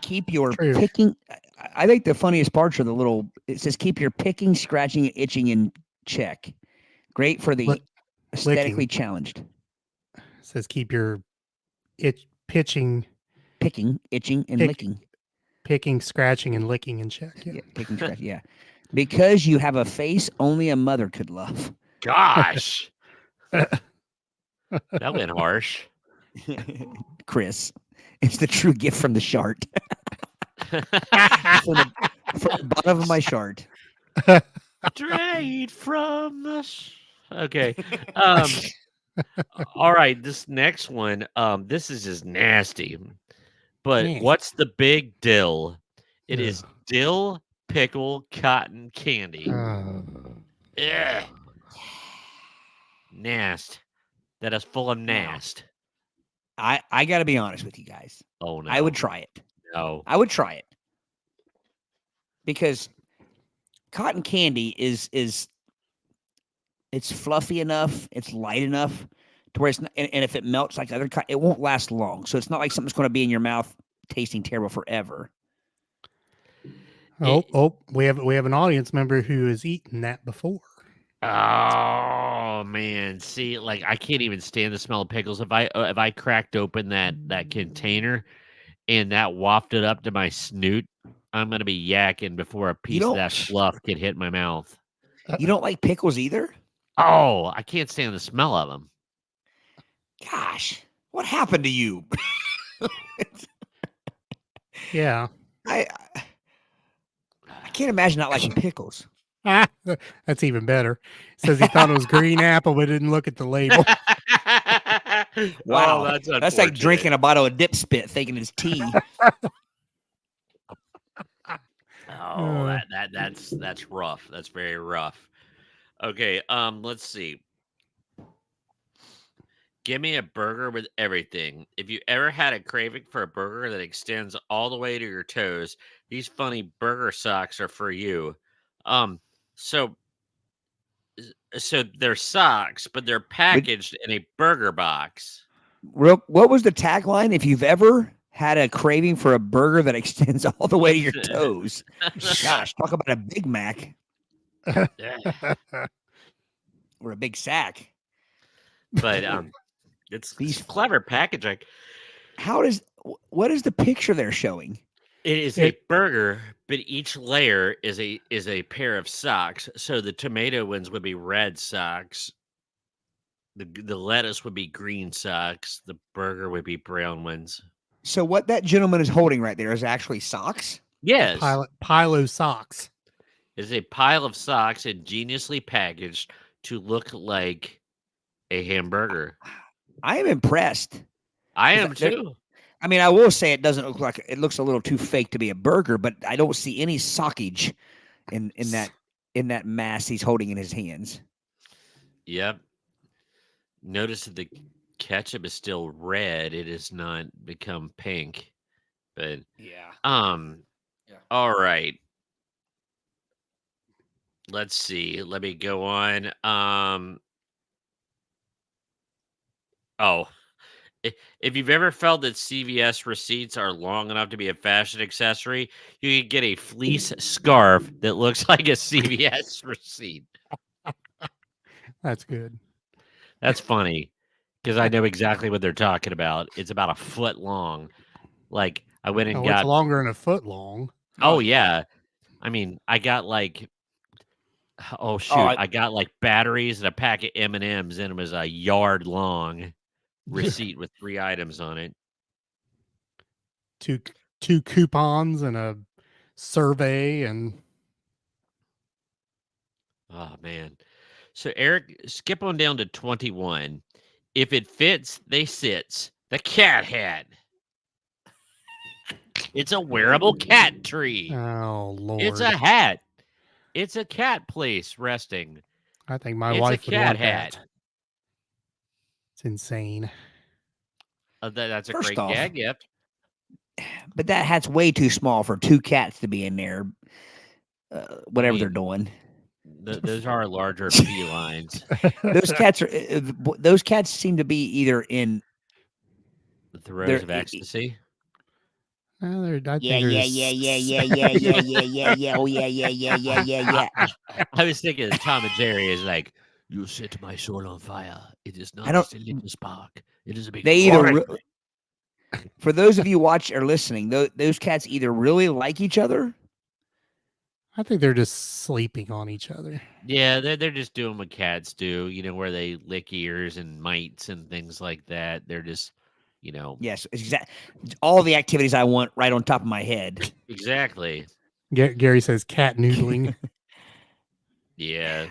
Keep your picking. I think the funniest parts are the little. It says keep your picking, scratching, and itching in check. Great for the aesthetically challenged. It says keep your picking, itching, and licking. Picking, scratching, and licking in check. Yeah, picking, scratching. Yeah, because you have a face only a mother could love. Gosh, that went harsh. Chris, it's the true gift from the shart. from the bottom of my shart. Straight from the. Okay. All right. This next one. This is just nasty. But what's the big dill? It is dill pickle cotton candy. Yeah. Nast. That is full of nast. I got to be honest with you guys. Oh no. I would try it. No. I would try it. Because cotton candy is it's fluffy enough, it's light enough to where it's not, and if it melts like other it won't last long. So it's not like something's going to be in your mouth tasting terrible forever. We have an audience member who has eaten that before. Oh man, see, like I can't even stand the smell of pickles. If I cracked open that container and that wafted up to my snoot, I'm gonna be yakking before a piece of that fluff could hit my mouth. You don't like pickles either? Oh, I can't stand the smell of them. Gosh, what happened to you? Yeah, I can't imagine not liking pickles. That's even better. It says he thought it was green apple, but didn't look at the label. Wow, that's like drinking a bottle of dip spit, thinking it's tea. Oh, that's rough. That's very rough. Okay, let's see. Give me a burger with everything. If you ever had a craving for a burger that extends all the way to your toes, these funny burger socks are for you. So they're socks, but they're packaged in a burger box. What was the tagline? If you've ever had a craving for a burger that extends all the way to your toes. Gosh, talk about a Big Mac. Or a big sack. But it's clever packaging. What is the picture they're showing? It is a burger, but each layer is a pair of socks. So the tomato ones would be red socks. The lettuce would be green socks. The burger would be brown ones. So what that gentleman is holding right there is actually socks? Yes. Pile of socks. It's a pile of socks ingeniously packaged to look like a hamburger. I am impressed. I am too. I mean, I will say it doesn't look like it looks a little too fake to be a burger, but I don't see any sockage in that mass he's holding in his hands. Yep. Notice that the ketchup is still red. It has not become pink. But yeah. All right. Let's see. Let me go on. If you've ever felt that CVS receipts are long enough to be a fashion accessory, you can get a fleece scarf that looks like a CVS receipt. That's good. That's funny because I know exactly what they're talking about. It's about a foot long. Like I went and got it's longer than a foot long. Oh yeah. I mean, I got like I got like batteries and a pack of M&Ms, and it was a yard long receipt with 3 items on it. Two coupons and a survey and Oh man. So Aric, skip on down to 21. If it fits, they sits. The cat hat. It's a wearable cat tree. Oh Lord. It's a hat. It's a cat place resting. I think my wife would want hat. that. It's insane. That's a First great off, gag gift. But that hat's way too small for 2 cats to be in there. Whatever they're doing. Those are larger felines. Those cats seem to be either in the throes of ecstasy. Yeah. Oh yeah. I was thinking Tom and Jerry is like, you set my soul on fire. It is not just a little spark. It is a big. For those of you watching or listening, those cats either really like each other. I think they're just sleeping on each other. Yeah, they're just doing what cats do, where they lick ears and mites and things like that. They're just, Yes, exactly. All the activities I want right on top of my head. Exactly. Gary says cat noodling. Yeah.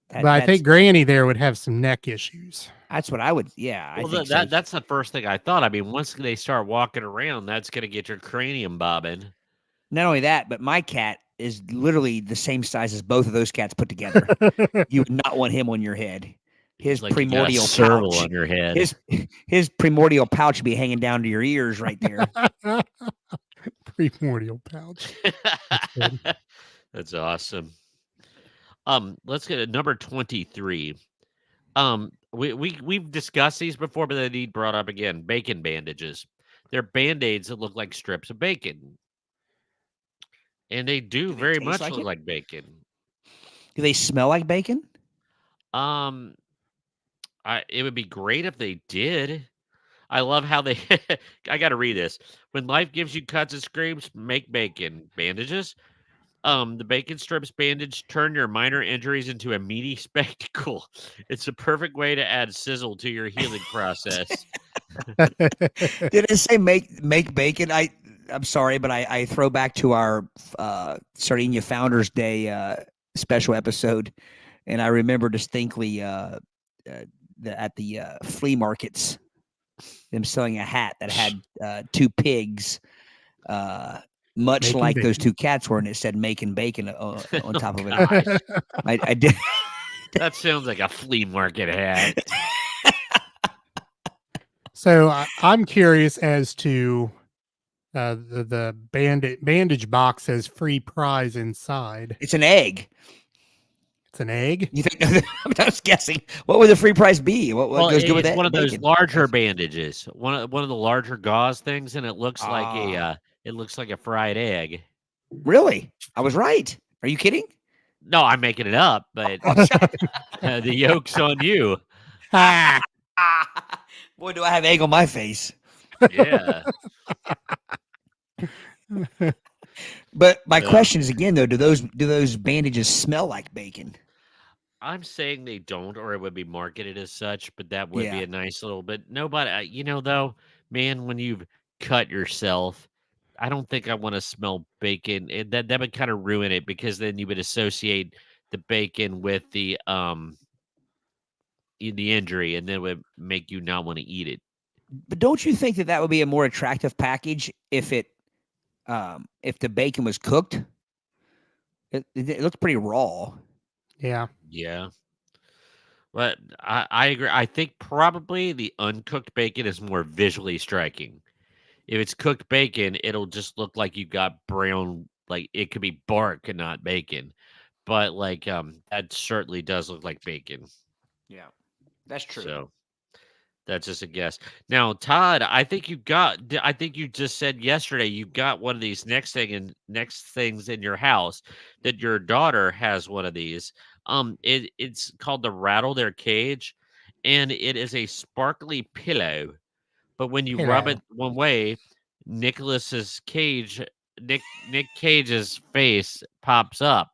But I think Granny there would have some neck issues. That's what I would. Yeah, well, I think that's the first thing I thought. I mean, once they start walking around, that's going to get your cranium bobbing. Not only that, but my cat is literally the same size as both of those cats put together. You would not want him on your head. His like primordial pouch on your head. His primordial pouch would be hanging down to your ears right there. Primordial pouch. That's awesome. Let's get number 23. We've discussed these before, but they need brought up again. Bacon bandages. They're Band-Aids that look like strips of bacon. And they do very much look like bacon. Do they smell like bacon? It would be great if they did. I love how they I gotta read this. When life gives you cuts and scrapes, make bacon. Bandages. The bacon strips bandage turn your minor injuries into a meaty spectacle. It's a perfect way to add sizzle to your healing process. Did it say make bacon? I'm sorry, but I throw back to our Sardinia Founders Day special episode, and I remember distinctly at the flea markets, them selling a hat that had 2 pigs, much making like bacon. those 2 cats were, and it said "making bacon" on top of it. I did. That sounds like a flea market hat. So I'm curious as to the bandage box says free prize inside. It's an egg. It's an egg? You think? I'm just guessing. What would the free prize be? What goes good with that? It's one of those larger bandages. One of the larger gauze things, and it looks like a fried egg. Really? I was right. Are you kidding? No, I'm making it up, but the yolk's on you. Boy, do I have egg on my face. Yeah. But my Yeah. question is again though, do those bandages smell like bacon? I'm saying they don't, or it would be marketed as such, but that would be Yeah. a nice little bit. Nobody, though, man, when you've cut yourself, I don't think I want to smell bacon. That would kind of ruin it because then you would associate the bacon with the injury, and then it would make you not want to eat it. But don't you think that would be a more attractive package if if the bacon was cooked? It looks pretty raw. Yeah. Yeah. But I agree. I think probably the uncooked bacon is more visually striking. If it's cooked bacon, it'll just look like you got brown, like it could be bark and not bacon. But that certainly does look like bacon. Yeah, that's true. So that's just a guess. Now, Todd, I think you just said yesterday you got one of these next things in your house that your daughter has one of these. It's called the Rattle Their Cage, and it is a sparkly pillow. But when you rub Pillow. it one way, Nicholas's cage, Nick Cage's face pops up.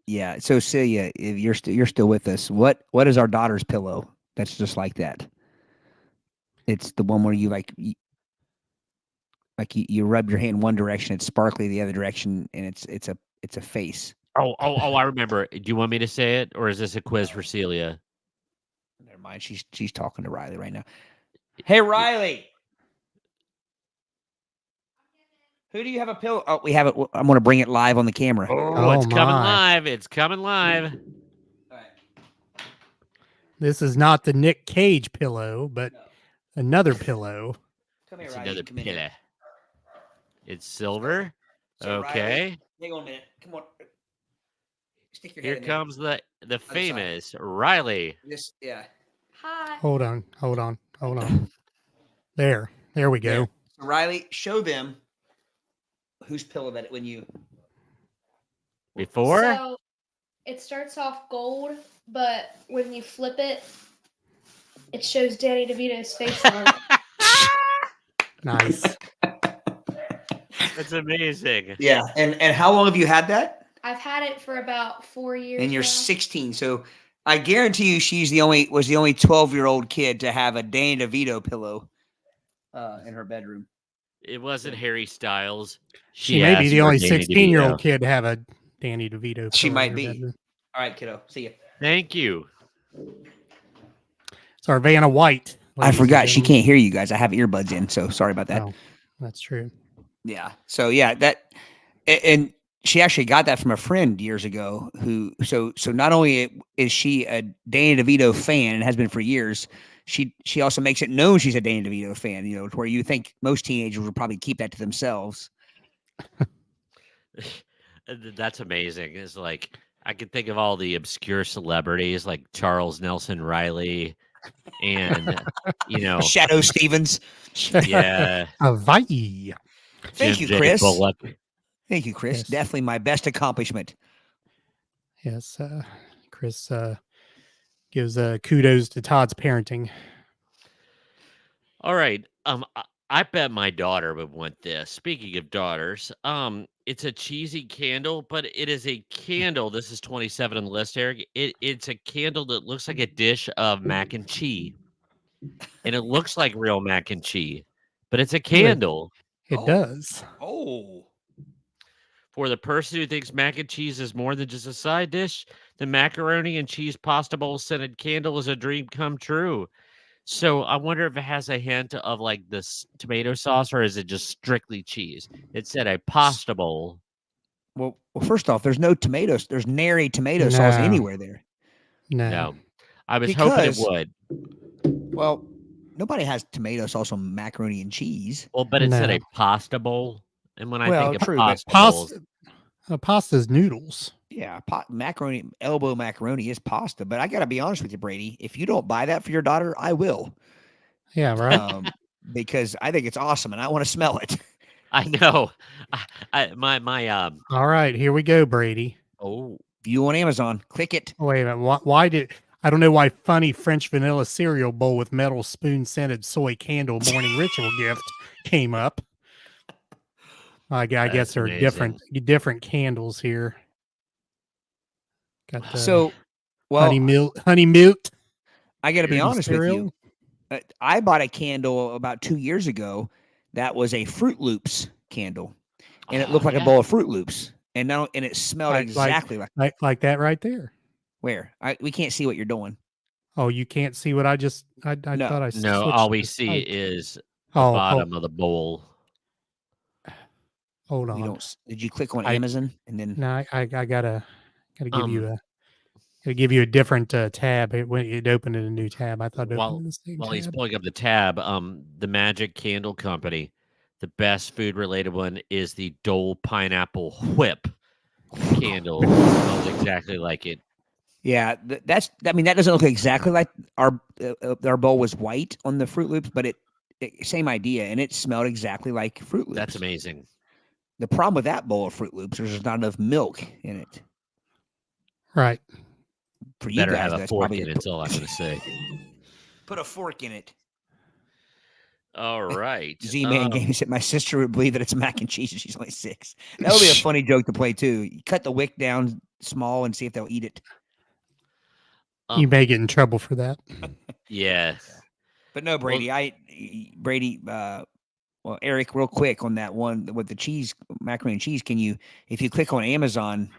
Yeah. So Celia, if you're still with us, what is our daughter's pillow? That's just like that. It's the one where you you rub your hand one direction, it's sparkly the other direction, and it's a face. Oh! I remember. Do you want me to say it, or is this a quiz for Celia? Never mind. She's talking to Riley right now. Hey Riley, who do you have a pillow? Oh, we have it. I'm going to bring it live on the camera. Oh, it's coming live! It's coming live. All right. This is not the Nick Cage pillow, but another pillow. Come here, It's Riley. another Come in pillow. here. It's silver. So, Okay. Riley, hang on a minute. Come on. Stick your Here head in comes the side. famous Riley. This, yeah. Hi. Hold on. There we go. There. So, Riley, show them whose pillow that when you. Before? So it starts off gold, but when you flip it, it shows Danny DeVito's face on it. Nice. That's amazing. Yeah. And how long have you had that? I've had it for about 4 years. And you're now. 16. So I guarantee you she's the only 12-year-old kid to have a Danny DeVito pillow in her bedroom. It wasn't Harry Styles. She may be asked the for only Danny 16-year-old DeVito. kid to have a Danny DeVito. She pillow in might her be. bedroom. All right, kiddo. See you. Thank you. It's our Vanna White. I forgot she can't hear you guys. I have earbuds in, so sorry about that. Oh, that's true. Yeah. So yeah, and she actually got that from a friend years ago so not only is she a Danny DeVito fan and has been for years, she also makes it known she's a Danny DeVito fan, to where you think most teenagers would probably keep that to themselves. That's amazing. It's like I can think of all the obscure celebrities like Charles Nelson Riley and Shadow Stevens. Yeah. Hawaii. Thank you, Jim Chris. Bullock. Thank you, Chris. Yes. Definitely my best accomplishment. Yes, Chris gives kudos to Todd's parenting. All right. I bet my daughter would want this. Speaking of daughters, it's a cheesy candle, but it is a candle. This is 27 on the list, Eric. It's a candle that looks like a dish of mac and cheese. And it looks like real mac and cheese, but it's a candle. It does. Oh. For the person who thinks mac and cheese is more than just a side dish, the macaroni and cheese pasta bowl scented candle is a dream come true. So I wonder if it has a hint of like this tomato sauce, or is it just strictly cheese? It said a pasta bowl. Well, first off, there's no tomatoes. There's nary tomato sauce No. anywhere there. No. I was hoping it Because- would. Well, nobody has tomato sauce on macaroni and cheese. Well, but it said No. a pasta bowl. And when I Well, think of true, but pasta bowls, Pasta's noodles. Yeah, macaroni, elbow macaroni is pasta. But I got to be honest with you, Brady. If you don't buy that for your daughter, I will. Yeah, right. Because I think it's awesome and I want to smell it. I know. All right, here we go, Brady. Oh, View on Amazon. Click it. Wait a minute. Why did I don't know why funny French vanilla cereal bowl with metal spoon scented soy candle morning ritual gift came up. I guess That's there are amazing. different candles here. Got the So, honey well, milk. I got to be Fruity honest with cereal. you. I bought a candle about 2 years ago that was a Fruit Loops candle, and it Oh, looked like a yeah. bowl of Fruit Loops, and it smelled Like exactly like that right there. where we can't see what you're doing. Oh, you can't see what I No. thought I No, switched all we the see site. is the Oh, bottom of the bowl. hold We on. don't. Did you click on I- Amazon and then? No, I gotta give you Um, a different tab. It opened in a new tab. I thought it opened while in the same while he's tab. pulling up the tab, the Magic Candle Company, the best food related one is the Dole Pineapple Whip candle. It smells exactly like it. Yeah, that's. I mean, that doesn't look exactly like our bowl was white on the Fruit Loops, but it same idea, and it smelled exactly like Fruit Loops. That's amazing. The problem with that bowl of Fruit Loops is there's not enough milk in it. Right. For you Better guys, have a that's fork probably in it. That's all I'm going to say. put a fork in it. All right. Z-Man game said my sister would believe that it's mac and cheese and she's only 6. That would be a funny joke to play too. You cut the wick down small and see if they'll eat it. You may get in trouble for that. Yeah. But no, Brady, well, Aric, real quick on that one with the cheese, macaroni and cheese, if you click on Amazon,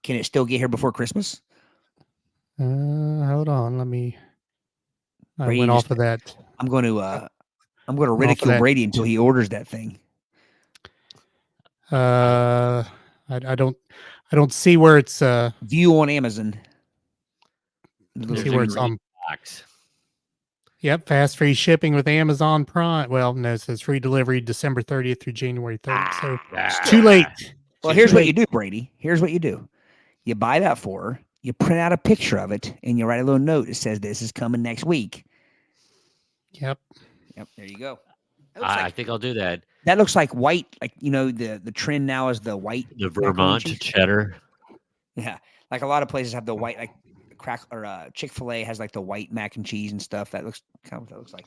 can it still get here before Christmas? Hold on. I Brady went off of that. I'm going to ridicule Brady until he orders that thing. I don't see where it's View on Amazon. see where it's on box. Yep, fast free shipping with Amazon Prime. Well, no, it says free delivery December 30th through January 30th. So it's too late. Well, here's what you do, Brady. Here's what you do. You buy that for her, you print out a picture of it, and you write a little note that says this is coming next week. Yep. There you go. I think I'll do that. That looks like white, like the trend now is the white. The Vermont cheddar. Yeah, like a lot of places have the white, like Chick-fil-A has like the white mac and cheese and stuff. That looks kind of what that looks like.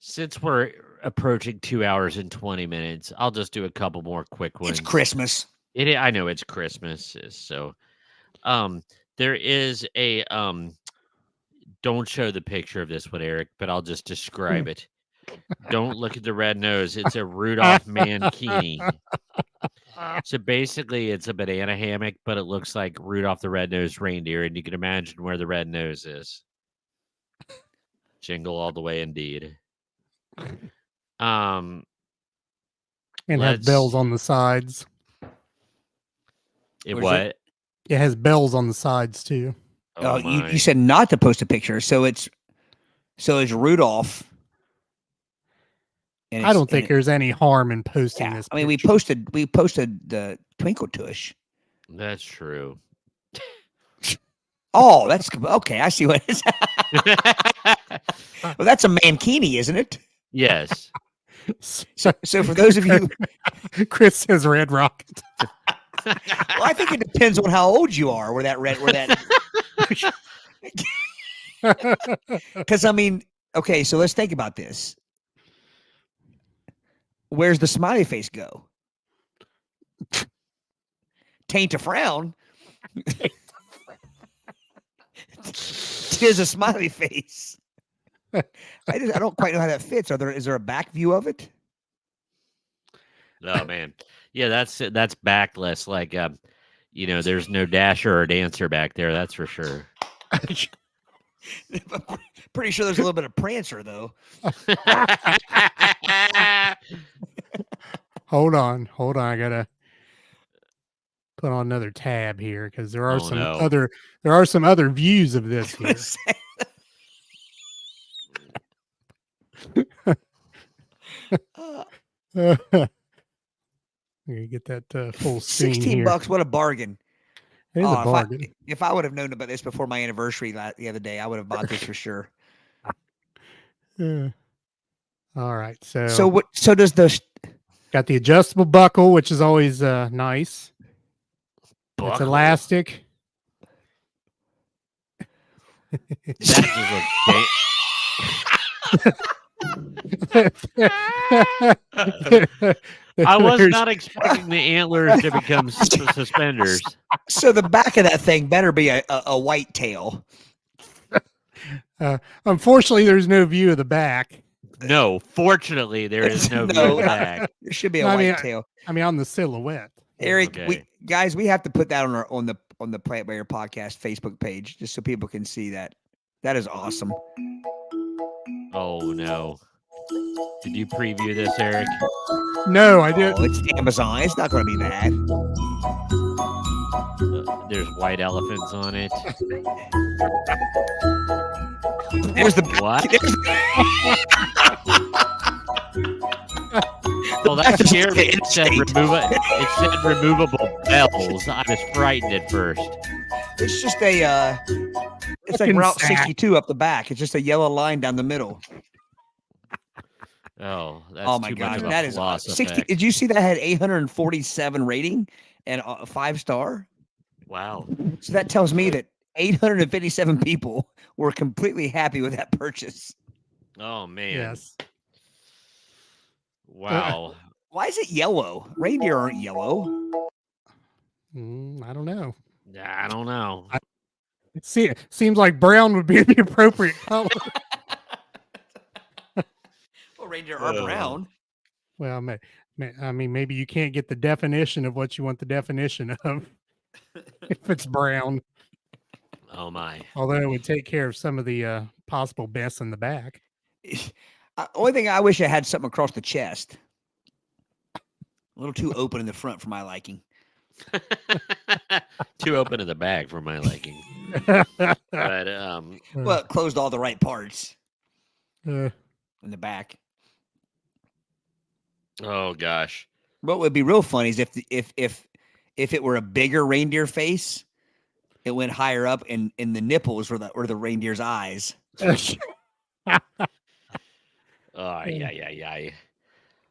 Since we're approaching 2 hours and 20 minutes, I'll just do a couple more quick ones. It's Christmas. I know it's Christmas, so there is a don't show the picture of this one, Aric, but I'll just describe it. Don't look at the red nose. It's a Rudolph mankini. So basically, it's a banana hammock, but it looks like Rudolph the Red-Nosed Reindeer, and you can imagine where the red nose is. Jingle all the way, indeed. And have bells on the sides. What? It has bells on the sides too. Oh, you said not to post a picture, so it's Rudolph. And I don't think there's any harm in posting this. I mean, we posted the Twinkle Tush. That's true. Oh, that's okay. I see what it is. Well, that's a mankini, isn't it? Yes. So for those of you, Chris says Red Rocket. Well, I think it depends on how old you are. Because I mean, okay, so let's think about this. Where's the smiley face go? Taint to frown. Tis a smiley face. I don't quite know how that fits. Is there a back view of it? Oh man, yeah, that's backless. Like, there's no dasher or dancer back there. That's for sure. Pretty sure there's a little bit of Prancer though. Hold on. I gotta put on another tab here because there are some other views of this here. You get that full screen 16 here. bucks. What a bargain. It is a bargain. If I would have known about this before my anniversary the other day, I would have bought this for sure. All right. So does the got the adjustable buckle, which is always nice. Buckle. It's elastic. I was There's- not expecting the antlers to become suspenders. So the back of that thing better be a white tail. Unfortunately, there's no view of the back. No, fortunately, there is no view of the back. There should be a I mean, white tail. I mean, on the silhouette. Aric, Okay. we have to put that on the Plant by Ear podcast Facebook page just so people can see that. That is awesome. Oh no! Did you preview this, Aric? No, I did. Oh, it's Amazon. It's not going to be bad. There's white elephants on it. There's the What? The Well, that back is scared me. the It said removable bells. I was frightened at first. It's just a it's like Fucking Route sack. 62 up the back. It's just a yellow line down the middle. Oh, that's Oh my too much gosh, of a that is floss 60. effect. Did you see that had 847 rating and a 5-star? Wow. So that tells me that 857 people were completely happy with that purchase. Oh man. Yes. Wow. Why is it yellow? Reindeer aren't yellow. I don't know. I don't know. It seems like brown would be the appropriate color. Well, reindeer are brown. Well, I mean, maybe you can't get the definition of what you want the definition of if it's brown. Oh my. Although it would take care of some of the possible mess in the back. Only thing I wish I had something across the chest. A little too open in the front for my liking. Too open in the back for my liking. But Well, it closed all the right parts Uh, in the back. oh gosh. What would be real funny is if it were a bigger reindeer face, it went higher up, and the nipples were the reindeer's eyes. Oh yeah.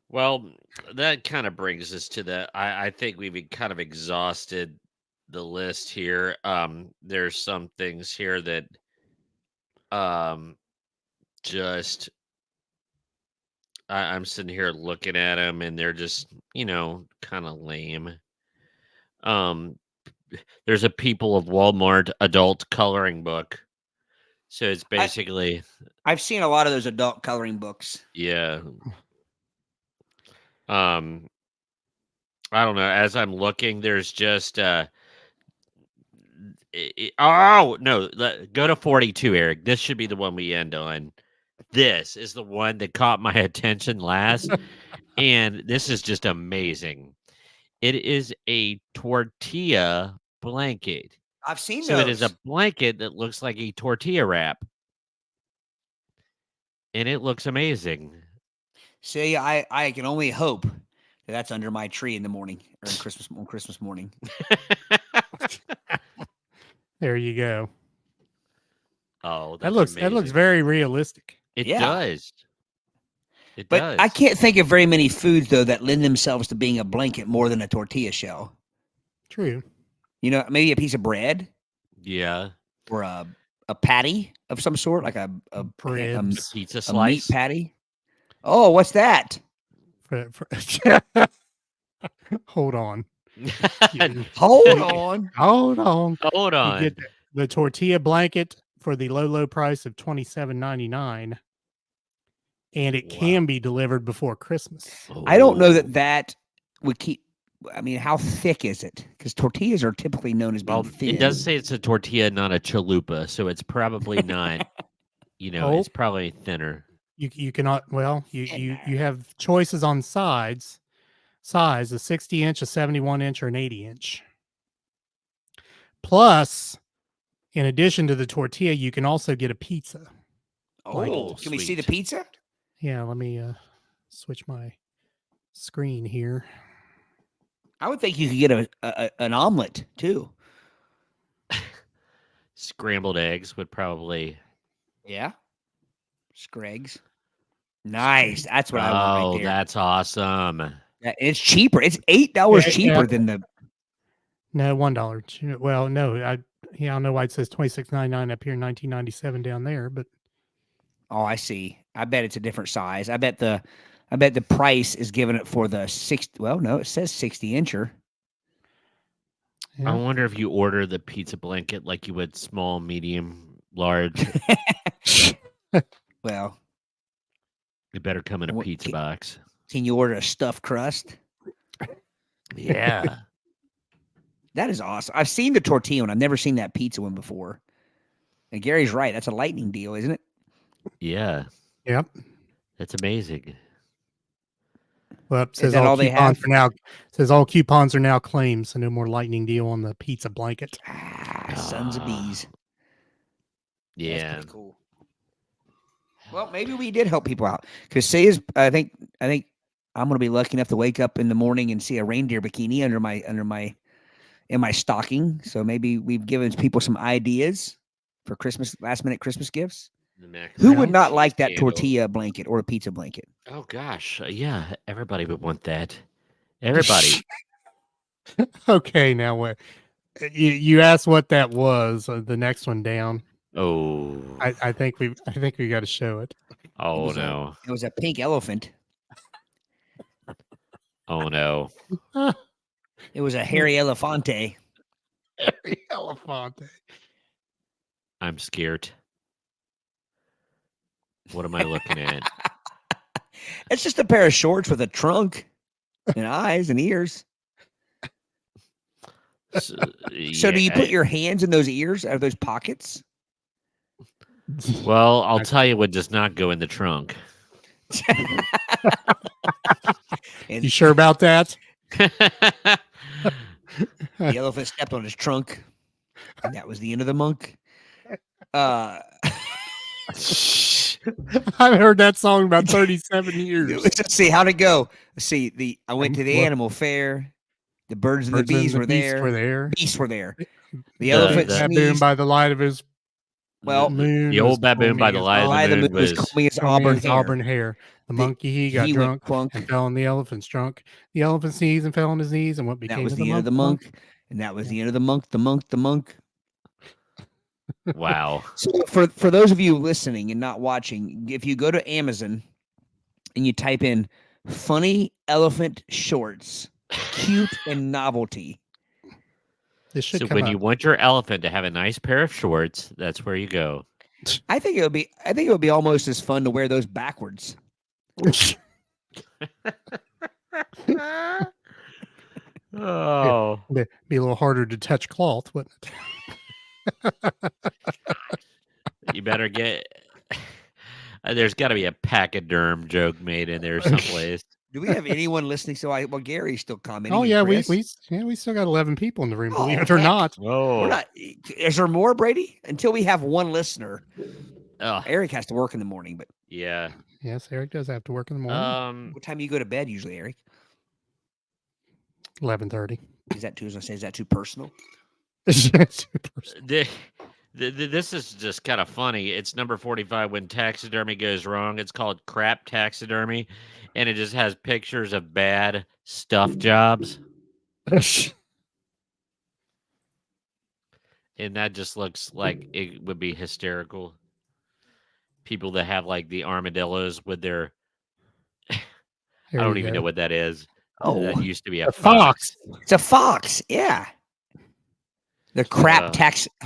Well, that kind of brings us to the. I think we've kind of exhausted the list here. There's some things here that just I'm sitting here looking at them, and they're just kind of lame. There's a People of Walmart adult coloring book. So it's basically I've seen a lot of those adult coloring books. yeah. I don't know. As I'm looking, there's just oh no, go to 42, Aric. This should be the one we end on. This is the one that caught my attention last, and this is just amazing. It is a tortilla blanket. I've seen So those. it is a blanket that looks like a tortilla wrap, and it looks amazing. See, I can only hope that that's under my tree in the morning or on Christmas morning. there you go. Oh, That that's looks amazing. very realistic. It Yeah. does. It But does. I can't think of very many foods though that lend themselves to being a blanket more than a tortilla shell. True. You know, maybe a piece of bread Yeah. or a patty of some sort, like a Breads. Pizza meat slice. patty. Oh, what's that? Hold on. Hold on. Hold on. Hold You on. get the tortilla blanket for the low price of $27.99, and it Wow. can be delivered before Christmas. I don't know Oh. that would keep. I mean, how thick is it? Because tortillas are typically known as being Well, thin. it does say it's a tortilla, not a chalupa, so it's probably not. Oh. It's probably thinner. You cannot. Well, you have choices on size, a 60-inch, a 71-inch, or an 80-inch. Plus, in addition to the tortilla, you can also get a pizza. Oh, can we see the sweet. pizza? Yeah, let me switch my screen here. I would think you could get an omelet too. Scrambled eggs would probably. Yeah. Scregs. Nice. That's what I want Oh, right there. that's awesome. Yeah, it's cheaper. It's $8 Yeah, cheaper yeah. than the. No, $1. Well, no, I don't know why it says $26.99 up here, $19.97 down there, but Oh, I see. I bet it's a different size. I bet the I bet the price is giving it for the 60. Well, no, it says 60-incher. I wonder if you order the pizza blanket like you would small, medium, large. Well, It better come in a pizza box. Can you order a stuffed crust? Yeah. That is awesome. I've seen the tortilla one. I've never seen that pizza one before. And Gary's right. That's a lightning deal, isn't it? Yeah. Yep. That's amazing. Well, it Is says that all they have? Says all coupons are now claimed, so no more lightning deal on the pizza blanket. Sons of bees. Yeah. That's pretty cool. Well, maybe we did help people out because I think I'm gonna be lucky enough to wake up in the morning and see a reindeer bikini in my stocking. So maybe we've given people some ideas for Christmas, last minute Christmas gifts. Who would not like that tortilla blanket or a pizza blanket? Oh gosh, yeah, everybody would want that. Everybody. Okay, now what? You asked what that was. The next one down. Oh. I think we got to show it. Oh no. It was a pink elephant. Oh no. It was a hairy elefante. Hairy elefante. I'm scared. What am I looking at? It's just a pair of shorts with a trunk and eyes and ears. So do you put your hands in those ears out of those pockets? Well, I'll tell you what does not go in the trunk. You sure about that? The elephant stepped on his trunk, and that was the end of the monk. I've heard that song about 37 years. Let's see how'd it go. Let's see. I went to the animal fair. The birds and the bees were there. Beasts were there. The elephant baboon by the light of his moon. The old baboon by the light of the moon was combing his auburn hair. The monkey he got drunk and fell in the elephant's trunk. The elephant sneezed and fell on his knees, and what became that was of the end of the monk. And that was the end of the monk. The monk. Wow. So for those of you listening and not watching, if you go to Amazon and you type in funny elephant shorts, cute and novelty. So when you want your elephant to have a nice pair of shorts, that's where you go. I think it would be almost as fun to wear those backwards. Oh, be a little harder to touch cloth, wouldn't it? You better get. There's got to be a pachyderm joke made in there someplace. Do we have anyone listening? Well, Gary's still commenting. Oh yeah, we still got 11 people in the room. Believe it or not. Oh, is there more, Brady? Until we have one listener. Oh. Eric has to work in the morning, but yeah. Yes, Eric does have to work in the morning. What time do you go to bed usually, Eric? 11:30. Is that too? Is that too personal? This is just kind of funny. It's number 45 when taxidermy goes wrong. It's called crap taxidermy, and it just has pictures of bad stuff jobs. And that just looks like it would be hysterical. People that have like the armadillos with their I don't even know what that is. Oh, that used to be a fox. It's a fox. Yeah. The crap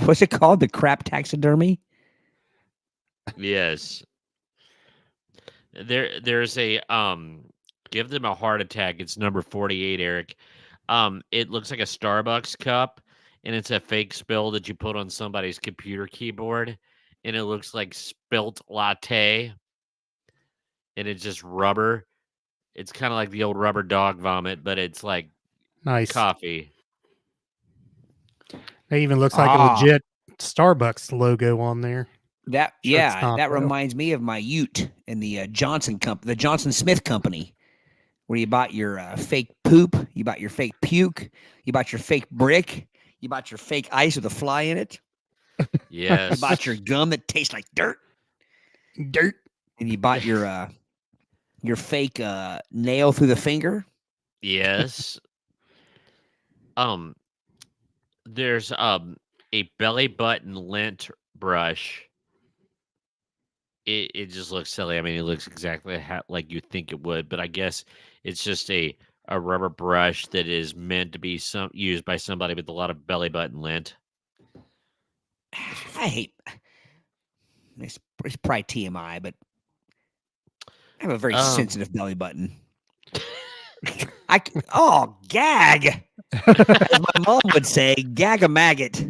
what's it called? The crap taxidermy? Yes. There's a give them a heart attack. It's number 48, Eric. It looks like a Starbucks cup, and it's a fake spill that you put on somebody's computer keyboard, and it looks like spilt latte, and it's just rubber. It's kind of like the old rubber dog vomit, but it's like nice coffee. It even looks like a legit Starbucks logo on there. That reminds me of my Ute and the the Johnson Smith Company, where you bought your fake poop, you bought your fake puke, you bought your fake brick, you bought your fake ice with a fly in it. Yes. You bought your gum that tastes like dirt, and you bought your fake nail through the finger. Yes. There's a belly button lint brush it just looks silly. I mean, it looks exactly like you think it would, but I guess it's just a rubber brush that is meant to be used by somebody with a lot of belly button lint. I hate. It's probably TMI, but I have a very sensitive belly button. Gag. As my mom would say, gag a maggot.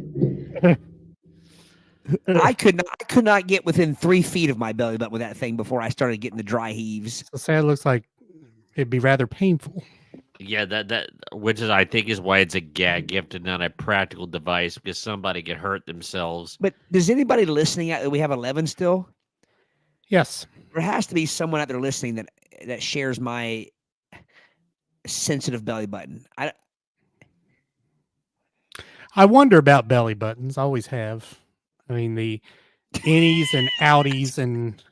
I could not get within 3 feet of my belly button with that thing before I started getting the dry heaves. So say it looks like it'd be rather painful. Yeah, that which is I think is why it's a gag gift and not a practical device, because somebody could hurt themselves. But does anybody listening out that we have 11 still? Yes. There has to be someone out there listening that shares my sensitive belly button. I wonder about belly buttons. I always have. I mean, the innies and outies and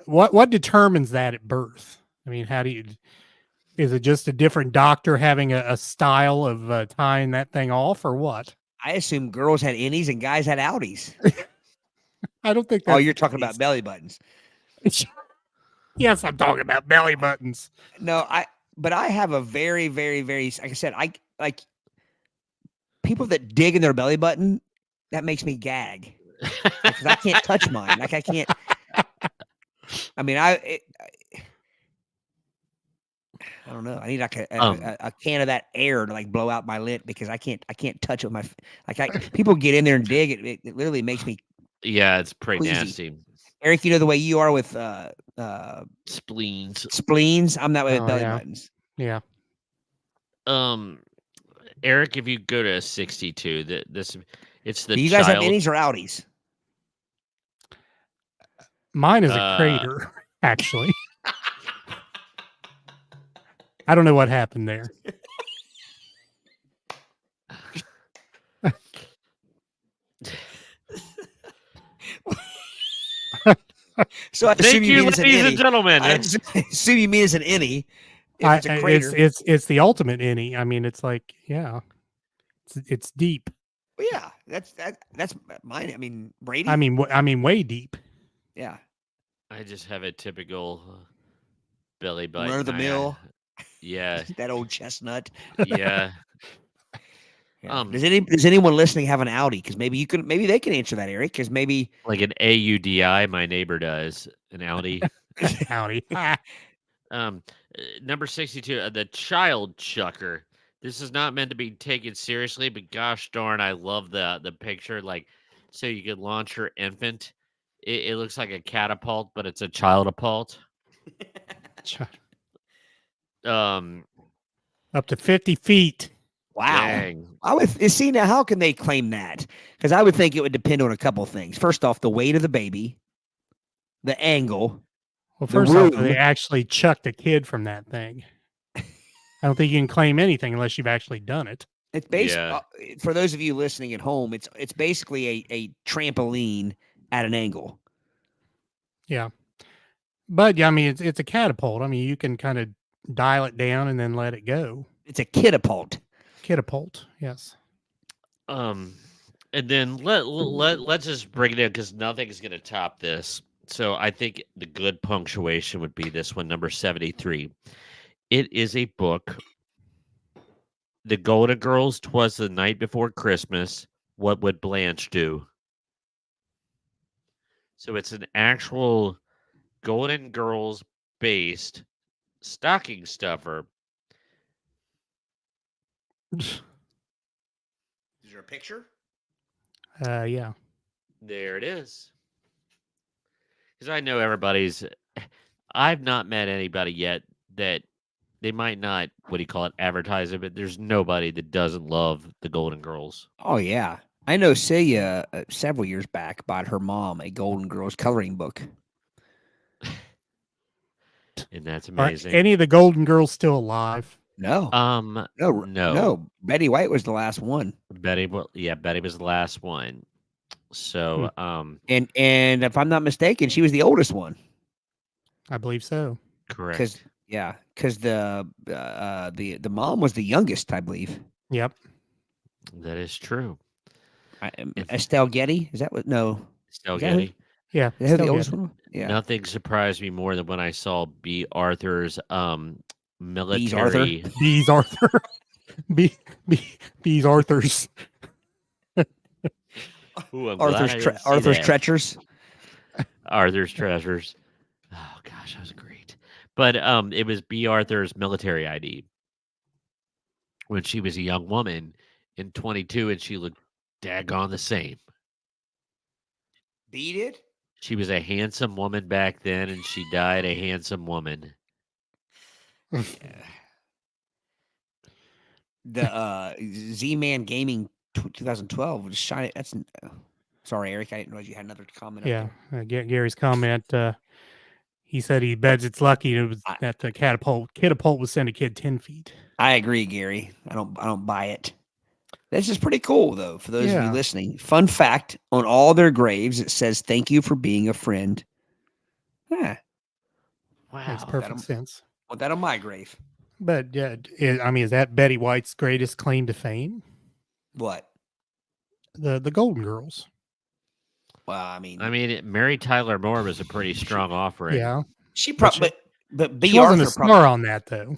what determines that at birth? I mean, is it just a different doctor having a style of tying that thing off or what? I assume girls had innies and guys had outies. I don't think that's you're talking about belly buttons. Yes, I'm talking about belly buttons. No, but I have a very, very, very, like I said, I like people that dig in their belly button. That makes me gag because I can't touch mine. Like I can't. I mean, I don't know. I need like a can of that air to like blow out my lint because I can't touch it with my people get in there and dig it. It literally makes me. Yeah, it's pretty queasy. nasty. Aric, you know the way you are with spleens. Spleens. I'm that way with belly yeah. buttons. Yeah. Aric, if you go to 62, it's the. Do you guys have innies or outies? Mine is a crater, actually. I don't know what happened there. So I assume Thank you, mean ladies and gentlemen. I assume you mean it's an innie. It's a crater. It's the ultimate innie. I mean, it's like, yeah, it's deep. Well, yeah, that's mine. I mean, Brady. I mean, way deep. Yeah. I just have a typical belly button. Run of the mill. Yeah. That old chestnut. Yeah. Does anyone listening have an Audi? Because maybe they can answer that, Aric. Because maybe like an AUDI, my neighbor does an Audi. Audi. Number 62, the child chucker. This is not meant to be taken seriously, but gosh darn, I love the picture. Like, so you could launch your infant. It looks like a catapult, but it's a child-apult. Up to 50 feet. Wow. Dang. I would see now. How can they claim that? Because I would think it would depend on a couple of things. First off, the weight of the baby, the angle. Well, first off, they actually chucked a kid from that thing. I don't think you can claim anything unless you've actually done it. It's basically for those of you listening at home. It's basically a trampoline at an angle. Yeah, but yeah, I mean it's a catapult. I mean you can kind of dial it down and then let it go. It's a catapult. Catapult, yes. And then let's just bring it in because nothing is going to top this. So I think the good punctuation would be this one, number 73. It is a book. The Golden Girls, 'Twas the Night Before Christmas. What would Blanche do? So it's an actual Golden Girls based stocking stuffer. Is there a picture? Yeah. There it is. Because I know I've not met anybody yet that they might not, advertise it, but there's nobody that doesn't love the Golden Girls. Oh, yeah. I know Celia several years back bought her mom a Golden Girls coloring book. And that's amazing. Are any of the Golden Girls still alive? No. No. Betty White was the last one. Betty was the last one. So, and if I'm not mistaken, she was the oldest one. I believe so. Correct. Because the mom was the youngest, I believe. Yep. That is true. Estelle Getty, is that what? No. Estelle Is that who- Getty. Yeah, is that who the still oldest good. one? Yeah. Nothing surprised me more than when I saw B. Arthur's Bees Arthur. military. Bees Arthur. Bees Arthur's. Ooh, I'm glad I didn't see Arthur's that. treacherous. Arthur's treasures. Oh gosh, that was great. But it was B. Arthur's military ID when she was a young woman in 22, and she looked daggone the same. Beat it. She was a handsome woman back then, and she died a handsome woman. Yeah. The Z-Man Gaming 2012 was shiny. That's sorry, Aric. I didn't realize you had another comment. Yeah, Up there. Gary's comment. He said he bets it's lucky it was that the catapult would send a kid 10 feet. I agree, Gary. I don't buy it. This is pretty cool, though, for those of you listening. Fun fact: on all their graves, it says "Thank you for being a friend." Yeah, Wow, Makes perfect sense. want that on my grave. But yeah, I mean, is that Betty White's greatest claim to fame? What? The Golden Girls. Well, I mean, Mary Tyler Moore was a pretty strong offering. Yeah, she probably, but B. she wasn't Arthur a star probably, on that though.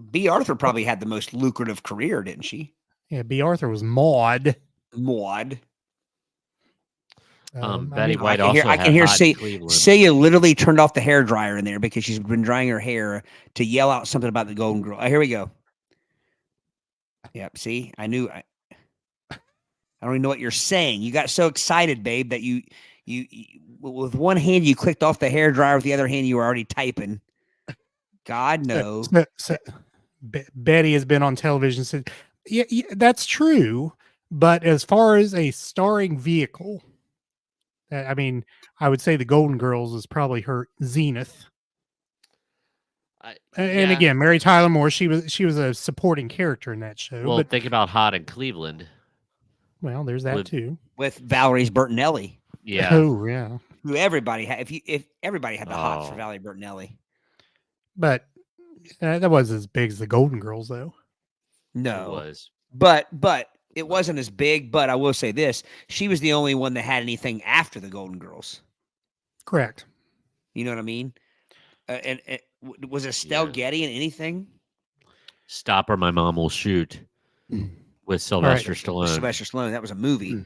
B. Arthur probably had the most lucrative career, didn't she? Yeah, B. Arthur was Maud. Maud. Betty White I also can hear Cleveland. Celia literally turned off the hair dryer in there because she's been drying her hair to yell out something about the Golden Girl. Oh, here we go. Yep. See, I knew. I don't even know what you're saying. You got so excited, babe, that you with one hand you clicked off the hair dryer, with the other hand you were already typing. God no. Betty has been on television since. Yeah, that's true. But as far as a starring vehicle, I mean, I would say the Golden Girls is probably her zenith. And again, Mary Tyler Moore, she was a supporting character in that show. Well, but think about Hot in Cleveland. Well, there's that too. With Valerie's Bertinelli. Yeah. Oh yeah. Who everybody had. If everybody had the hots for Valerie Bertinelli. But that wasn't as big as the Golden Girls, though. No, it was. But it wasn't as big. But I will say this: she was the only one that had anything after the Golden Girls. Correct. You know what I mean? And was Estelle Getty in anything? Stop or My Mom Will Shoot with Sylvester Stallone. Sylvester Stallone. That was a movie.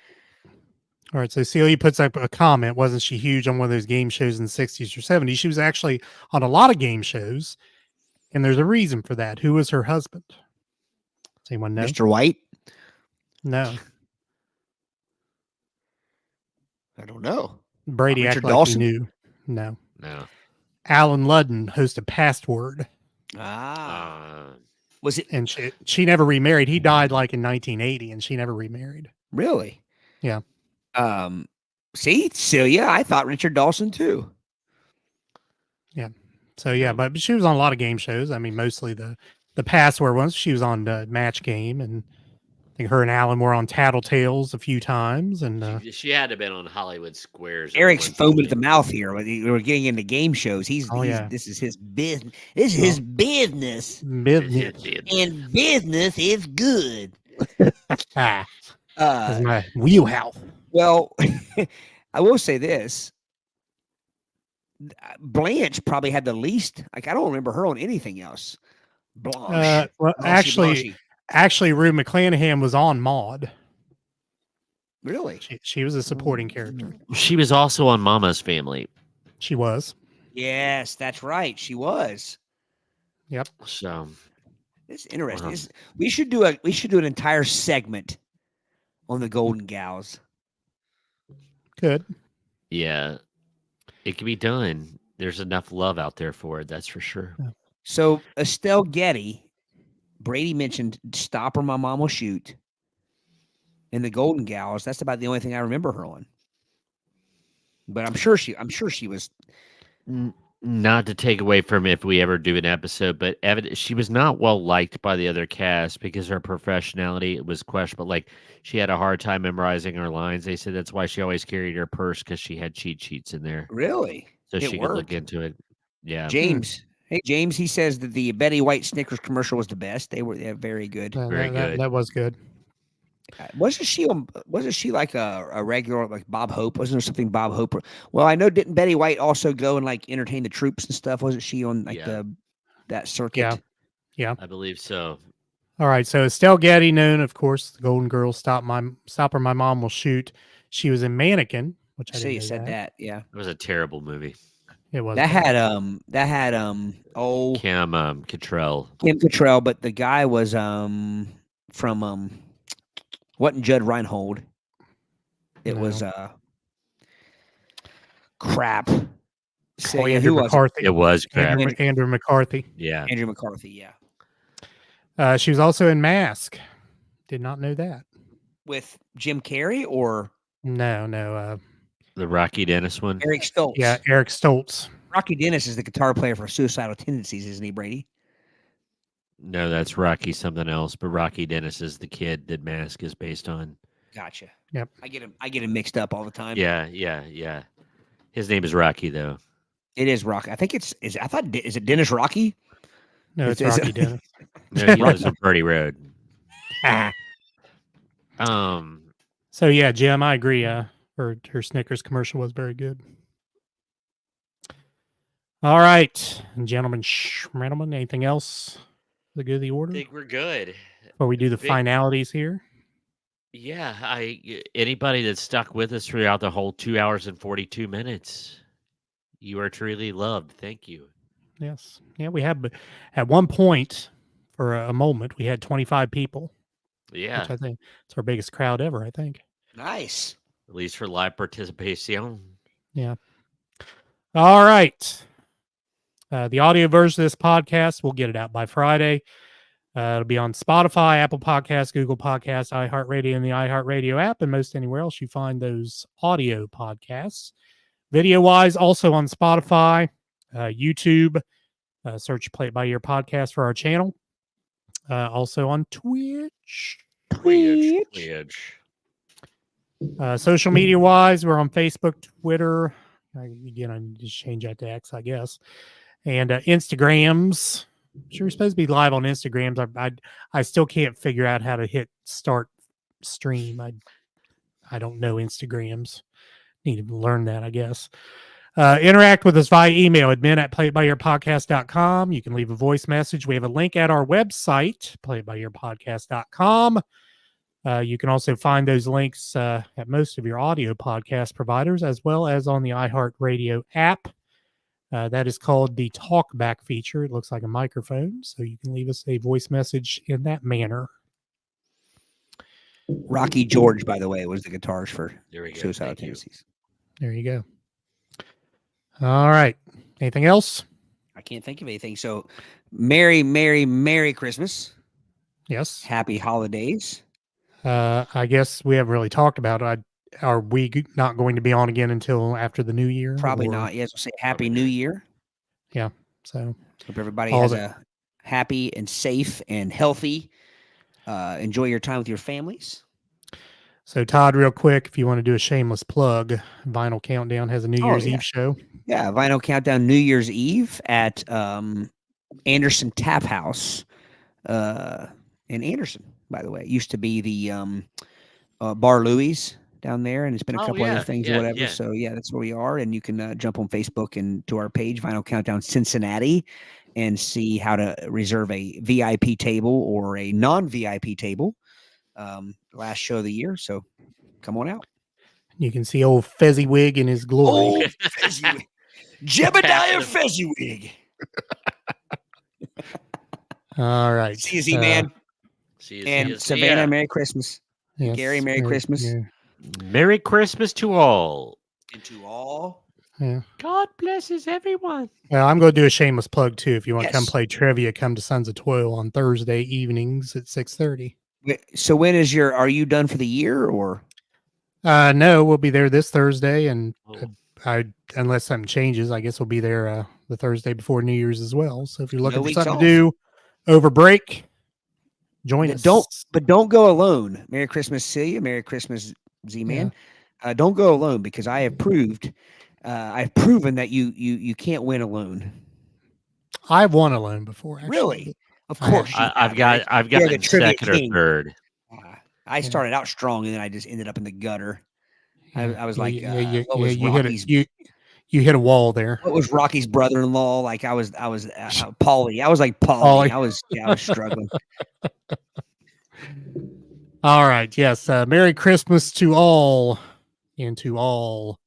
All right. So Celia puts up a comment. Wasn't she huge on one of those game shows in the 60s or 70s? She was actually on a lot of game shows. And there's a reason for that. Who was her husband? Does anyone know? Mr. White? No. I don't know. Brady Richard acted like Dawson? he knew. No. Alan Ludden, host of Password. Was it? And she never remarried. He died like in 1980, and she never remarried. Really? Yeah. See, Celia, I thought Richard Dawson too. Yeah. So yeah, but she was on a lot of game shows. I mean, mostly the Password ones. She was on Match Game, and I think her and Alan were on Tattletales a few times. And she had to have been on Hollywood Squares. Eric's foaming at the mouth here. We're getting into game shows. This is his business. This is his business. And business is good. That's my wheelhouse. Well, I will say this. Blanche probably had the least. Like, I don't remember her on anything else. Blanche. Well, Blanche. actually, Rue McClanahan was on Maude. Really? She was a supporting character. She was also on Mama's Family. She was. Yes, that's right. She was. Yep. So it's interesting. We should do an entire segment on the Golden Gals. Good. Yeah. It can be done. There's enough love out there for it, that's for sure. Yeah. So Estelle Getty, Brady mentioned Stop or My Mom Will Shoot. And the Golden Gals, that's about the only thing I remember her on. But I'm sure she was. Not to take away from if we ever do an episode, but she was not well liked by the other cast because her professionality was questionable. Like, she had a hard time memorizing her lines. They said that's why she always carried her purse, because she had cheat sheets in there. Really? So she could look into it. Yeah. James. Hey, James, he says that the Betty White Snickers commercial was the best. They're very good. Very good. That was good. Wasn't she like a regular like Bob Hope? Wasn't there something Bob Hope? Well, I know didn't Betty White also go and like entertain the troops and stuff? Wasn't she on like that circuit? Yeah. I believe so. All right. So Estelle Getty, known, of course, the Golden Girl, Stop Her, My Mom Will Shoot. She was in Mannequin, which I See, didn't you know said that. that. Yeah, It was a terrible movie. It was that bad. had Kim Cattrall. Kim Cattrall, but the guy was from wasn't Judd Reinhold. It No. was crap. Oh, Who Andrew was McCarthy. It was crap. Andrew McCarthy. Yeah. Andrew McCarthy, yeah. She was also in Mask. Did not know that. With Jim Carrey or No. The Rocky Dennis one. Eric Stoltz? Yeah, Eric Stoltz. Rocky Dennis is the guitar player for Suicidal Tendencies, isn't he, Brady? No, that's Rocky something else. But Rocky Dennis is the kid that Mask is based on. Gotcha. Yep. I get him mixed up all the time. Yeah. His name is Rocky though. It is Rocky. I think is it Dennis Rocky? No, it's Rocky Dennis. No, he lives on Birdie Road. So yeah, Jim, I agree. Her Snickers commercial was very good. All right, gentlemen, anything else? The good of the order? I think we're good. Before we do the finalities here. Yeah, anybody that stuck with us throughout the whole 2 hours and 42 minutes, you are truly loved. Thank you. Yes. Yeah, we had at one point for a moment we had 25 people. Yeah. Which I think it's our biggest crowd ever, I think. Nice. At least for live participation. Yeah. All right. The audio version of this podcast, we'll get it out by Friday. It'll be on Spotify, Apple Podcasts, Google Podcasts, iHeartRadio, and the iHeartRadio app, and most anywhere else you find those audio podcasts. Video-wise, also on Spotify, YouTube. Search Play It By Ear podcast for our channel. Also on Twitch. Social media-wise, we're on Facebook, Twitter. Again, I need to change that to X, I guess. And Instagrams. I'm sure we're supposed to be live on Instagrams. I still can't figure out how to hit start stream. I don't know Instagrams. Need to learn that, I guess. Interact with us via email, admin@playitbyearpodcast.com. You can leave a voice message. We have a link at our website, playitbyearpodcast.com. You can also find those links at most of your audio podcast providers, as well as on the iHeartRadio app. That is called the talkback feature. It looks like a microphone, so you can leave us a voice message in that manner. Rocky George, by the way, was the guitarist for Suicidal Thank you. Tendencies. There you go. All right. Anything else? I can't think of anything. So, Merry Christmas. Yes. Happy holidays. I guess we haven't really talked about it. Are we not going to be on again until after the new year? Probably not. Yes, we'll say Happy New Year. Yeah. So hope everybody has a happy and safe and healthy. Enjoy your time with your families. So Todd, real quick, if you want to do a shameless plug, Vinyl Countdown has a New Year's Eve show. Yeah, Vinyl Countdown New Year's Eve at Anderson Tap House in Anderson, by the way. It used to be the Bar Louie's down there, and it's been a couple other things or whatever. Yeah. So, yeah, that's where we are. And you can jump on Facebook and to our page, Vinyl Countdown Cincinnati, and see how to reserve a VIP table or a non-VIP table. Last show of the year. So, come on out. You can see old Fezziwig in his glory. Old Fezziwig. Jebediah Fezziwig. All right. See you, Z-Man. And Savannah, Merry Christmas. Yes, Gary, Merry Christmas. Yeah. Merry Christmas to all. And to all. Yeah. God blesses everyone. Well, I'm going to do a shameless plug, too. If you want to come Yes. play trivia, come to Sons of Toil on Thursday evenings at 6:30. So when is are you done for the year or? No, we'll be there this Thursday, and Oh. unless something changes, I guess we'll be there the Thursday before New Year's as well. So if you're looking No for weeks something off. to do over break, join us. But don't go alone. Merry Christmas, Celia. Merry Christmas, Z-Man. Don't go alone because I have proved, I've proven that you can't win alone. I've won alone before. Actually. Really? Of course. I've got You're the in trivia second or king. third. I started out strong, and then I just ended up in the gutter. I was like, you Rocky's? You hit a wall there. What was Rocky's brother-in-law? Like I was Paulie. I was like Paulie. Paulie. I was struggling. All right. Yes. Merry Christmas to all, and to all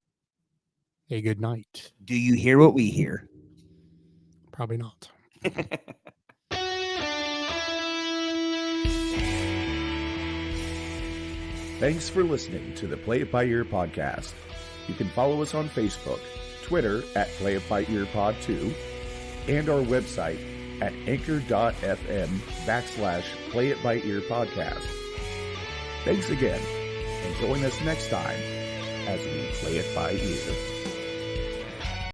a good night. Do you hear what we hear? Probably not. Thanks for listening to the Play It By Ear podcast. You can follow us on Facebook, Twitter at Play It By Ear Pod 2, and our website at anchor.fm/Play It By Ear podcast. Thanks again, and join us next time as we play it by ear.